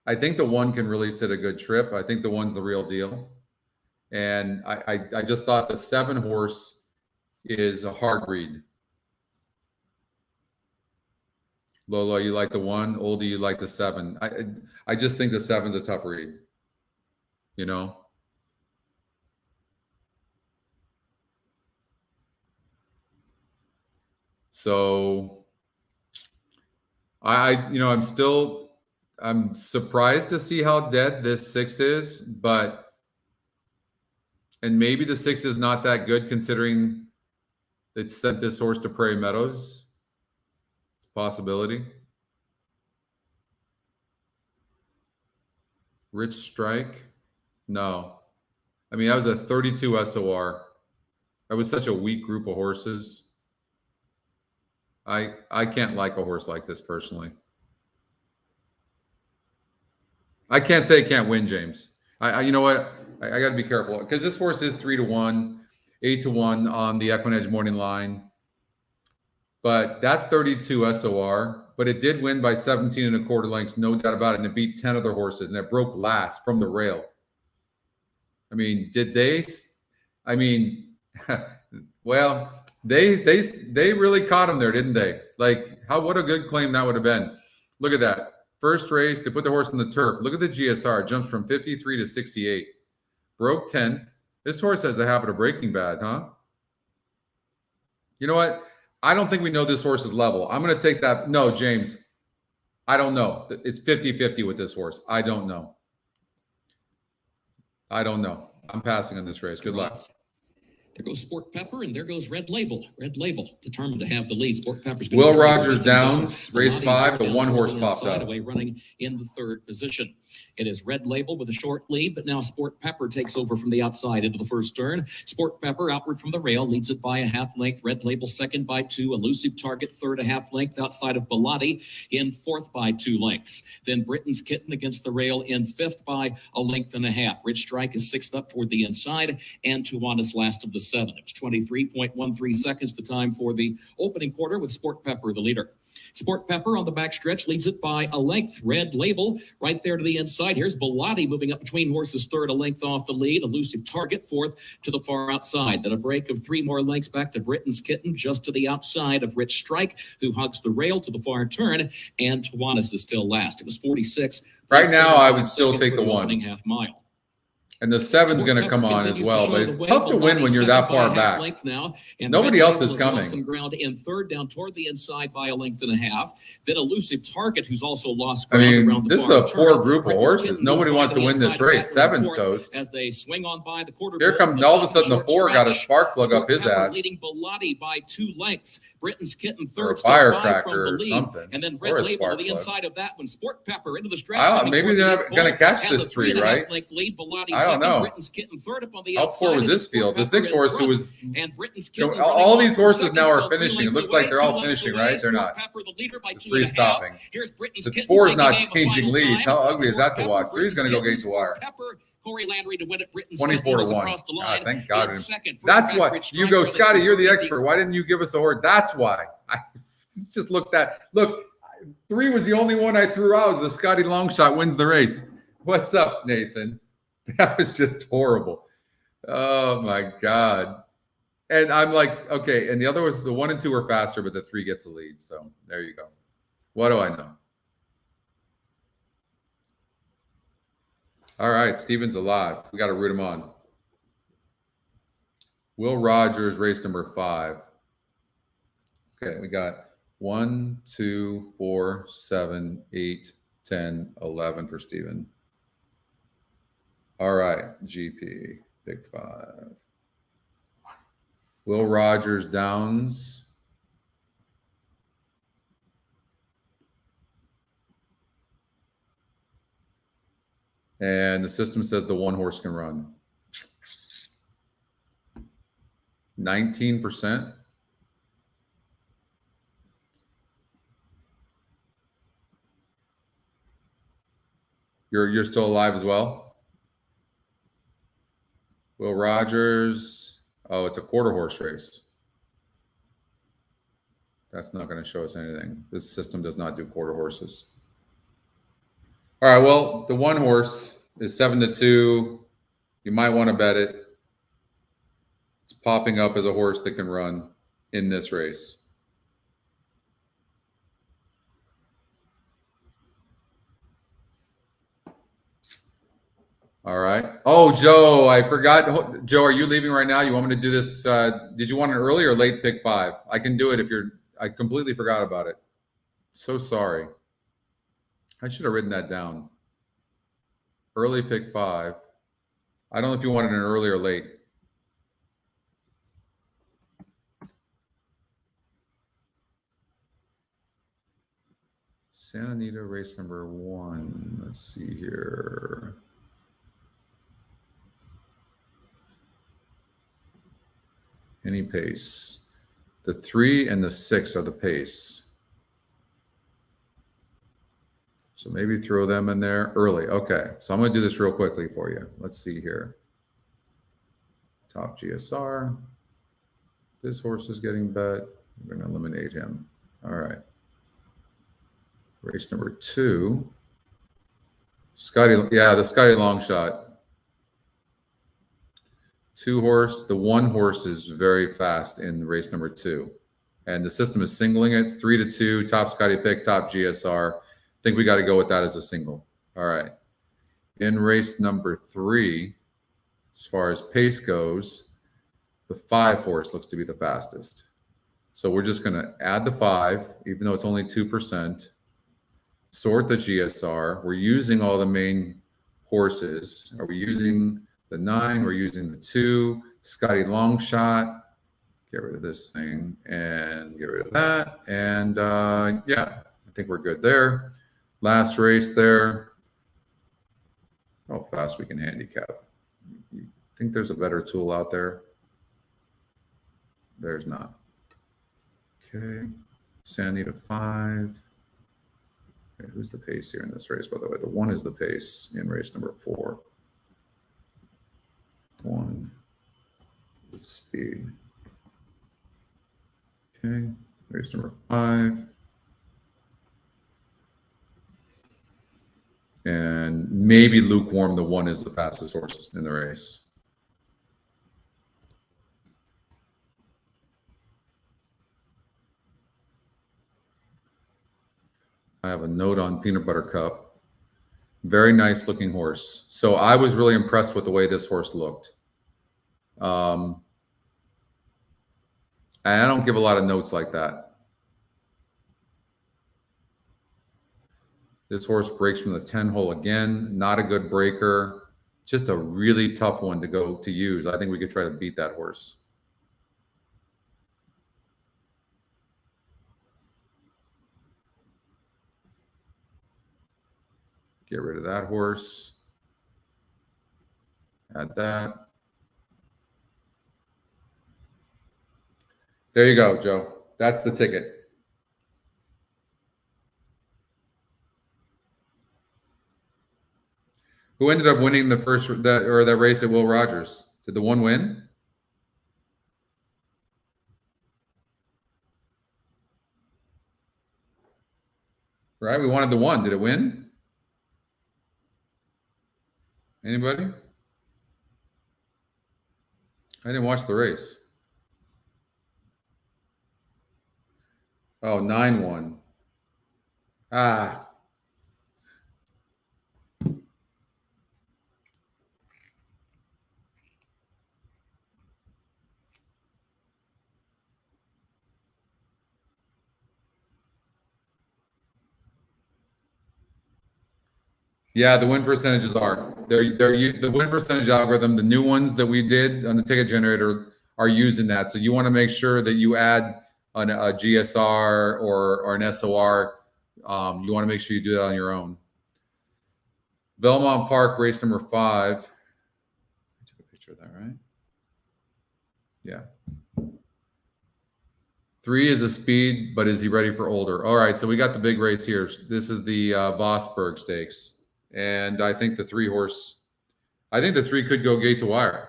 [SPEAKER 1] I think the 1 can really sit a good trip. I think the 1's the real deal. And I just thought the 7 horse is a hard read. Lolo, you like the 1. Oldie, you like the 7. I just think the 7's a tough read. You know? So I'm surprised to see how dead this 6 is, but and maybe the 6 is not that good considering it sent this horse to Prairie Meadows. Possibility. Rich Strike. No. I mean, that was a 32 SOR. That was such a weak group of horses. I can't like a horse like this personally. I can't say it can't win, James. You know what? I got to be careful because this horse is 3-1, 8-1 on the EquinEdge morning line. But that 32 SOR, but it did win by 17.25 lengths, no doubt about it. And it beat 10 other horses, and it broke last from the rail. I mean, did they? I mean, well, they really caught him there, didn't they? Like, what a good claim that would have been. Look at that. First race, they put the horse on the turf. Look at the GSR. It jumps from 53 to 68. Broke 10. This horse has a habit of breaking bad, huh? You know what? I don't think we know this horse's level. I'm going to take that. No, James. I don't know. It's 50-50 with this horse. I don't know. I'm passing on this race. Good luck.
[SPEAKER 4] There goes Sport Pepper, and there goes Red Label. Red Label, determined to have the lead. Sport Pepper's
[SPEAKER 1] Will Rogers Downs, race 5. The one horse popped up.
[SPEAKER 4] Away, running in the third position. It is Red Label with a short lead, but now Sport Pepper takes over from the outside into the first turn. Sport Pepper outward from the rail leads it by a half length. Red Label second by 2. Elusive Target third a half length outside of Bellotti in fourth by 2 lengths. Then Britain's Kitten against the rail in fifth by a length and a half. Rich Strike is sixth up toward the inside, and Tuana's last of the 7. It was 23.13 seconds the time for the opening quarter with Sport Pepper the leader. Sport Pepper on the backstretch leads it by a length. Red Label right there to the inside. Here's Bellotti moving up between horses, third a length off the lead. Elusive Target fourth to the far outside. Then a break of 3 more lengths back to Britain's Kitten just to the outside of Rich Strike, who hugs the rail to the far turn, and Tawanis is still last. It was 46.
[SPEAKER 1] Right now, I would still take the 1.
[SPEAKER 4] Half mile.
[SPEAKER 1] And the 7's going to come on as well, but it's tough to win when you're that far back.
[SPEAKER 4] Now, and
[SPEAKER 1] nobody else is coming.
[SPEAKER 4] Some ground in third, down toward the inside by a length and a half. Then Elusive Target, who's also lost ground around the
[SPEAKER 1] this is a poor group of horses. Nobody wants to win this race. 7's toast.
[SPEAKER 4] As they swing on by the quarter.
[SPEAKER 1] Here comes all of a sudden the 4 got a spark plug up his ass.
[SPEAKER 4] Leading Bellotti by 2 lengths. Britain's Kitten third,
[SPEAKER 1] firecracker or something.
[SPEAKER 4] And then Red Label on the inside of that one. Sport Pepper into the stretch.
[SPEAKER 1] Maybe they're not going to catch this 3, right? I don't know.
[SPEAKER 4] Third up on the
[SPEAKER 1] how poor was this field? The 6 horse who was
[SPEAKER 4] and Britain's
[SPEAKER 1] all these horses now are finishing. It looks like they're all finishing, right? They're not. The 3 stopping. The 4 is not changing leads. How ugly is that to watch? 3 is going to go gate to wire.
[SPEAKER 4] Corey Landry to win at Britain's
[SPEAKER 1] 24-1. Thank God. That's what you go, Scotty. You're the expert. Why didn't you give us a horse? That's why. Just look. 3 was the only one I threw out. It was the Scotty long shot wins the race. What's up, Nathan? That was just horrible. Oh my God. And I'm like, okay. And the other was the 1 and 2 were faster, but the 3 gets the lead. So there you go. What do I know? All right. Steven's alive. We got to root him on. Will Rogers, race number 5. Okay. We got 1, 2, 4, 7, 8, 10, 11 for Steven. All right, GP, pick 5. Will Rogers Downs. And the system says the 1 horse can run. 19%. You're still alive as well? Will Rogers, oh, it's a quarter horse race. That's not going to show us anything. This system does not do quarter horses. All right, well, the 1 horse is 7-2. You might want to bet it. It's popping up as a horse that can run in this race. All right. Oh, Joe, I forgot. Joe, are you leaving right now? You want me to do this? Did you want an early or late pick 5? I can do it if you're. I completely forgot about it. So sorry. I should have written that down. Early pick 5. I don't know if you wanted an early or late. Santa Anita, race number 1. Let's see here. Any pace. The 3 and the 6 are the pace. So maybe throw them in there early. Okay, so I'm going to do this real quickly for you. Let's see here. Top GSR. This horse is getting bet. We're going to eliminate him. All right. Race number 2. Scotty, yeah, the Scotty long shot. 2 horse. The 1 horse is very fast in race number 2. And the system is singling it. It's 3-2, top Scotty pick, top GSR. I think we got to go with that as a single. All right. In race number 3, as far as pace goes, the 5 horse looks to be the fastest. So we're just going to add the 5, even though it's only 2%. Sort the GSR. We're using all the main horses. Are we using the 9? We're using the 2. Scotty long shot. Get rid of this thing and get rid of that. And yeah, I think we're good there. Last race there. How fast we can handicap. You think there's a better tool out there? There's not. Okay. Santa Anita 5. Okay, who's the pace here in this race, by the way? The 1 is the pace in race number 4. 1 with speed. Okay, race number 5. And maybe lukewarm, the 1 is the fastest horse in the race. I have a note on Peanut Butter Cup. Very nice looking horse. So I was really impressed with the way this horse looked. I don't give a lot of notes like that. This horse breaks from the 10 hole again. Not a good breaker. Just a really tough one to use. I think we could try to beat that horse. Get rid of that horse. Add that. There you go, Joe. That's the ticket. Who ended up winning the that race at Will Rogers? Did the 1 win? Right, we wanted the 1. Did it win? Anybody? I didn't watch the race. Oh, 9-1. Ah. Yeah, the win percentages are. The win percentage algorithm, the new ones that we did on the ticket generator are using that. So you want to make sure that you add a GSR or an SOR. You want to make sure you do that on your own. Belmont Park, race number 5. I took a picture of that, right? Yeah. 3 is a speed, but is he ready for older? All right, so we got the big race here. This is the Vosberg Stakes. And I think the 3 horse, I think the 3 could go gate to wire.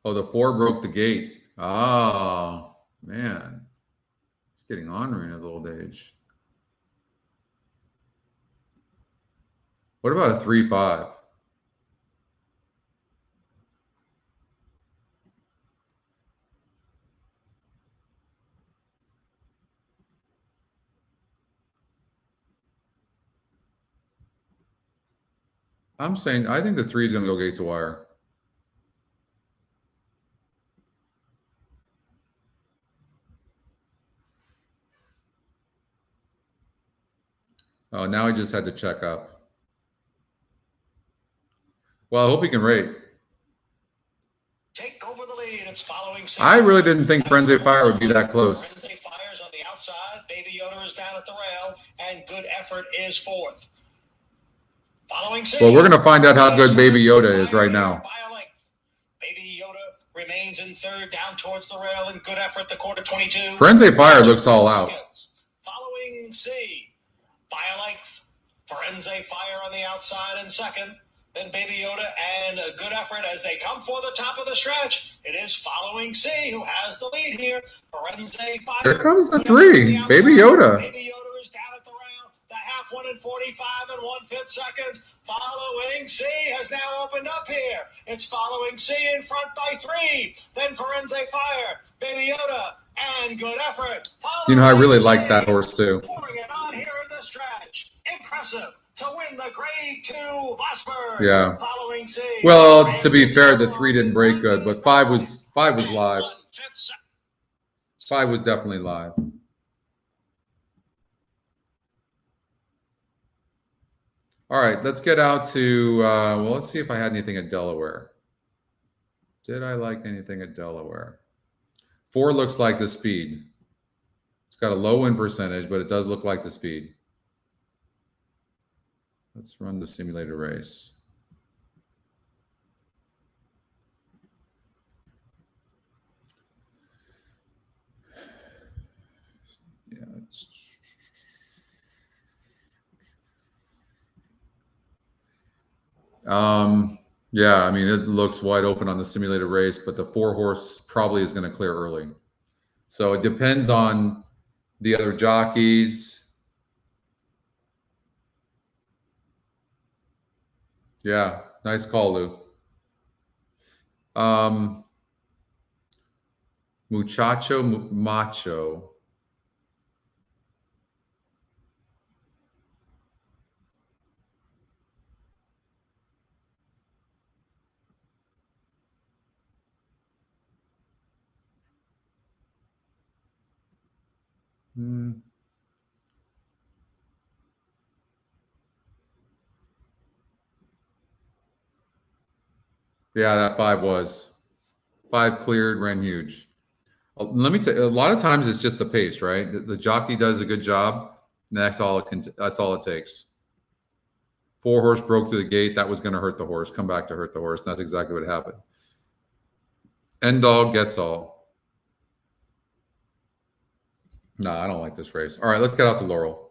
[SPEAKER 1] Oh, the 4 broke the gate. Oh, man. He's getting ornery in his old age. What about a 3-5? I'm saying I think the 3 is going to go gate to wire. Oh, now he just had to check up. Well, I hope he can rate.
[SPEAKER 6] Take over the lead. It's following.
[SPEAKER 1] I really didn't think Frenzy Fire would be that close.
[SPEAKER 6] Frenzy Fire's on the outside. Baby Yoda is down at the rail, and Good Effort is fourth. Following.
[SPEAKER 1] Well, we're going to find out how good Baby Yoda is right now.
[SPEAKER 6] Baby Yoda remains in third, down towards the rail, and Good Effort, the quarter 22.
[SPEAKER 1] Frenzy Fire looks all out.
[SPEAKER 6] Following C, by a length. Frenzy Fire on the outside in second. Then Baby Yoda and a Good Effort as they come for the top of the stretch. It is Following C who has the lead here. Frenzy Fire.
[SPEAKER 1] Here comes the 3, Baby Yoda.
[SPEAKER 6] Baby Yoda is down at the rail. The half won in 45 and 1/5 seconds. Following C has now opened up here. It's Following C in front by 3. Then Frenzy Fire, Baby Yoda, and Good Effort.
[SPEAKER 1] You know, I really
[SPEAKER 6] Following
[SPEAKER 1] like
[SPEAKER 6] C,
[SPEAKER 1] that horse too.
[SPEAKER 6] pouring it on here in the stretch. Impressive to win the Grade 2 Vosberg.
[SPEAKER 1] Yeah.
[SPEAKER 6] Following C.
[SPEAKER 1] Well, to be fair, the 3 didn't break good, but 5 was live. 5 was definitely live. All right, let's get out to, well, let's see if I had anything at Delaware. Did I like anything at Delaware? 4 looks like the speed. It's got a low win percentage, but it does look like the speed. Let's run the simulated race. Yeah, yeah, I mean, it looks wide open on the simulated race, but the 4 horse probably is going to clear early. So it depends on the other jockeys. Yeah, nice call, Lou. Muchacho Macho. Yeah, that 5 was. 5 cleared, ran huge. Let me tell you, a lot of times it's just the pace, right? The jockey does a good job, and that's all it takes. 4 horse broke through the gate. That was going to hurt the horse. Come back to hurt the horse. And that's exactly what happened. End dog gets all. No, I don't like this race. All right, let's get out to Laurel.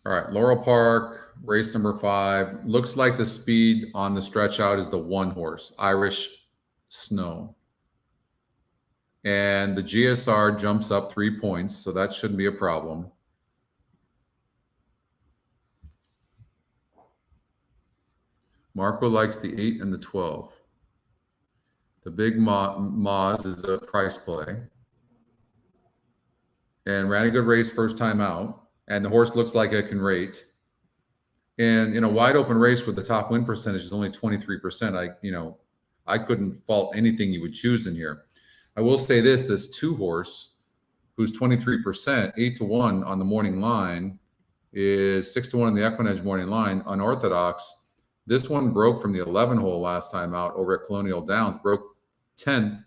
[SPEAKER 1] All right, Laurel Park, race number 5. Looks like the speed on the stretch out is the 1 horse, Irish Snow. And the GSR jumps up 3 points, so that shouldn't be a problem. Marco likes the 8 and the 12. The big Moz is a price play. And ran a good race first time out. And the horse looks like it can rate. And in a wide open race with the top win percentage is only 23%, I couldn't fault anything you would choose in here. I will say this 2 horse, who's 23%, 8-1 on the morning line, is 6-1 on the EquinEdge morning line, unorthodox. This one broke from the 11 hole last time out over at Colonial Downs, broke 10th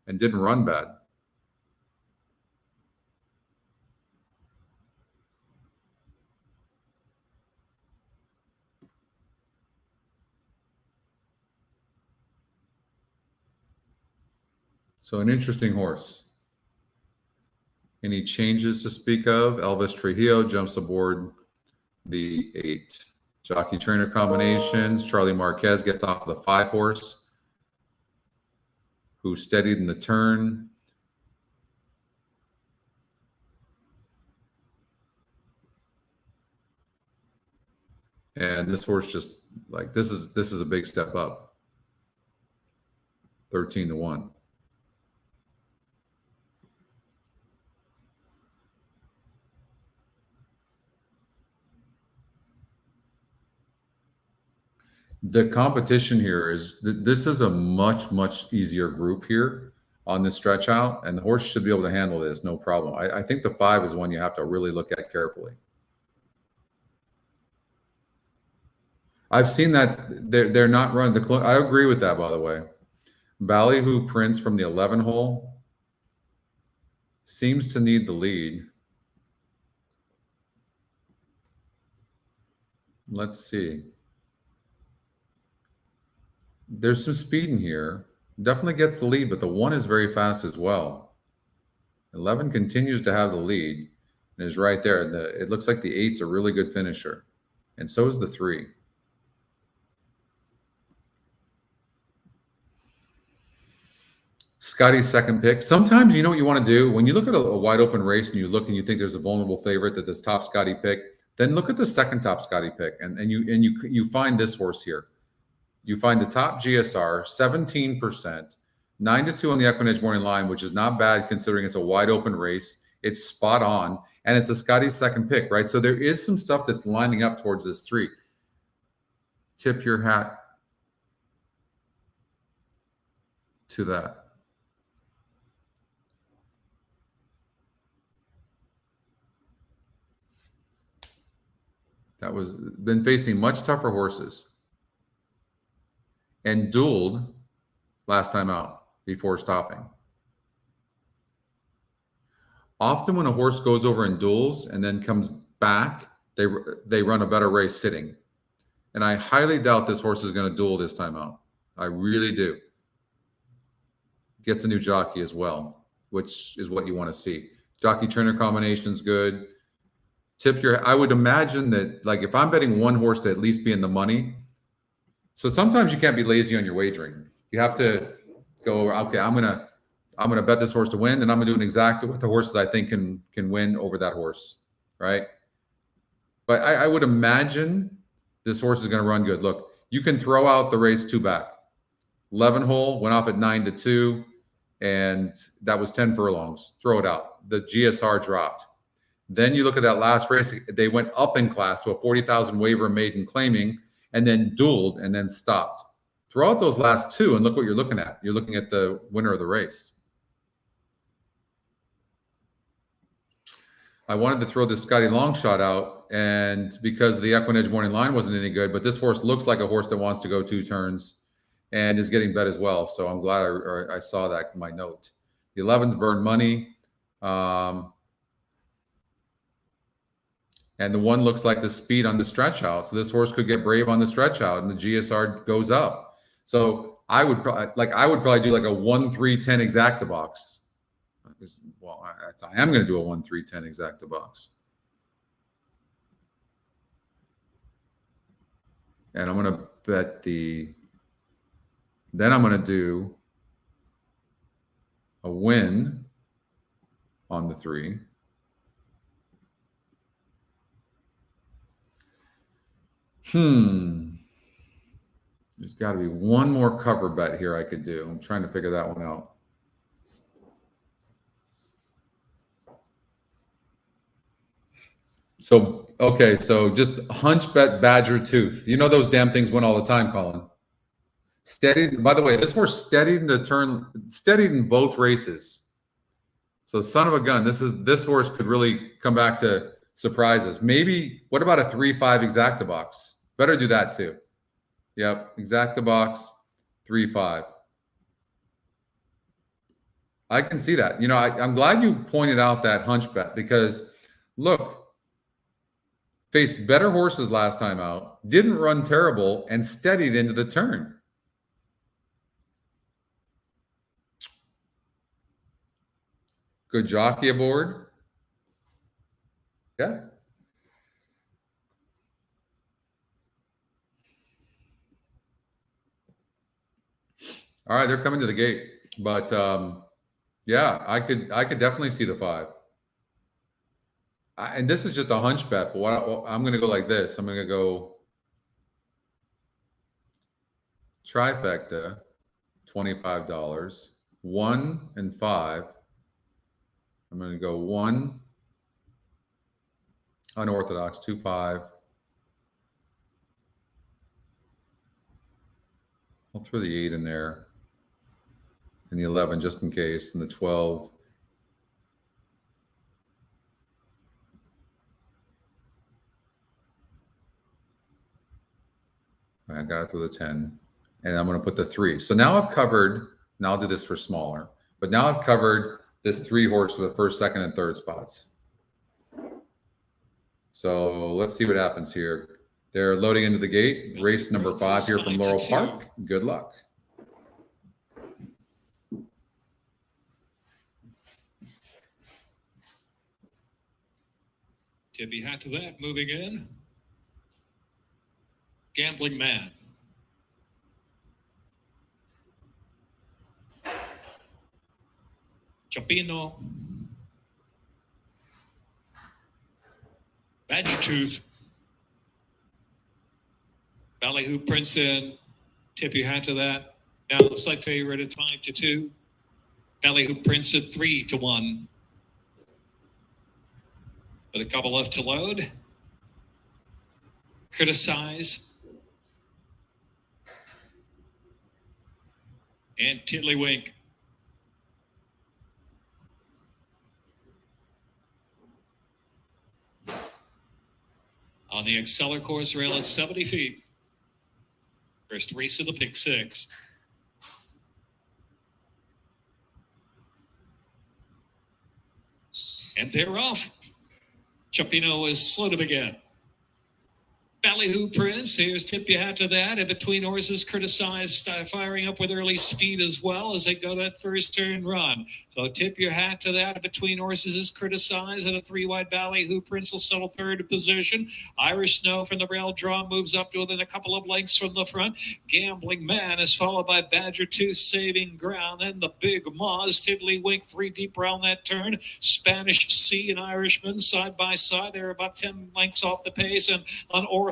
[SPEAKER 1] and didn't run bad. So an interesting horse. Any changes to speak of? Elvis Trujillo jumps aboard the 8. Jockey trainer combinations. Charlie Marquez gets off the 5 horse, who steadied in the turn. And this horse just like this is a big step up. 13-1. The competition here is this is a much easier group here. on this stretch out, and the horse should be able to handle this, no problem. I think the 5 is one you have to really look at carefully. I've seen that they're not running the. I agree with that, by the way. Ballyhoo Prince from the 11 hole seems to need the lead. Let's see. There's some speed in here. Definitely gets the lead, but the 1 is very fast as well. 11 continues to have the lead and is right there. It looks like the 8's a really good finisher, and so is the 3. Scotty's second pick. Sometimes you know what you want to do when you look at a wide open race and you look and you think there's a vulnerable favorite that this top Scotty pick. Then look at the second top Scotty pick, and you find this horse here. You find the top GSR, 17%, 9-2 on the EquinEdge morning line, which is not bad considering it's a wide open race. It's spot on, and it's a Scotty's second pick, right? So there is some stuff that's lining up towards this 3. Tip your hat to that. That was been facing much tougher horses and dueled last time out before stopping. Often when a horse goes over and duels and then comes back, they run a better race sitting. And I highly doubt this horse is going to duel this time out. I really do. Gets a new jockey as well, which is what you want to see. Jockey trainer combination is good. I would imagine that, like, if I'm betting one horse to at least be in the money, so sometimes you can't be lazy on your wagering. You have to go, okay, I'm gonna bet this horse to win, and I'm gonna do exactly what the horses I think can win over that horse, right? But I would imagine this horse is gonna run good. Look, you can throw out the race 2 back. 11 hole went off at 9-2, and that was 10 furlongs. Throw it out. The GSR dropped. Then you look at that last race, they went up in class to a 40,000 waiver maiden claiming, and then dueled and then stopped. Throw out those last 2 and look what you're looking at. You're looking at the winner of the race. I wanted to throw this Scotty long shot out, and because the EquinEdge morning line wasn't any good, but this horse looks like a horse that wants to go 2 turns and is getting bet as well. So I'm glad I saw that in my note. The 11's burned money. And the 1 looks like the speed on the stretch out. So this horse could get brave on the stretch out, and the GSR goes up. So I would probably do like a 1-3-10 exacta box. Well, I am going to do a 1-3-10 exacta box. And I'm going to bet then I'm going to do a win on the 3. There's got to be one more cover bet here I could do. I'm trying to figure that one out. So, okay, so just hunch bet Badger Tooth. You know those damn things win all the time, Colin. Steadied. By the way, this horse steadied in both races. So, son of a gun, this horse could really come back to surprise us. Maybe, what about a 3-5 exacta box? Better do that too. Yep, exacta box, 3-5. I can see that. You know, I'm glad you pointed out that hunch bet, because look, faced better horses last time out, didn't run terrible, and steadied into the turn. Good jockey aboard. Yeah. All right, they're coming to the gate, but yeah, I could definitely see the 5. And this is just a hunch bet, but I'm going to go like this. I'm going to go trifecta, $25, 1 and 5. I'm going to go 1 unorthodox, 2-5. I'll throw the 8 in there. and the 11 just in case, and the 12. I got it through the 10, and I'm going to put the 3. So now I've covered, now I'll do this for smaller, but now I've covered this 3 horse for the first, second, and third spots. So let's see what happens here. They're loading into the gate. Race number 5 here from Laurel Park. Good luck.
[SPEAKER 2] Tip your hat to that. Moving in. Gambling Man. Chapino. Badger Tooth. Ballyhoo Prince in. Tip your hat to that. Now looks like favorite at 5-2. Ballyhoo Prince at 3-1. With a couple left to load. Criticize. And Tiddlywink. On the Exceller course rail at 70 feet. First race of the pick 6. And they're off. Chapino is slow to begin. Ballyhoo Prince, here's tip your hat to that. And between horses, Criticized firing up with early speed as well as they go that first turn run. So tip your hat to that. And between horses is Criticized, and a 3-wide Ballyhoo Prince will settle third position. Irish Snow from the rail draw moves up to within a couple of lengths from the front. Gambling Man is followed by Badger Tooth saving ground. And the Big Moz, Tiddlywink 3 deep around that turn. Spanish Sea and Irishman side by side. They're about 10 lengths off the pace. And Unorthodox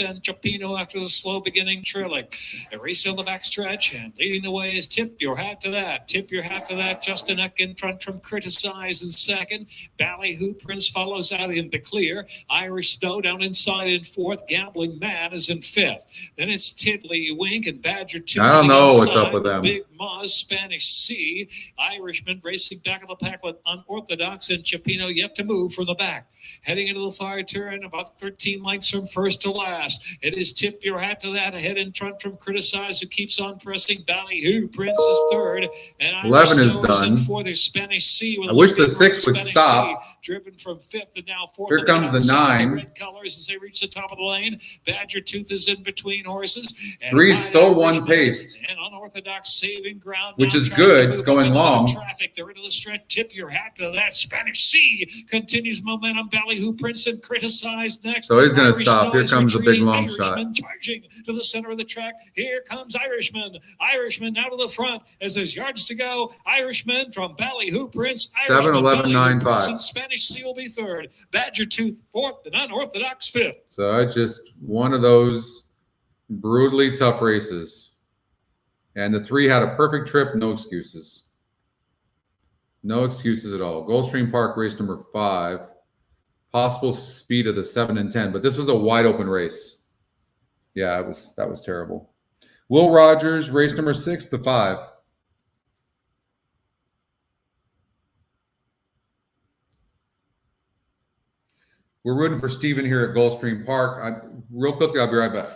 [SPEAKER 2] and Chapino after the slow beginning trailing. A race on the backstretch, and leading the way is Tip Your Hat to That. Tip Your Hat to That. Justin Eck in front from Criticize in second. Ballyhoo Prince follows out in the clear. Irish Snow down inside in fourth. Gambling Man is in fifth. Then it's Tiddlywink and Badger Tooth.
[SPEAKER 1] I don't know what's up with them.
[SPEAKER 2] Big Moz, Spanish Sea, Irishman racing back of the pack with Unorthodox and Chapino yet to move from the back. Heading into the far turn, about 13 lengths from first to last. It is Tip Your Hat to That ahead in front from Criticize, who keeps on pressing. Ballyhoo Prince is third, and
[SPEAKER 1] 11 is done.
[SPEAKER 2] For their Spanish Sea.
[SPEAKER 1] I wish the 6 would
[SPEAKER 2] Spanish
[SPEAKER 1] stop.
[SPEAKER 2] Sea, driven from fifth and now fourth.
[SPEAKER 1] Here comes the 9.
[SPEAKER 2] Red colors as they reach the top of the lane. Badger Tooth is in between horses.
[SPEAKER 1] 3 so one-paced,
[SPEAKER 2] and Unorthodox saving ground,
[SPEAKER 1] which
[SPEAKER 2] now
[SPEAKER 1] is
[SPEAKER 2] tries to
[SPEAKER 1] good
[SPEAKER 2] move
[SPEAKER 1] going
[SPEAKER 2] up into the
[SPEAKER 1] long.
[SPEAKER 2] traffic. They're into the stretch. Tip Your Hat to That. Spanish Sea continues momentum. Ballyhoo Prince and Criticized next.
[SPEAKER 1] So he's going to
[SPEAKER 2] Irish
[SPEAKER 1] stop. Here
[SPEAKER 2] Snow is
[SPEAKER 1] comes the big
[SPEAKER 2] retreating.
[SPEAKER 1] long
[SPEAKER 2] Irishman
[SPEAKER 1] shot.
[SPEAKER 2] charging to the center of the track. Here comes Irishman. Irishman now to the front as there's yards to go. Irishman from Ballyhoo Prince.
[SPEAKER 1] 7, 11, 9, 5.
[SPEAKER 2] And Spanish Sea will be third. Badger Tooth fourth and Unorthodox fifth.
[SPEAKER 1] So it's just one of those brutally tough races. And the 3 had a perfect trip, no excuses. No excuses at all. Gulfstream Park race number 5. Possible speed of the 7 and 10, but this was a wide open race. Yeah, that was terrible. Will Rogers race number 6, the 5. We're rooting for Steven here at Gulfstream Park. Real quickly, I'll be right back.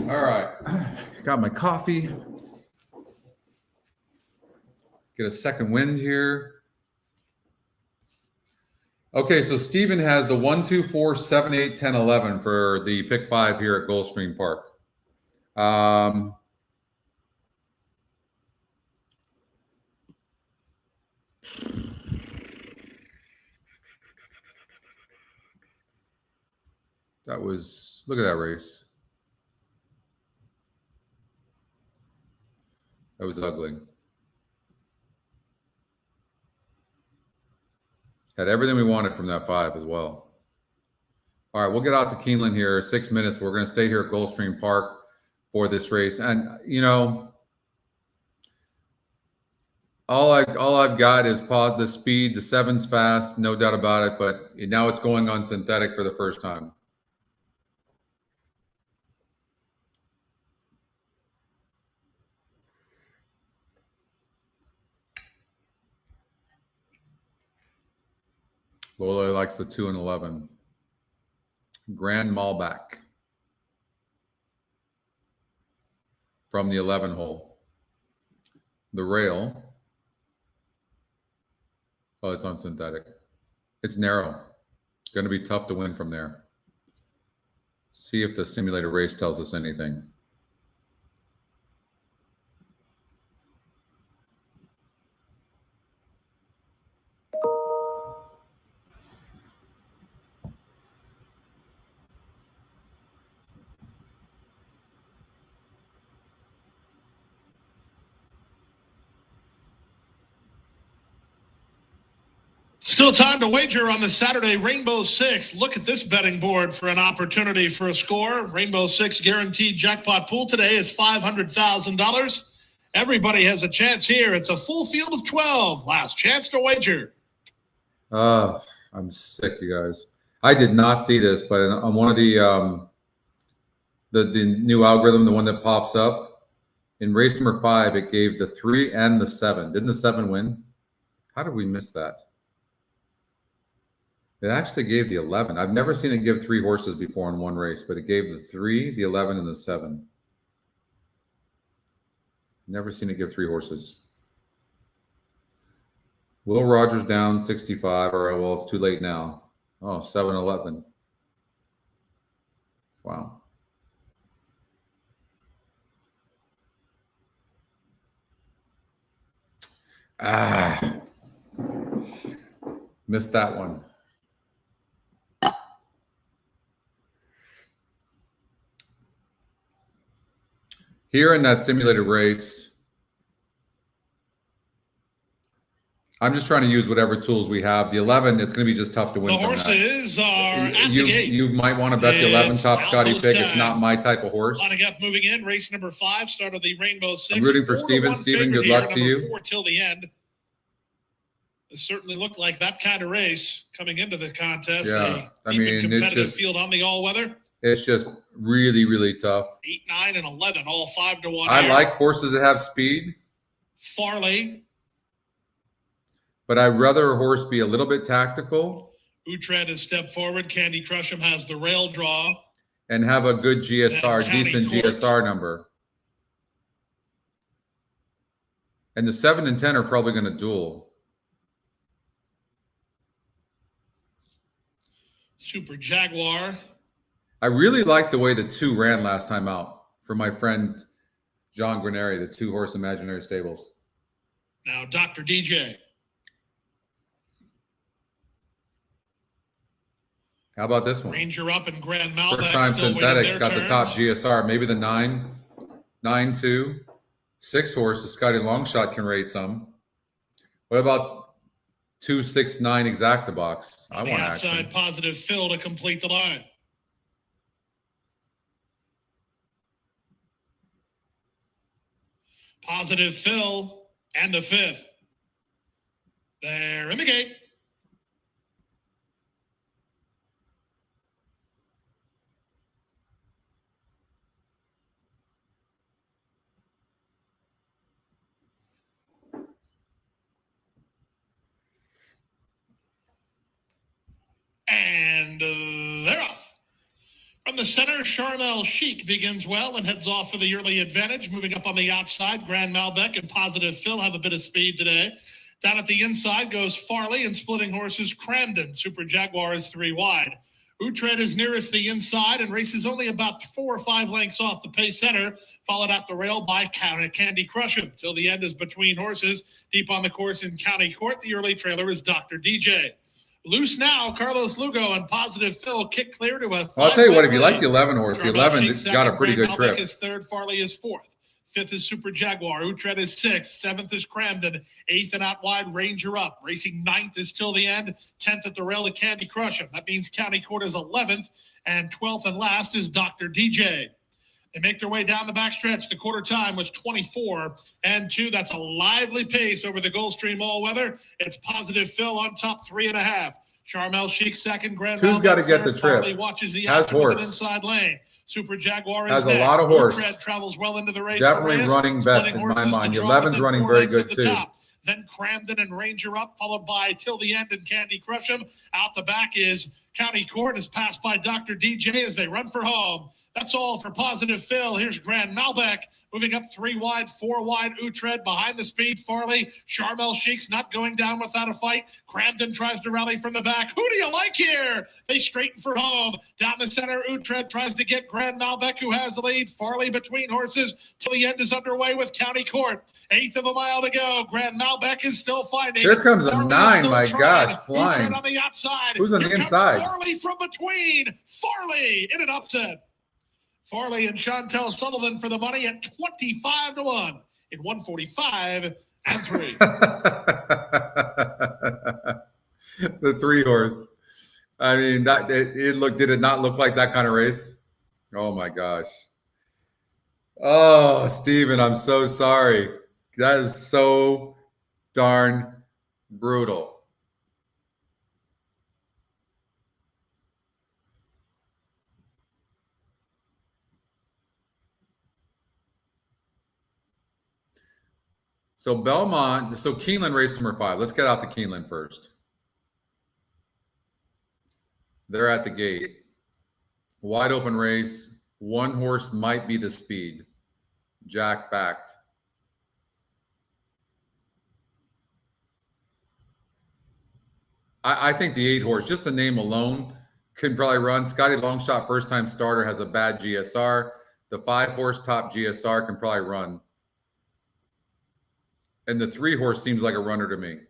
[SPEAKER 1] All right. Got my coffee. Get a second wind here. Okay, so Steven has the 1, 2, 4, 7, 8, 10, 11 for the pick 5 here at Gulfstream Park. That was, look at that race. That was ugly. Had everything we wanted from that 5 as well. All right, we'll get out to Keeneland here, 6 minutes, but we're going to stay here at Gulfstream Park for this race. And, you know, all I've got is the speed. The 7's fast, no doubt about it, but now it's going on synthetic for the first time. Lola likes the 2 and 11. Grand Malbec from the 11 hole. The rail. Oh, it's on synthetic. It's narrow. Going to be tough to win from there. See if the simulator race tells us anything.
[SPEAKER 3] Still time to wager on the Saturday Rainbow Six. Look at this betting board for an opportunity for a score. Rainbow Six guaranteed jackpot pool today is $500,000. Everybody has a chance here. It's a full field of 12. Last chance to wager.
[SPEAKER 1] I'm sick, you guys. I did not see this, but on one of the new algorithm, the one that pops up, in race number 5, it gave the 3 and the 7. Didn't the 7 win? How did we miss that? It actually gave the 11. I've never seen it give 3 horses before in one race, but it gave the 3, the 11, and the 7. Never seen it give 3 horses. Will Rogers down 65, or well, it's too late now. Oh, 7-11. Wow. Missed that one. Here in that simulated race, I'm just trying to use whatever tools we have. The 11, it's going to be just tough to win.
[SPEAKER 3] The horses are at the gate.
[SPEAKER 1] You might want to bet the 11 top Scotty pick. It's not my type of horse.
[SPEAKER 3] Handicapping moving in. Race number 5, start of the Rainbow Six.
[SPEAKER 1] I'm rooting for Steven. Steven, good luck to you.
[SPEAKER 3] 4 till the end. It certainly looked like that kind of race coming into the contest.
[SPEAKER 1] Yeah, I mean, it's just
[SPEAKER 3] field on the all-weather.
[SPEAKER 1] It's just really, really tough.
[SPEAKER 3] 8, 9, and 11, all 5 to 1.
[SPEAKER 1] I like horses that have speed.
[SPEAKER 3] Farley.
[SPEAKER 1] But I'd rather a horse be a little bit tactical.
[SPEAKER 3] Utrecht has stepped forward. Candy Crush'em has the rail draw.
[SPEAKER 1] And have a good GSR, decent GSR number. And the 7 and 10 are probably going to duel.
[SPEAKER 3] Super Jaguar.
[SPEAKER 1] I really like the way the 2 ran last time out for my friend John Graneri, the 2-horse imaginary stables.
[SPEAKER 3] Now, Dr. DJ.
[SPEAKER 1] How about this one?
[SPEAKER 3] Ranger up and Grand Malbec.
[SPEAKER 1] First time synthetics got the top GSR. Maybe the 9-2, 6-horse. The Scotty Longshot can rate some. What about 2-6-9 exacta box? I want action.
[SPEAKER 3] Outside Positive Phil to complete the line. Positive Phil and the 5th. They're in the gate. And they're off. From the center, Charmel Chic begins well and heads off for the early advantage. Moving up on the outside, Grand Malbec and Positive Phil have a bit of speed today. Down at the inside goes Farley and splitting horses Cramden. Super Jaguar is 3 wide. Utrecht is nearest the inside and races only about 4 or 5 lengths off the pace center, followed at the rail by Candy Crush'em. Till the end is between horses. Deep on the course in County Court, the early trailer is Dr. DJ. Loose now, Carlos Lugo and Positive Phil kick clear to a
[SPEAKER 1] Well, I'll tell you what, if you like the 11 horse, the 11 got a pretty good trip.
[SPEAKER 3] Malbec is 3rd, Farley is 4th. 5th is Super Jaguar. Utrecht is 6th. 7th is Cramden. 8th and out wide, Ranger Up. Racing 9th is Till the End. 10th at the rail to Candy Crush'em. That means County Court is 11th. And 12th and last is Dr. DJ. They make their way down the backstretch. The quarter time was 24-2. That's a lively pace over the Gulfstream all-weather. It's Positive Phil on top, 3.5. Charmel Chic second, Grand
[SPEAKER 1] Two's got to get the trip.
[SPEAKER 3] Farley watches the
[SPEAKER 1] Has horse.
[SPEAKER 3] inside lane. Super Jaguar is
[SPEAKER 1] Has
[SPEAKER 3] next.
[SPEAKER 1] a lot of horse.
[SPEAKER 3] Utrecht travels well into the race.
[SPEAKER 1] Definitely running best in my mind. The 11's running very good too.
[SPEAKER 3] Then Cramden and Ranger Up, followed by Till the End and Candy Crush'em. Out the back is County Court, is passed by Dr. DJ as they run for home. That's all for Positive Phil. Here's Grand Malbec moving up 3 wide, 4 wide. Utrecht behind the speed. Farley, Charmel Chic's not going down without a fight. Cramden tries to rally from the back. Who do you like here? They straighten for home. Down the center, Utrecht tries to get Grand Malbec, who has the lead. Farley between horses. Till the End is underway with County Court. 1/8 of a mile to go. Grand Malbec is still finding.
[SPEAKER 1] Here comes a
[SPEAKER 3] Farley
[SPEAKER 1] 9, my
[SPEAKER 3] trying.
[SPEAKER 1] gosh, flying.
[SPEAKER 3] Utrecht on the outside.
[SPEAKER 1] Who's on
[SPEAKER 3] Here
[SPEAKER 1] the
[SPEAKER 3] comes
[SPEAKER 1] inside?
[SPEAKER 3] Farley from between. Farley in an upset. Farley and Chantel Sullivan for the money at 25-1 in 145 and 3.
[SPEAKER 1] The 3 horse. I mean, that did it not look like that kind of race? Oh my gosh. Oh, Steven, I'm so sorry. That is so darn brutal. So Belmont, so Keeneland race number 5. Let's get out to Keeneland first. They're at the gate. Wide open race. 1 horse might be the speed. Jack backed. I think the 8 horse, just the name alone, can probably run. Scotty Longshot, first time starter, has a bad GSR. The 5 horse top GSR can probably run. And the 3 horse seems like a runner to me.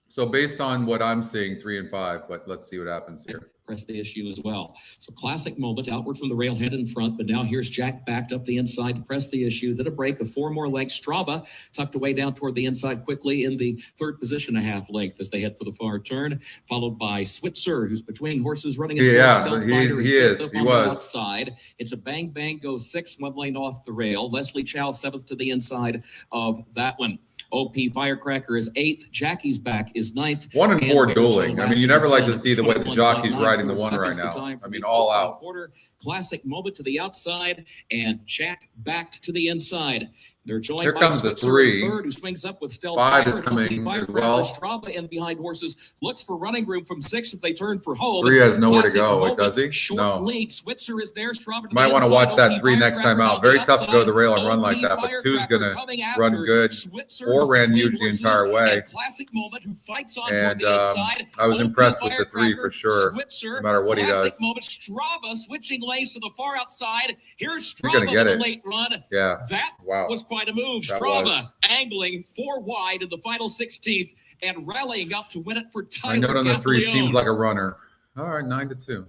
[SPEAKER 1] So based on what I'm seeing, 3 and 5, but let's see what happens here.
[SPEAKER 4] Press the issue as well. So classic moment, outward from the rail, head in front, but now here's Jack backed up the inside to press the issue. Then a break of 4 more lengths. Strava tucked away down toward the inside quickly in the 3rd position, a half length as they head for the far turn, followed by Switzer, who's between horses running.
[SPEAKER 1] Yeah, he was.
[SPEAKER 4] Outside. It's a bang, bang, go 6, 1 lane off the rail. Leslie Chow 7th to the inside of that one. OP Firecracker is 8th. Jackie's back is 9th.
[SPEAKER 1] 1 and 4 dueling. I mean, you never like to see the way the jockey's riding the one right now. I mean, all out.
[SPEAKER 4] Quarter. Classic moment to the outside, and Jack backed to the inside. They're joined
[SPEAKER 1] Here
[SPEAKER 4] by
[SPEAKER 1] comes the 3.
[SPEAKER 4] 3rd, who swings up with Stealth
[SPEAKER 1] 5 is coming as well.
[SPEAKER 4] Strava in behind horses looks for running room from 6 if they turn for home.
[SPEAKER 1] 3 has nowhere to
[SPEAKER 4] Classic
[SPEAKER 1] go,
[SPEAKER 4] moment,
[SPEAKER 1] does he?
[SPEAKER 4] Short
[SPEAKER 1] No.
[SPEAKER 4] lead. Switzer is there. Strava to
[SPEAKER 1] Might
[SPEAKER 4] the
[SPEAKER 1] want to
[SPEAKER 4] inside.
[SPEAKER 1] watch that
[SPEAKER 4] OP
[SPEAKER 1] 3 next time out. Very tough to go to the rail and run like
[SPEAKER 4] OP
[SPEAKER 1] that, but 2's
[SPEAKER 4] Firecracker
[SPEAKER 1] going
[SPEAKER 4] coming
[SPEAKER 1] to
[SPEAKER 4] after
[SPEAKER 1] run good
[SPEAKER 4] Switzer,
[SPEAKER 1] or
[SPEAKER 4] who's
[SPEAKER 1] ran
[SPEAKER 4] between
[SPEAKER 1] huge the
[SPEAKER 4] horses,
[SPEAKER 1] entire way.
[SPEAKER 4] and Classic moment, who fights on toward
[SPEAKER 1] And
[SPEAKER 4] the inside.
[SPEAKER 1] I was
[SPEAKER 4] OP
[SPEAKER 1] impressed with the 3 for
[SPEAKER 4] Firecracker,
[SPEAKER 1] sure,
[SPEAKER 4] Switzer,
[SPEAKER 1] no matter what he
[SPEAKER 4] Classic
[SPEAKER 1] does.
[SPEAKER 4] moment, Strava switching lanes to the far outside. Here's
[SPEAKER 1] You're gonna
[SPEAKER 4] Strava
[SPEAKER 1] get
[SPEAKER 4] with
[SPEAKER 1] it.
[SPEAKER 4] a late run.
[SPEAKER 1] Yeah.
[SPEAKER 4] That
[SPEAKER 1] Wow.
[SPEAKER 4] was quite a move.
[SPEAKER 1] That
[SPEAKER 4] Strava
[SPEAKER 1] was.
[SPEAKER 4] angling 4 wide in the final 16th and rallying up to win it for Tyler
[SPEAKER 1] I note on the 3 seems
[SPEAKER 4] Caglione.
[SPEAKER 1] like a runner. All right, 9-2.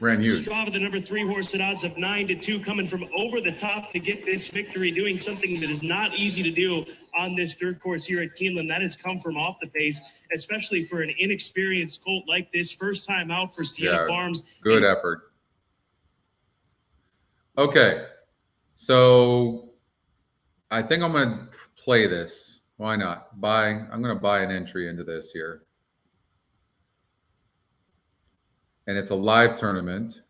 [SPEAKER 1] Ran huge.
[SPEAKER 5] Strava, the number 3 horse at odds of 9-2, coming from over the top to get this victory, doing something that is not easy to do on this dirt course here at Keeneland. That has come from off the pace, especially for an inexperienced colt like this. First time out for Sienna Farms.
[SPEAKER 1] Good effort. Okay, so I think I'm going to play this. Why not? I'm going to buy an entry into this here. And it's a live tournament.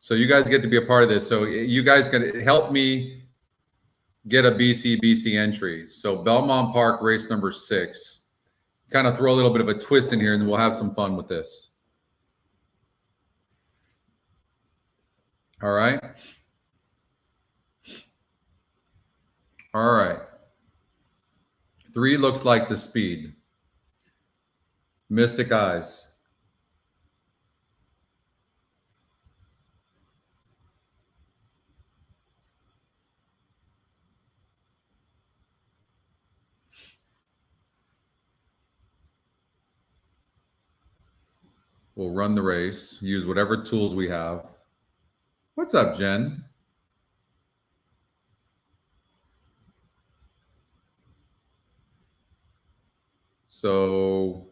[SPEAKER 1] So you guys get to be a part of this. So you guys can help me get a BCBC entry. So Belmont Park race number 6. kind of throw a little bit of a twist in here, and we'll have some fun with this. All right. All right. 3 looks like the speed. Mystic Eyes. We'll run the race, use whatever tools we have. What's up, Jen? So,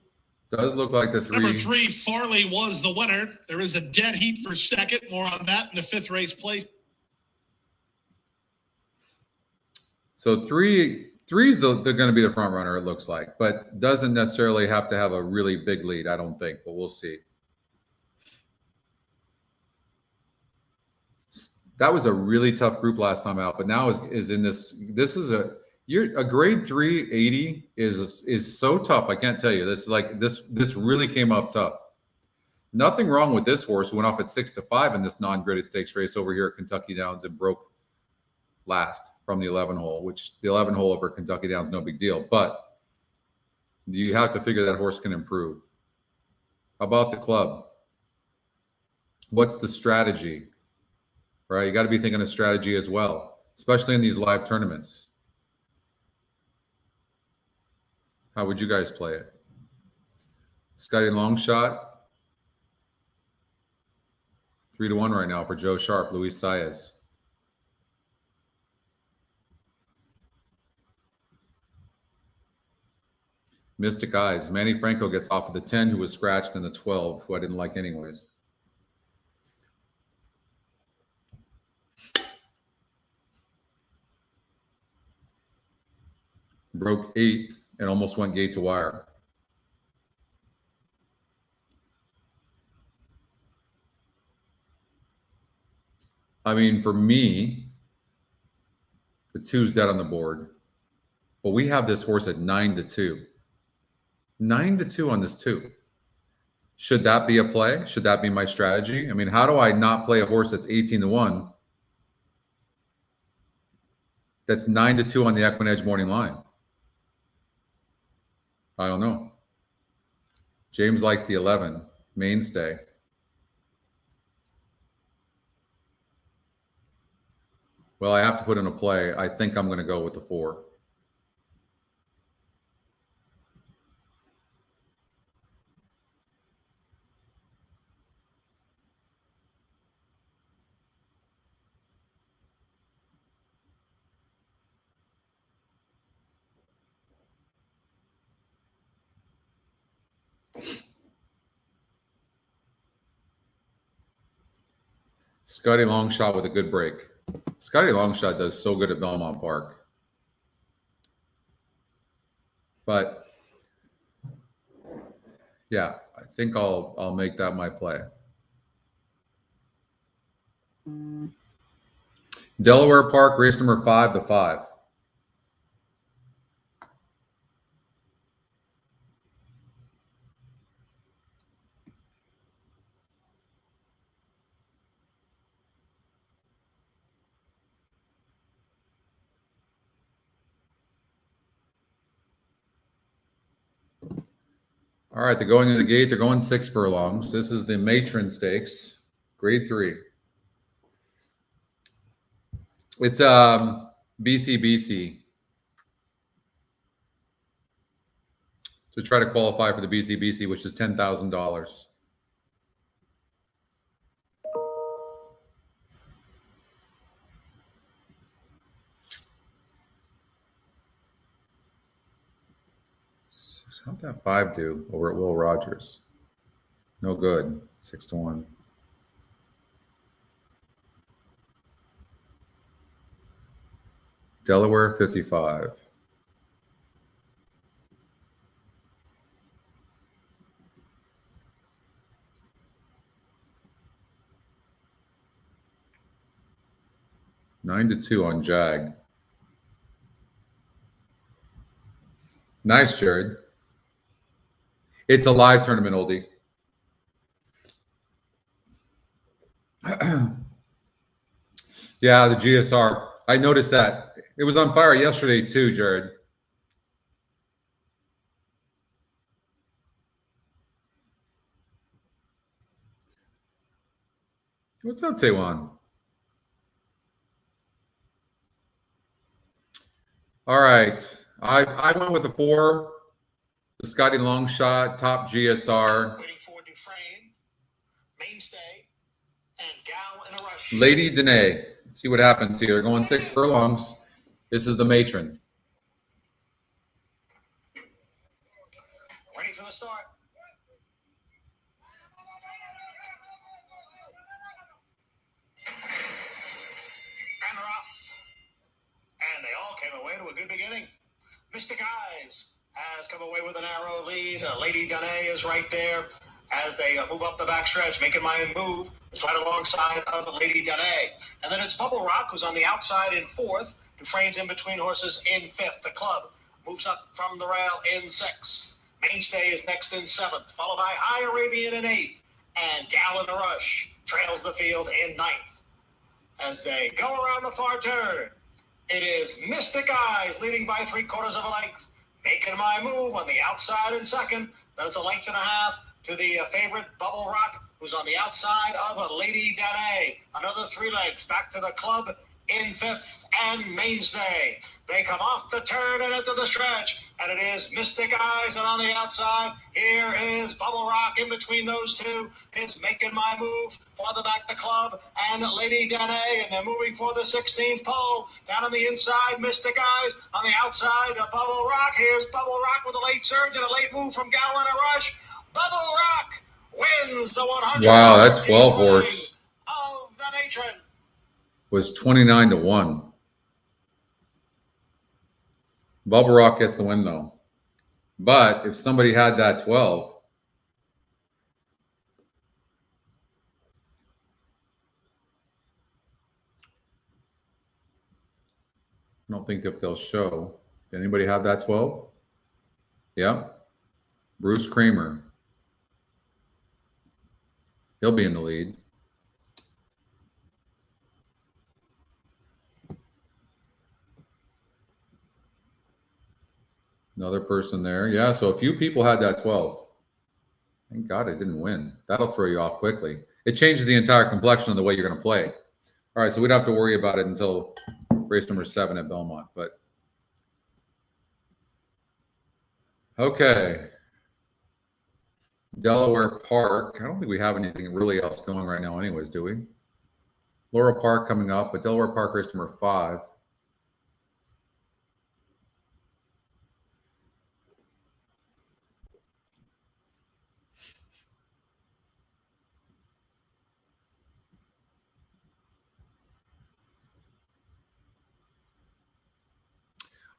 [SPEAKER 1] does look like the 3.
[SPEAKER 3] Number 3, Farley was the winner. There is a dead heat for second. More on that in the 5th race place.
[SPEAKER 1] So three's they're going to be the front runner, it looks like, but doesn't necessarily have to have a really big lead, I don't think, but we'll see. That was a really tough group last time out, but now is in this. This is a grade 3 80 is so tough. I can't tell you. This really came up tough. Nothing wrong with this horse. Went off at 6-5 in this non-graded stakes race over here at Kentucky Downs and broke last from the 11 hole, which the 11 hole over Kentucky Downs no big deal. But you have to figure that horse can improve. How about the club? What's the strategy? Right, you got to be thinking of strategy as well, especially in these live tournaments. How would you guys play it? Scotty long shot. 3-1 right now for Joe Sharp, Luis Saez. Mystic Eyes. Manny Franco gets off of the 10, who was scratched, in the 12, who I didn't like anyways. Broke 8 and almost went gate to wire. I mean, for me, the 2's dead on the board, but we have this horse at 9-2. 9-2 on this 2. Should that be a play? Should that be my strategy? I mean, how do I not play a horse that's 18-1? That's 9-2 on the EquinEdge morning line. I don't know. James likes the 11, mainstay. Well, I have to put in a play. I think I'm going to go with the 4. Scotty Longshot with a good break. Scotty Longshot does so good at Belmont Park. But yeah, I think I'll make that my play. Delaware Park, race number 5-5. All right, they're going to the gate. They're going 6 furlongs. This is the Matron Stakes, grade 3. It's BCBC. To try to qualify for the BCBC, which is $10,000. How'd that 5 do over at Will Rogers? No good. 6-1. Delaware 55. Nine to 2 on Jag. Nice, Jared. It's a live tournament, oldie. Yeah, the GSR. I noticed that. It was on fire yesterday too, Jared. What's up, Taiwan? All right. I went with the 4, the Scotty long shot, top GSR.
[SPEAKER 6] Waiting for Dufresne, Mainstay, and Gal in a Rush.
[SPEAKER 1] Lady Danae. Let's see what happens here. Going 6 furlongs. This is the matron.
[SPEAKER 6] Ready for the start. And rough. And they all came away to a good beginning. Mystic Eyes has come away with a narrow lead. Lady Danae is right there as they move up the backstretch. Making My Move is right alongside of Lady Danae. And then it's Bubble Rock, who's on the outside in 4th. Dufresne's in between horses in 5th. The club moves up from the rail in 6th. Mainstay is next in 7th, followed by High Arabian in 8th. And Gal in the Rush trails the field in 9th. As they go around the far turn, it is Mystic Eyes leading by 3/4 of a length. Making My Move on the outside in 2nd. Then it's a length and a half to the favorite Bubble Rock, who's on the outside of Lady Danae. Another 3 lengths back to the club in 5th and Mainstay. They come off the turn and into the stretch, and it is Mystic Eyes, and on the outside, here is Bubble Rock. In between those two is Making My Move, farther back the club, and Lady Danae, and they're moving for the 16th pole. Down on the inside, Mystic Eyes. On the outside, Bubble Rock. Here's Bubble Rock with a late surge and a late move from Gal in a Rush. Bubble Rock wins the 100.
[SPEAKER 1] Wow, that 12 horse
[SPEAKER 6] of the matron
[SPEAKER 1] was 29-1. Bubble Rock gets the win though. But if somebody had that 12, I don't think if they'll show. Did anybody have that 12? Yeah. Bruce Kramer. He'll be in the lead. Another person there. Yeah, so a few people had that 12. Thank God I didn't win. That'll throw you off quickly. It changes the entire complexion of the way you're going to play. All right, so we don't have to worry about it until race number 7 at Belmont. But okay. Delaware Park. I don't think we have anything really else going right now anyways, do we? Laurel Park coming up, but Delaware Park race number 5.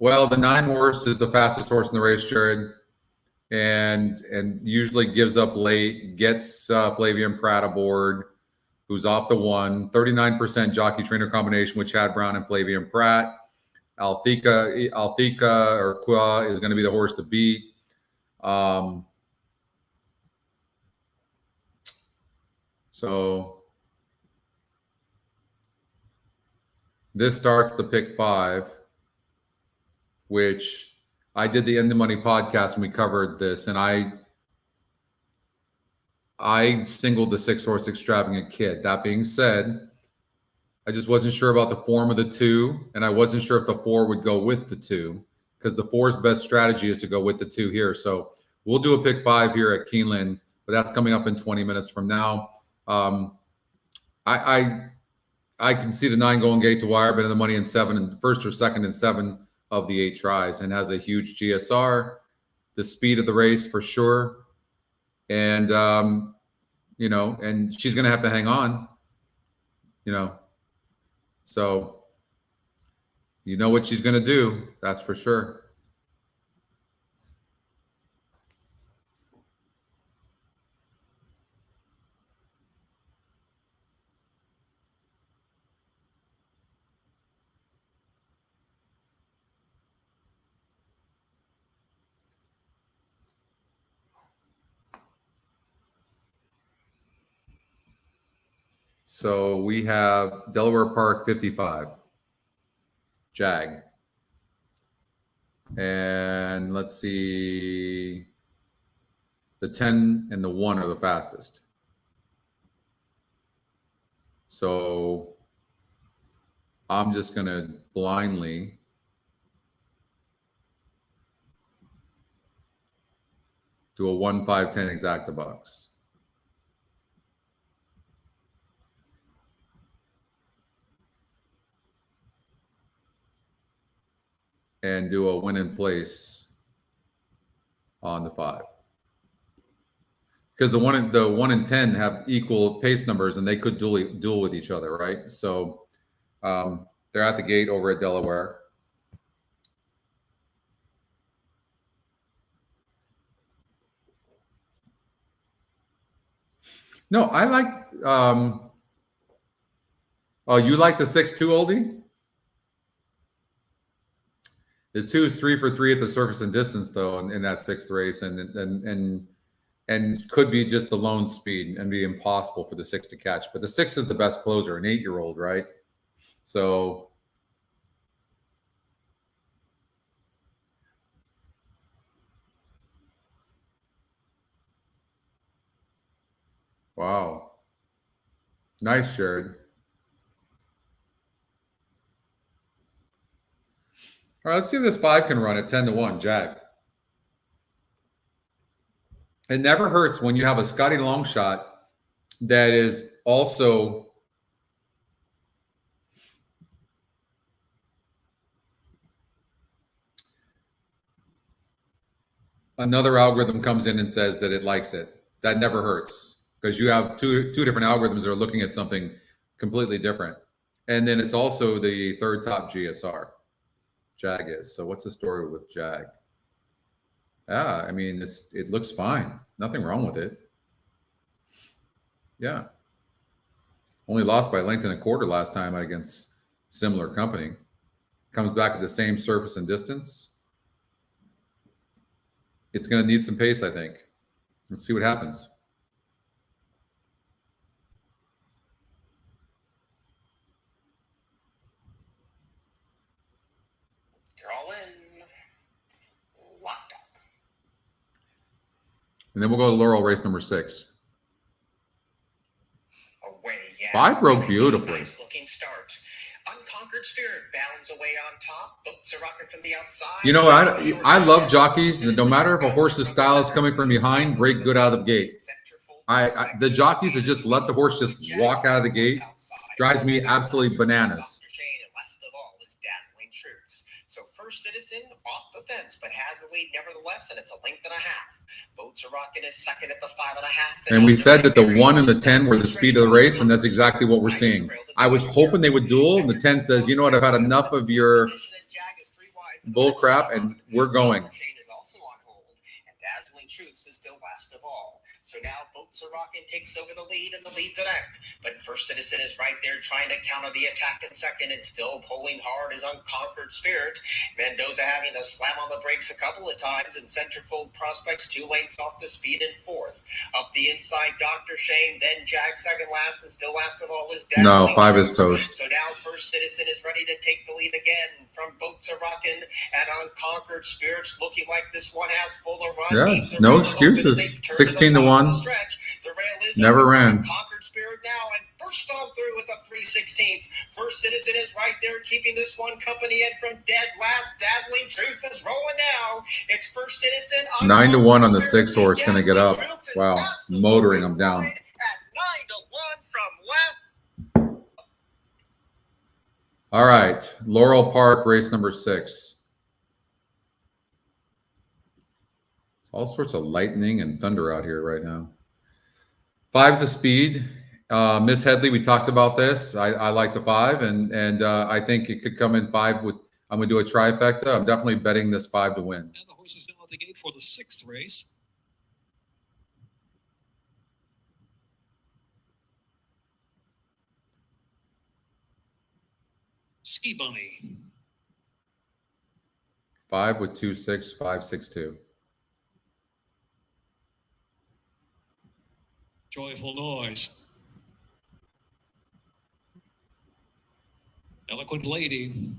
[SPEAKER 1] Well, the 9 horse is the fastest horse in the race, Jared, and usually gives up late, gets Flavian Pratt aboard, who's off the 1. 39% jockey trainer combination with Chad Brown and Flavian Pratt. Althika or Qua is going to be the horse to beat. So this starts the pick 5. Which I did the End of Money podcast and we covered this, and I singled the 6 horse Extravagant Kid. That being said, I just wasn't sure about the form of the 2, and I wasn't sure if the 4 would go with the 2, because the 4's best strategy is to go with the 2 here. So we'll do a pick 5 here at Keeneland, but that's coming up in 20 minutes from now. I can see the 9 going gate to wire, but in the money in 7 and first or second and 7 of the 8 tries, and has a huge GSR, the speed of the race for sure. And, and she's going to have to hang on, so you know what she's going to do. That's for sure. So we have Delaware Park 55. Jag. And let's see. The 10 and the 1 are the fastest. So I'm just going to blindly do a 1, 5, 10 exacta box. And do a win in place on the 5. Because the 1 and 10 have equal pace numbers and they could duel with each other, right? So they're at the gate over at Delaware. No, I like oh, you like the 6-2 oldie? The 2 is 3 for 3 at the surface and distance, though, in that 6th race, and could be just the lone speed and be impossible for the 6 to catch. But the 6 is the best closer, an 8-year-old, right? So wow, nice, Jared. All right, let's see if this 5 can run at 10 to 1, Jag. It never hurts when you have a Scotty long shot that is also another algorithm comes in and says that it likes it. That never hurts because you have two different algorithms that are looking at something completely different. And then it's also the 3rd top GSR. Jag is. So what's the story with Jag? Yeah, I mean, it looks fine. Nothing wrong with it. Yeah. Only lost by a length and a quarter last time against similar company. Comes back at the same surface and distance. It's going to need some pace, I think. Let's see what happens.
[SPEAKER 6] They're all in. Locked up.
[SPEAKER 1] And then we'll go to Laurel race number 6.
[SPEAKER 6] Away, yeah.
[SPEAKER 1] 5 broke beautifully.
[SPEAKER 6] Nice looking start. Unconquered Spirit bounds away on top. Boats are rocking from the outside.
[SPEAKER 1] You know, I love jockeys that no matter if a horse's style is coming from behind, break good out of the gate. The jockeys that just let the horse just walk out of the gate drives me absolutely bananas.
[SPEAKER 6] So First Citizen off the fence, but has a lead nevertheless, and it's a length and a half. Boats are rocking is second at the 5.5.
[SPEAKER 1] And we said that the 1 and the 10 were the speed of the race, and that's exactly what we're seeing. I was hoping they would duel, and the 10 says, you know what, I've had enough of your bull crap, and we're going.
[SPEAKER 6] So now Boats are rocking takes over the lead, and the lead's an act. But First Citizen is right there trying to counter the attack in second, and still pulling hard is Unconquered Spirit. Mendoza having to slam on the brakes a couple of times, and Centerfold Prospects 2 lengths off the speed in 4th. Up the inside, Dr. Shane, then Jag second last, and still last of all is
[SPEAKER 1] No, 5 is toast.
[SPEAKER 6] So now First Citizen is ready to take the lead again from Boats are rocking, and Unconquered Spirits looking like this one has full of run.
[SPEAKER 1] Yeah, no excuses. 16 to 1. Never ran.
[SPEAKER 6] Unconquered Spirit now and burst on through with a 3/16. First Citizen is right there keeping this one company in from dead last. Dazzling Truth is rolling now. It's First Citizen.
[SPEAKER 1] 9 to 1 on the 6 horse going to get up. Wow, motoring them down.
[SPEAKER 6] At 9 to 1 from left.
[SPEAKER 1] All right, Laurel Park race number 6. All sorts of lightning and thunder out here right now. 5's the speed. Miss Headley, we talked about this. I like the 5, and I think it could come in 5 with. I'm going to do a trifecta. I'm definitely betting this 5 to win.
[SPEAKER 2] And the horse is now at the gate for the 6th race. Ski Bunny.
[SPEAKER 1] 5 with 2-6, 5-6-2.
[SPEAKER 2] Joyful Noise. Eloquent Lady.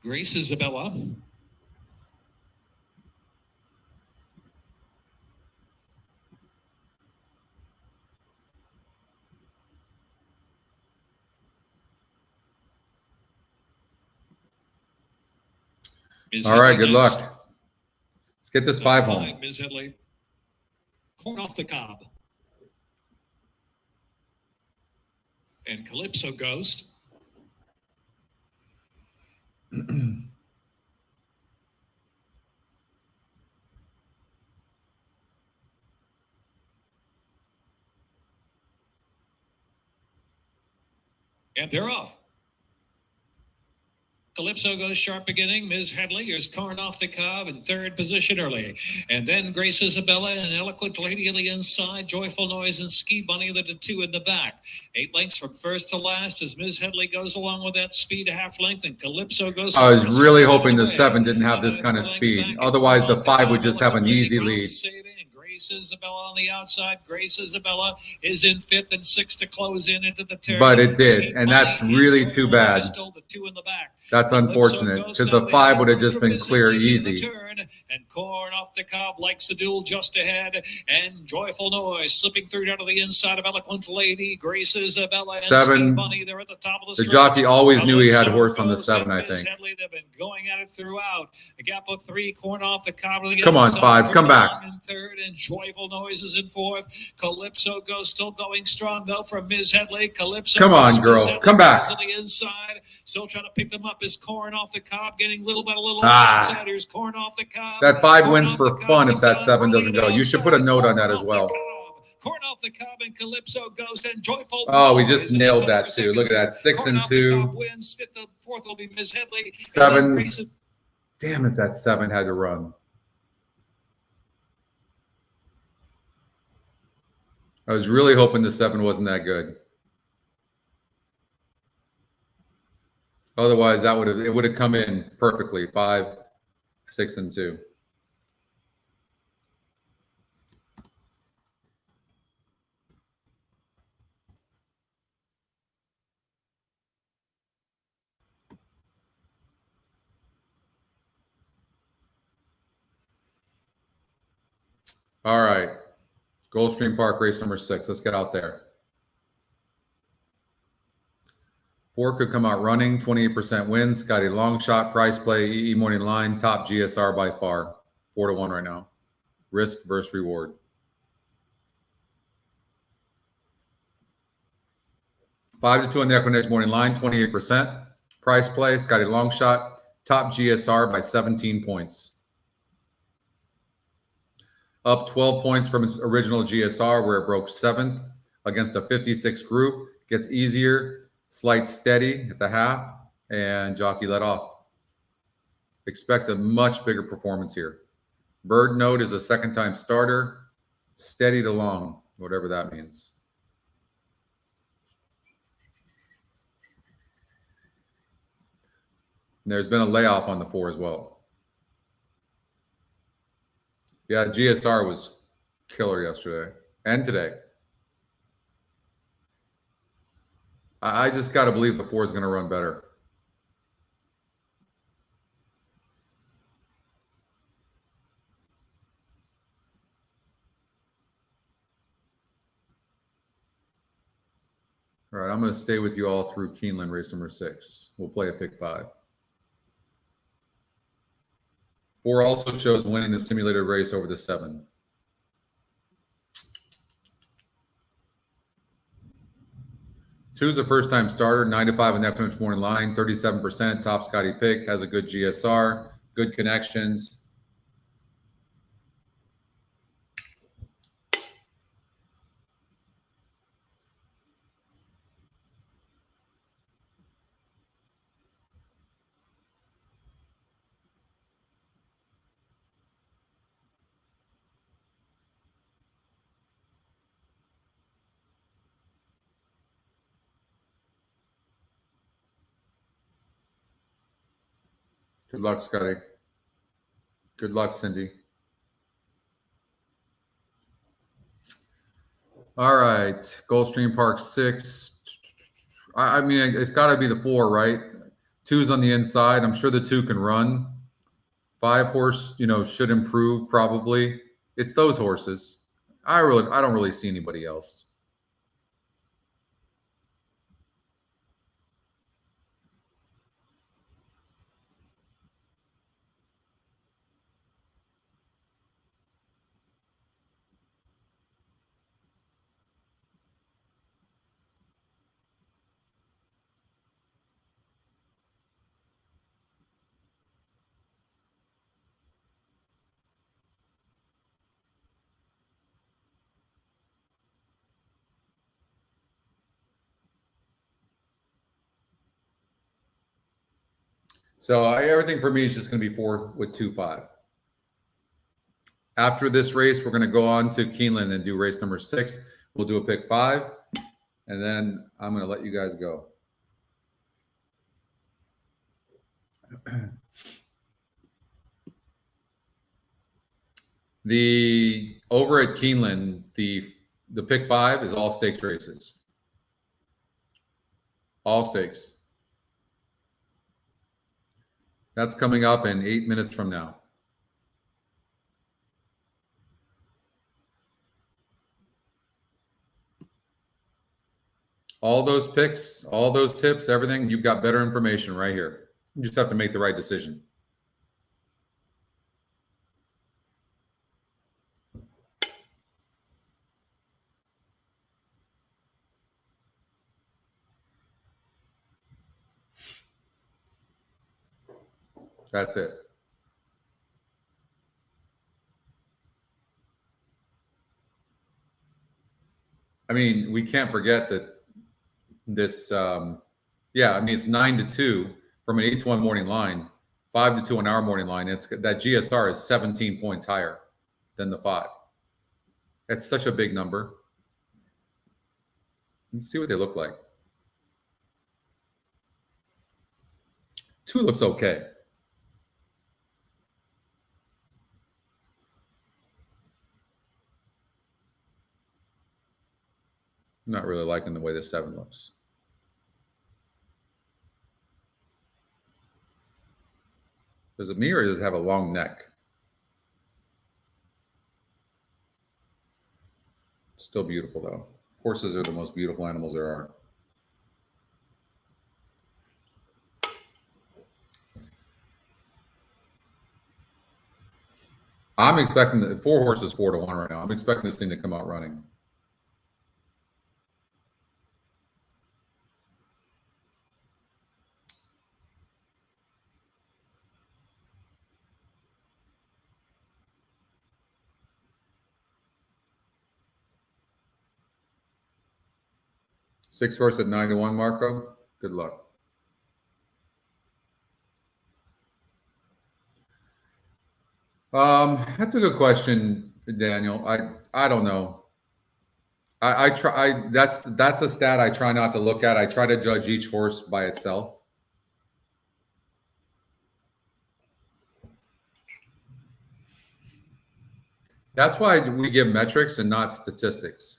[SPEAKER 2] Grace Isabella.
[SPEAKER 1] All right, good luck. Let's get this 5 home.
[SPEAKER 2] Ms. Headley. Corn Off the Cob. And Calypso Ghost. And they're off. Calypso goes sharp beginning. Ms. Headley is Corn Off the Cob in third position early. And then Grace Isabella and Eloquent Lady on the inside. Joyful Noise and Ski Bunny, the 2 in the back. 8 lengths from first to last as Ms. Headley goes along with that speed half length, and Calypso goes.
[SPEAKER 1] I was really hoping the 7 didn't have this kind of speed. Otherwise, the 5 would just have an easy lead.
[SPEAKER 2] Grace Isabella on the outside. Grace Isabella is in 5th and 6th to close in into the turn.
[SPEAKER 1] But it did, and that's really too bad.
[SPEAKER 2] Still the 2 in the back.
[SPEAKER 1] That's unfortunate because the 5 would have just been clear easy.
[SPEAKER 2] And Corn Off the Cob likes the duel just ahead. And Joyful Noise slipping through down to the inside of Eloquent Lady. Grace Isabella and
[SPEAKER 1] 7.
[SPEAKER 2] Bunny, they're at the top of
[SPEAKER 1] The jockey always knew he had horse on the 7, I think.
[SPEAKER 2] They've been going at it throughout. A gap of 3. Corn Off the Cob.
[SPEAKER 1] Come on, 5. Come back.
[SPEAKER 2] In third, and Joyful Noise is in 4th. Calypso goes still going strong though from Ms. Headley. Calypso.
[SPEAKER 1] Come on, girl. Come back.
[SPEAKER 2] On the inside, still trying to pick them up is Corn Off the Cob, getting little by little outside. Here's Corn Off the Cob.
[SPEAKER 1] That 5 wins for fun if that 7 doesn't go. You should put a note on that as well.
[SPEAKER 2] Corn Off the Cob and Calypso Ghost and Joyful.
[SPEAKER 1] Oh, we just nailed that too. Look at that. 6 and 2.
[SPEAKER 2] Wins. 5th and 4th will be Ms. Headley.
[SPEAKER 1] 7. Damn it, that 7 had to run. I was really hoping the 7 wasn't that good. Otherwise, it would have come in perfectly. 5, 6, and 2. All right. Gulfstream Park, race number 6. Let's get out there. 4 could come out running, 28% wins. Scotty long shot, price play, EE morning line, top GSR by far. 4-1 right now. Risk versus reward. 5-2 on the EquinEdge morning line, 28%. Price play, Scotty long shot, top GSR by 17 points. Up 12 points from its original GSR where it broke 7th against a 56 group. Gets easier, slight steady at the half, and jockey let off. Expect a much bigger performance here. Bird note is a 2nd-time starter. Steady to long, whatever that means. And there's been a layoff on the 4 as well. Yeah, GSR was killer yesterday and today. I just got to believe the 4 is going to run better. All right, I'm going to stay with you all through Keeneland race number 6. We'll play a pick 5. 4 also shows winning the simulated race over the 7. Two is a first-time starter, 9-5 on the EquinEdge morning line, 37%, top Scotty pick, has a good GSR, good connections. Good luck, Scotty. Good luck, Cindy. All right, Gulfstream Park 6. I mean, it's got to be the 4, right? 2's on the inside. I'm sure the 2 can run. 5 horse, should improve probably. It's those horses. I don't really see anybody else. So everything for me is just going to be 4 with 2-5. After this race, we're going to go on to Keeneland and do race number 6. We'll do a pick 5, and then I'm going to let you guys go. The over at Keeneland, the pick 5 is all stakes races. All stakes. That's coming up in 8 minutes from now. All those picks, all those tips, everything, you've got better information right here. You just have to make the right decision. That's it. I mean, we can't forget that this, yeah, I mean, it's 9-2 from an 8-1 morning line, 5-2 on our morning line. It's that GSR is 17 points higher than the 5. That's such a big number. Let's see what they look like. 2 looks okay. I'm not really liking the way the 7 looks. Does it me or does it have a long neck? Still beautiful though. Horses are the most beautiful animals there are. I'm expecting the 4 horses 4-1 right now. I'm expecting this thing to come out running. Six horse at 9-1, Marco. Good luck. That's a good question, Daniel. I don't know. I try. That's a stat I try not to look at. I try to judge each horse by itself. That's why we give metrics and not statistics.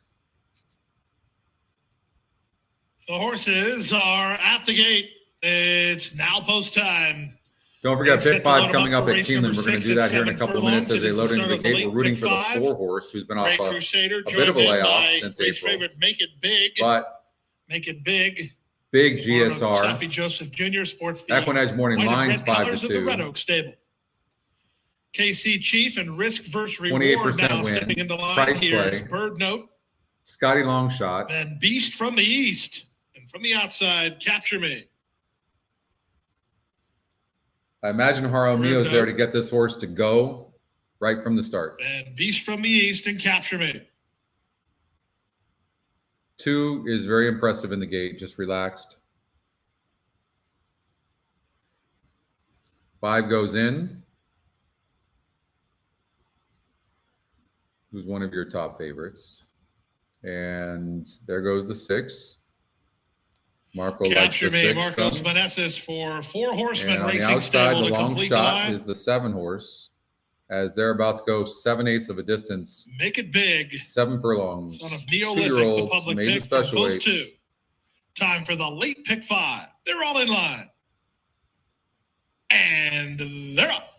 [SPEAKER 3] The horses are at the gate. It's now post time.
[SPEAKER 1] Don't forget pick 5 coming up at Keeneland. We're going to do that here in a couple of minutes as they load into the gate. We're rooting for the 4 horse who's been off a bit of a layoff since April.
[SPEAKER 3] Favorite, Make It Big.
[SPEAKER 1] But
[SPEAKER 3] Make It Big.
[SPEAKER 1] Big GSR.
[SPEAKER 3] Safi Joseph Jr. sports the
[SPEAKER 1] EquinEdge morning lines 5-2.
[SPEAKER 3] The Red Oak stable. KC Chief and Risk versus Reward
[SPEAKER 1] 28%
[SPEAKER 3] now
[SPEAKER 1] win.
[SPEAKER 3] stepping into line.
[SPEAKER 1] Price
[SPEAKER 3] Here's
[SPEAKER 1] play.
[SPEAKER 3] Bird Note.
[SPEAKER 1] Scotty long shot.
[SPEAKER 3] And Beast from the East. And from the outside, Capture Me.
[SPEAKER 1] I imagine Jaramillo is there to get this horse to go right from the start.
[SPEAKER 3] And Beast from the East and Capture Me.
[SPEAKER 1] 2 is very impressive in the gate, just relaxed. 5 goes in. Who's one of your top favorites? And there goes the 6. Marco
[SPEAKER 3] Capture
[SPEAKER 1] likes the 6.
[SPEAKER 3] Marcos Meneses for 4 Horsemen
[SPEAKER 1] and on
[SPEAKER 3] Racing
[SPEAKER 1] the outside,
[SPEAKER 3] stable
[SPEAKER 1] the
[SPEAKER 3] to
[SPEAKER 1] long
[SPEAKER 3] complete
[SPEAKER 1] shot
[SPEAKER 3] the line.
[SPEAKER 1] is the 7 horse. as they're about to go 7/8 of a distance.
[SPEAKER 3] Make it big.
[SPEAKER 1] 7 furlongs.
[SPEAKER 3] Son of Neolithic, the
[SPEAKER 1] Two-year-olds,
[SPEAKER 3] public
[SPEAKER 1] maybe
[SPEAKER 3] pick for
[SPEAKER 1] special
[SPEAKER 3] both
[SPEAKER 1] weights.
[SPEAKER 3] two. Time for the late pick 5. They're all in line. And they're up.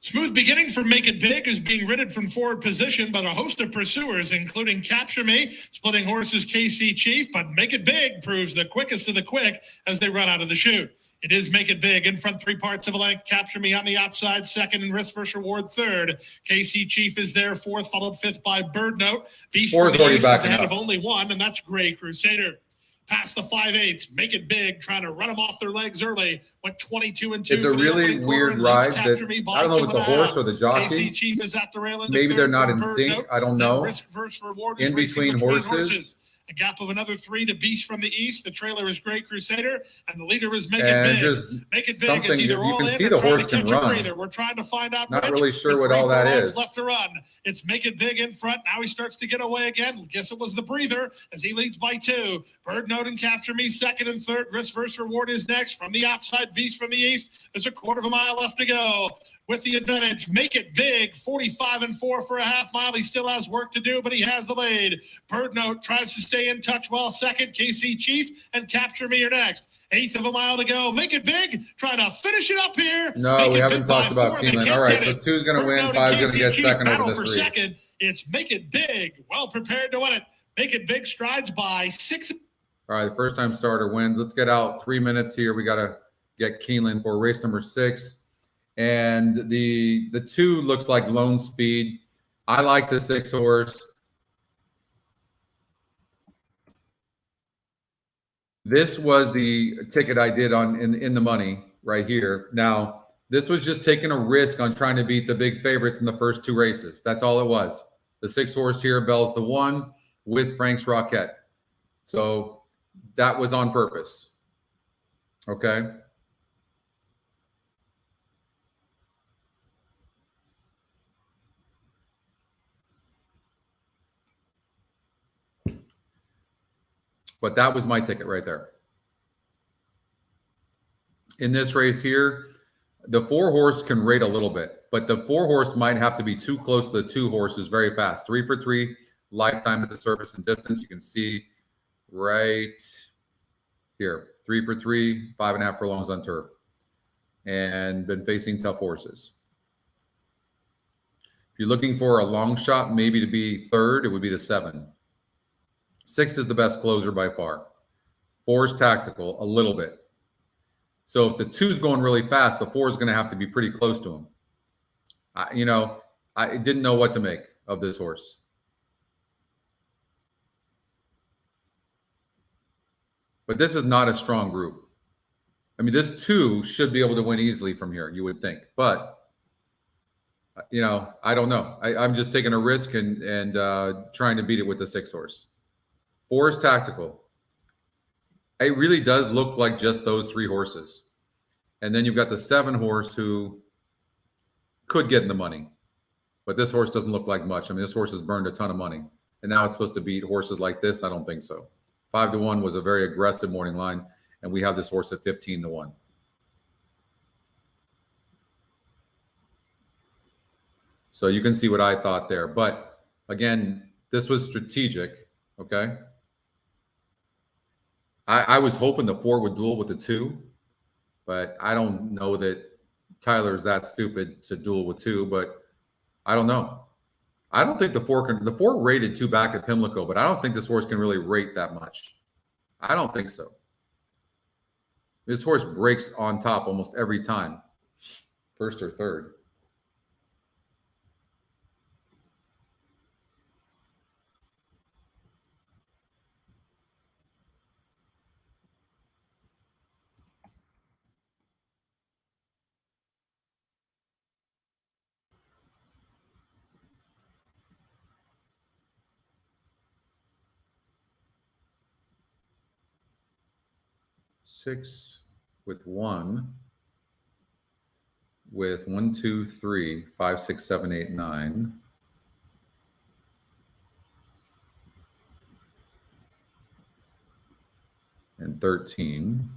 [SPEAKER 3] Smooth beginning for Make It Big is being ridden from forward position by a host of pursuers, including Capture Me, splitting horses KC Chief, but Make It Big proves the quickest of the quick as they run out of the chute. It is Make It Big in front 3 parts of a length. Capture Me on the outside, second, and Risk vs. Reward third. KC Chief is there, fourth, followed fifth by Bird Note. Beast
[SPEAKER 1] Four's
[SPEAKER 3] for the
[SPEAKER 1] already
[SPEAKER 3] Ace is
[SPEAKER 1] backing
[SPEAKER 3] ahead
[SPEAKER 1] up.
[SPEAKER 3] of only one, and that's Gray Crusader. Past the 5/8, Make It Big, trying to run them off their legs early. Went 22 and 2.
[SPEAKER 1] It's a
[SPEAKER 3] for the
[SPEAKER 1] really
[SPEAKER 3] opening quarter
[SPEAKER 1] weird
[SPEAKER 3] and leads
[SPEAKER 1] ride
[SPEAKER 3] Capture
[SPEAKER 1] that
[SPEAKER 3] Me by
[SPEAKER 1] I don't know if it's the
[SPEAKER 3] 2.5.
[SPEAKER 1] horse or the jockey.
[SPEAKER 3] KC Chief is at the rail into
[SPEAKER 1] Maybe they're
[SPEAKER 3] third
[SPEAKER 1] not
[SPEAKER 3] for
[SPEAKER 1] in
[SPEAKER 3] Bird
[SPEAKER 1] sync.
[SPEAKER 3] Note.
[SPEAKER 1] I don't
[SPEAKER 3] Then
[SPEAKER 1] know.
[SPEAKER 3] Risk vs. Reward is
[SPEAKER 1] In
[SPEAKER 3] racing
[SPEAKER 1] between horses.
[SPEAKER 3] A gap of another 3 to Beast from the East. The trailer is Great Crusader, and the leader is Make It
[SPEAKER 1] And
[SPEAKER 3] Big.
[SPEAKER 1] just
[SPEAKER 3] Make It Big
[SPEAKER 1] something
[SPEAKER 3] is either
[SPEAKER 1] you
[SPEAKER 3] all
[SPEAKER 1] can
[SPEAKER 3] in
[SPEAKER 1] see
[SPEAKER 3] or
[SPEAKER 1] the
[SPEAKER 3] trying
[SPEAKER 1] horse
[SPEAKER 3] to
[SPEAKER 1] can
[SPEAKER 3] catch a
[SPEAKER 1] run.
[SPEAKER 3] breather. We're trying to find out
[SPEAKER 1] Not
[SPEAKER 3] which.
[SPEAKER 1] really sure
[SPEAKER 3] With
[SPEAKER 1] what all
[SPEAKER 3] 3
[SPEAKER 1] that
[SPEAKER 3] furlongs
[SPEAKER 1] is.
[SPEAKER 3] left to run. It's Make It Big in front. Now he starts to get away again. Guess it was the breather as he leads by 2. Bird Note and Capture Me second and third. Risk vs. Reward is next. From the outside, Beast from the East. There's a quarter of a mile left to go. With the advantage, Make It Big, 45 and 4 for a half mile. He still has work to do, but he has the lead. Bird Note tries to stay in touch well second. KC Chief and Capture Me are next. 1/8 of a mile to go. Make It Big, trying to finish it up here.
[SPEAKER 1] No,
[SPEAKER 3] Make
[SPEAKER 1] we
[SPEAKER 3] It
[SPEAKER 1] haven't
[SPEAKER 3] Big by
[SPEAKER 1] talked about
[SPEAKER 3] 4. They
[SPEAKER 1] Keeneland.
[SPEAKER 3] can't
[SPEAKER 1] All right,
[SPEAKER 3] get
[SPEAKER 1] so
[SPEAKER 3] it.
[SPEAKER 1] 2's going to
[SPEAKER 3] Bird
[SPEAKER 1] win,
[SPEAKER 3] Note and
[SPEAKER 1] 5's going to
[SPEAKER 3] KC
[SPEAKER 1] get
[SPEAKER 3] Chief
[SPEAKER 1] second
[SPEAKER 3] battle
[SPEAKER 1] over
[SPEAKER 3] for
[SPEAKER 1] the 3.
[SPEAKER 3] second. It's Make It Big, well prepared to win it. Make It Big strides by 6.
[SPEAKER 1] All right, the first time starter wins. Let's get out 3 minutes here. We got to get Keeneland for race number 6. And the 2 looks like Lone Speed. I like the 6 horse. This was the ticket I did on in the money right here. Now, this was just taking a risk on trying to beat the big favorites in the first 2 races. That's all it was. The 6 horse here, Bell's the 1 with Frank's Rocket. So that was on purpose. Okay. But that was my ticket right there. In this race here, the 4 horse can rate a little bit, but the 4 horse might have to be too close to the 2 horses very fast. 3 for 3, lifetime at the surface and distance. You can see right here, 3 for 3, 5.5 furlongs on turf, and been facing tough horses. If you're looking for a long shot, maybe to be third, it would be the 7. 6 is the best closer by far. 4 is tactical, a little bit. So if the 2 is going really fast, the 4 is going to have to be pretty close to him. I didn't know what to make of this horse. But this is not a strong group. I mean, this 2 should be able to win easily from here, you would think. But, I don't know. I'm just taking a risk and trying to beat it with the 6 horse. 4 is tactical. It really does look like just those 3 horses. And then you've got the 7 horse who could get in the money. But this horse doesn't look like much. I mean, this horse has burned a ton of money. And now it's supposed to beat horses like this? I don't think so. 5 to 1 was a very aggressive morning line. And we have this horse at 15 to 1. So you can see what I thought there. But again, this was strategic. Okay. I was hoping the 4 would duel with the 2, but I don't know that Tyler's that stupid to duel with 2, but I don't know. I don't think the 4 rated 2 back at Pimlico, but I don't think this horse can really rate that much. I don't think so. This horse breaks on top almost every time, first or third. Six with 1, with 1, 2, 3, 5, 6, 7, 8, 9. And 13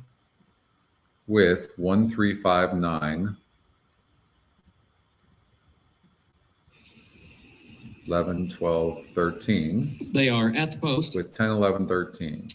[SPEAKER 1] with 1, 3, 5, 9. 11, 12, 13.
[SPEAKER 4] They are at the post.
[SPEAKER 1] With 10, 11, 13.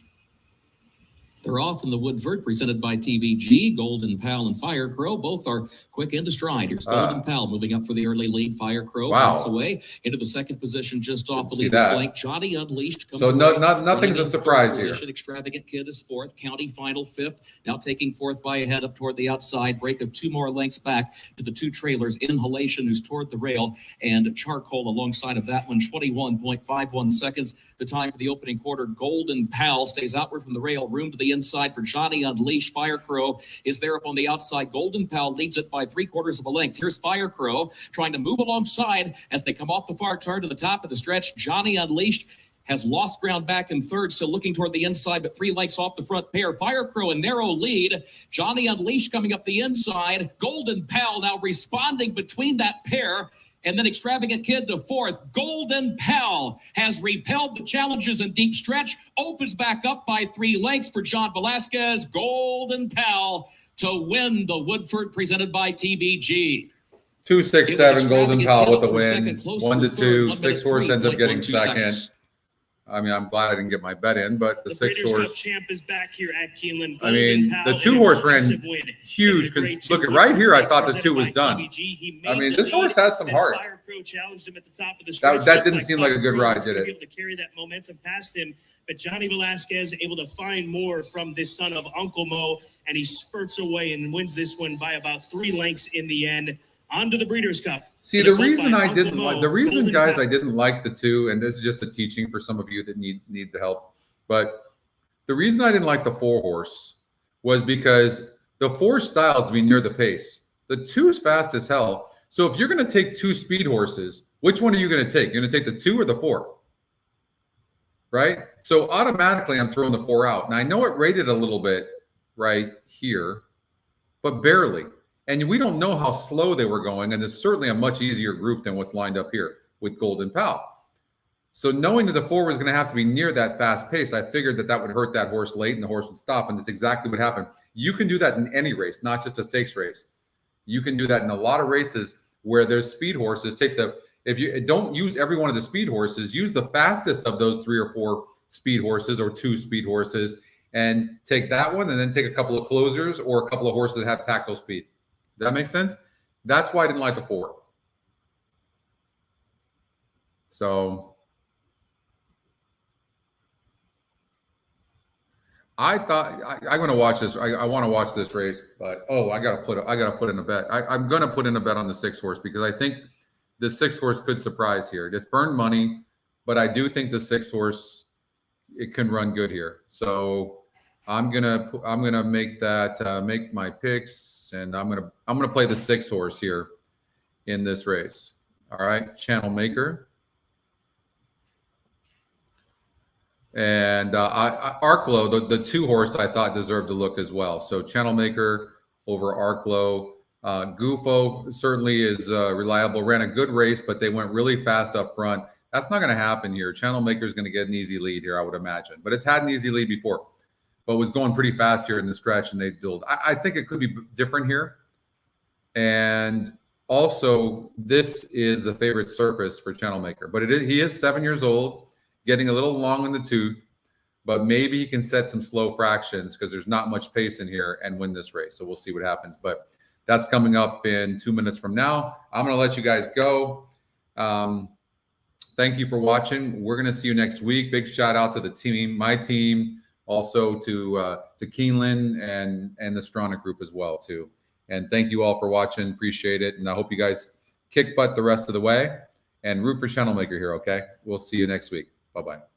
[SPEAKER 4] They're off in the Woodford, presented by TVG. Golden Pal and Fire Crow both are quick into stride. Here's Golden Pal moving up for the early lead. Fire Crow backs away into the second position, just off the leader's flank. Johnny Unleashed comes
[SPEAKER 1] so
[SPEAKER 4] away,
[SPEAKER 1] nothing's a surprise here.
[SPEAKER 4] Extravagant Kid is fourth. County Final fifth. Now taking fourth by a head up toward the outside. Break of 2 more lengths back to the 2 trailers. Inhalation, who's toward the rail, and Charcoal alongside of that one. 21.51 seconds. The time for the opening quarter. Golden Pal stays outward from the rail. Room to the inside for Johnny Unleashed. Fire Crow is there up on the outside. Golden Pal leads it by 3/4 of a length. Here's Fire Crow trying to move alongside as they come off the far turn to the top of the stretch. Johnny Unleashed has lost ground back in third, still looking toward the inside, but 3 lengths off the front pair. Fire Crow in narrow lead. Johnny Unleashed coming up the inside. Golden Pal now responding between that pair. And then Extravagant Kid to fourth. Golden Pal has repelled the challenges in deep stretch. Opens back up by 3 lengths for John Velasquez. Golden Pal to win the Woodford, presented by TVG.
[SPEAKER 1] 2, 6, 7. Golden Pal with the win. 1 to 2. 6 horse ends up getting second. I mean, I'm glad I didn't get my bet in, but the 6
[SPEAKER 5] Breeders'
[SPEAKER 1] horse
[SPEAKER 5] Cup champ is back here at Keeneland.
[SPEAKER 1] I mean, the 2 horse ran huge. Look at right here. I thought the 2 was done. I mean, this horse has some heart.
[SPEAKER 5] Fire Crow challenged him at the top of the stretch.
[SPEAKER 1] That didn't seem like a good ride, did it?
[SPEAKER 5] Able to carry that momentum past him, but Johnny Velasquez able to find more from this son of Uncle Mo, and he spurts away and wins this one by about 3 lengths in the end. On to the Breeders' Cup.
[SPEAKER 1] See, the reason I didn't like, guys, I didn't like the 2, and this is just a teaching for some of you that need the help. But the reason I didn't like the 4 horse was because the 4 styles to be near the pace. The 2 is fast as hell. So if you're going to take 2 speed horses, which one are you going to take? You're going to take the 2 or the 4? Right? So automatically I'm throwing the 4 out. Now I know it rated a little bit right here, but barely. And we don't know how slow they were going. And it's certainly a much easier group than what's lined up here with Golden Pal. So knowing that the 4 was going to have to be near that fast pace, I figured that would hurt that horse late and the horse would stop. And that's exactly what happened. You can do that in any race, not just a stakes race. You can do that in a lot of races where there's speed horses. If you don't use every one of the speed horses, use the fastest of those 3 or 4 speed horses or 2 speed horses and take that one and then take a couple of closers or a couple of horses that have tactile speed. Does that make sense? That's why I didn't like the 4. So I thought I'm going to watch this. I want to watch this race, but I got to put in a bet. I'm going to put in a bet on the 6 horse because I think the 6 horse could surprise here. It's burned money, but I do think the 6 horse, it can run good here. So I'm gonna make that make my picks, and I'm gonna play the 6 horse here in this race. All right, Channel Maker, and Arklow, the 2 horse I thought deserved to look as well. So Channel Maker over Arklow. Gufo certainly is reliable. Ran a good race, but they went really fast up front. That's not going to happen here. Channel Maker is going to get an easy lead here, I would imagine, but it's had an easy lead before. But was going pretty fast here in the stretch, and they dueled. I think it could be different here. And also, this is the favorite surface for Channel Maker. But he is 7 years old, getting a little long in the tooth, but maybe he can set some slow fractions because there's not much pace in here and win this race. So we'll see what happens. But that's coming up in 2 minutes from now. I'm going to let you guys go. Thank you for watching. We're going to see you next week. Big shout out to the team, my team, also to Keeneland and the Stronach group as well too. And thank you all for watching. Appreciate it. And I hope you guys kick butt the rest of the way and root for Channel Maker here. Okay. We'll see you next week. Bye-bye.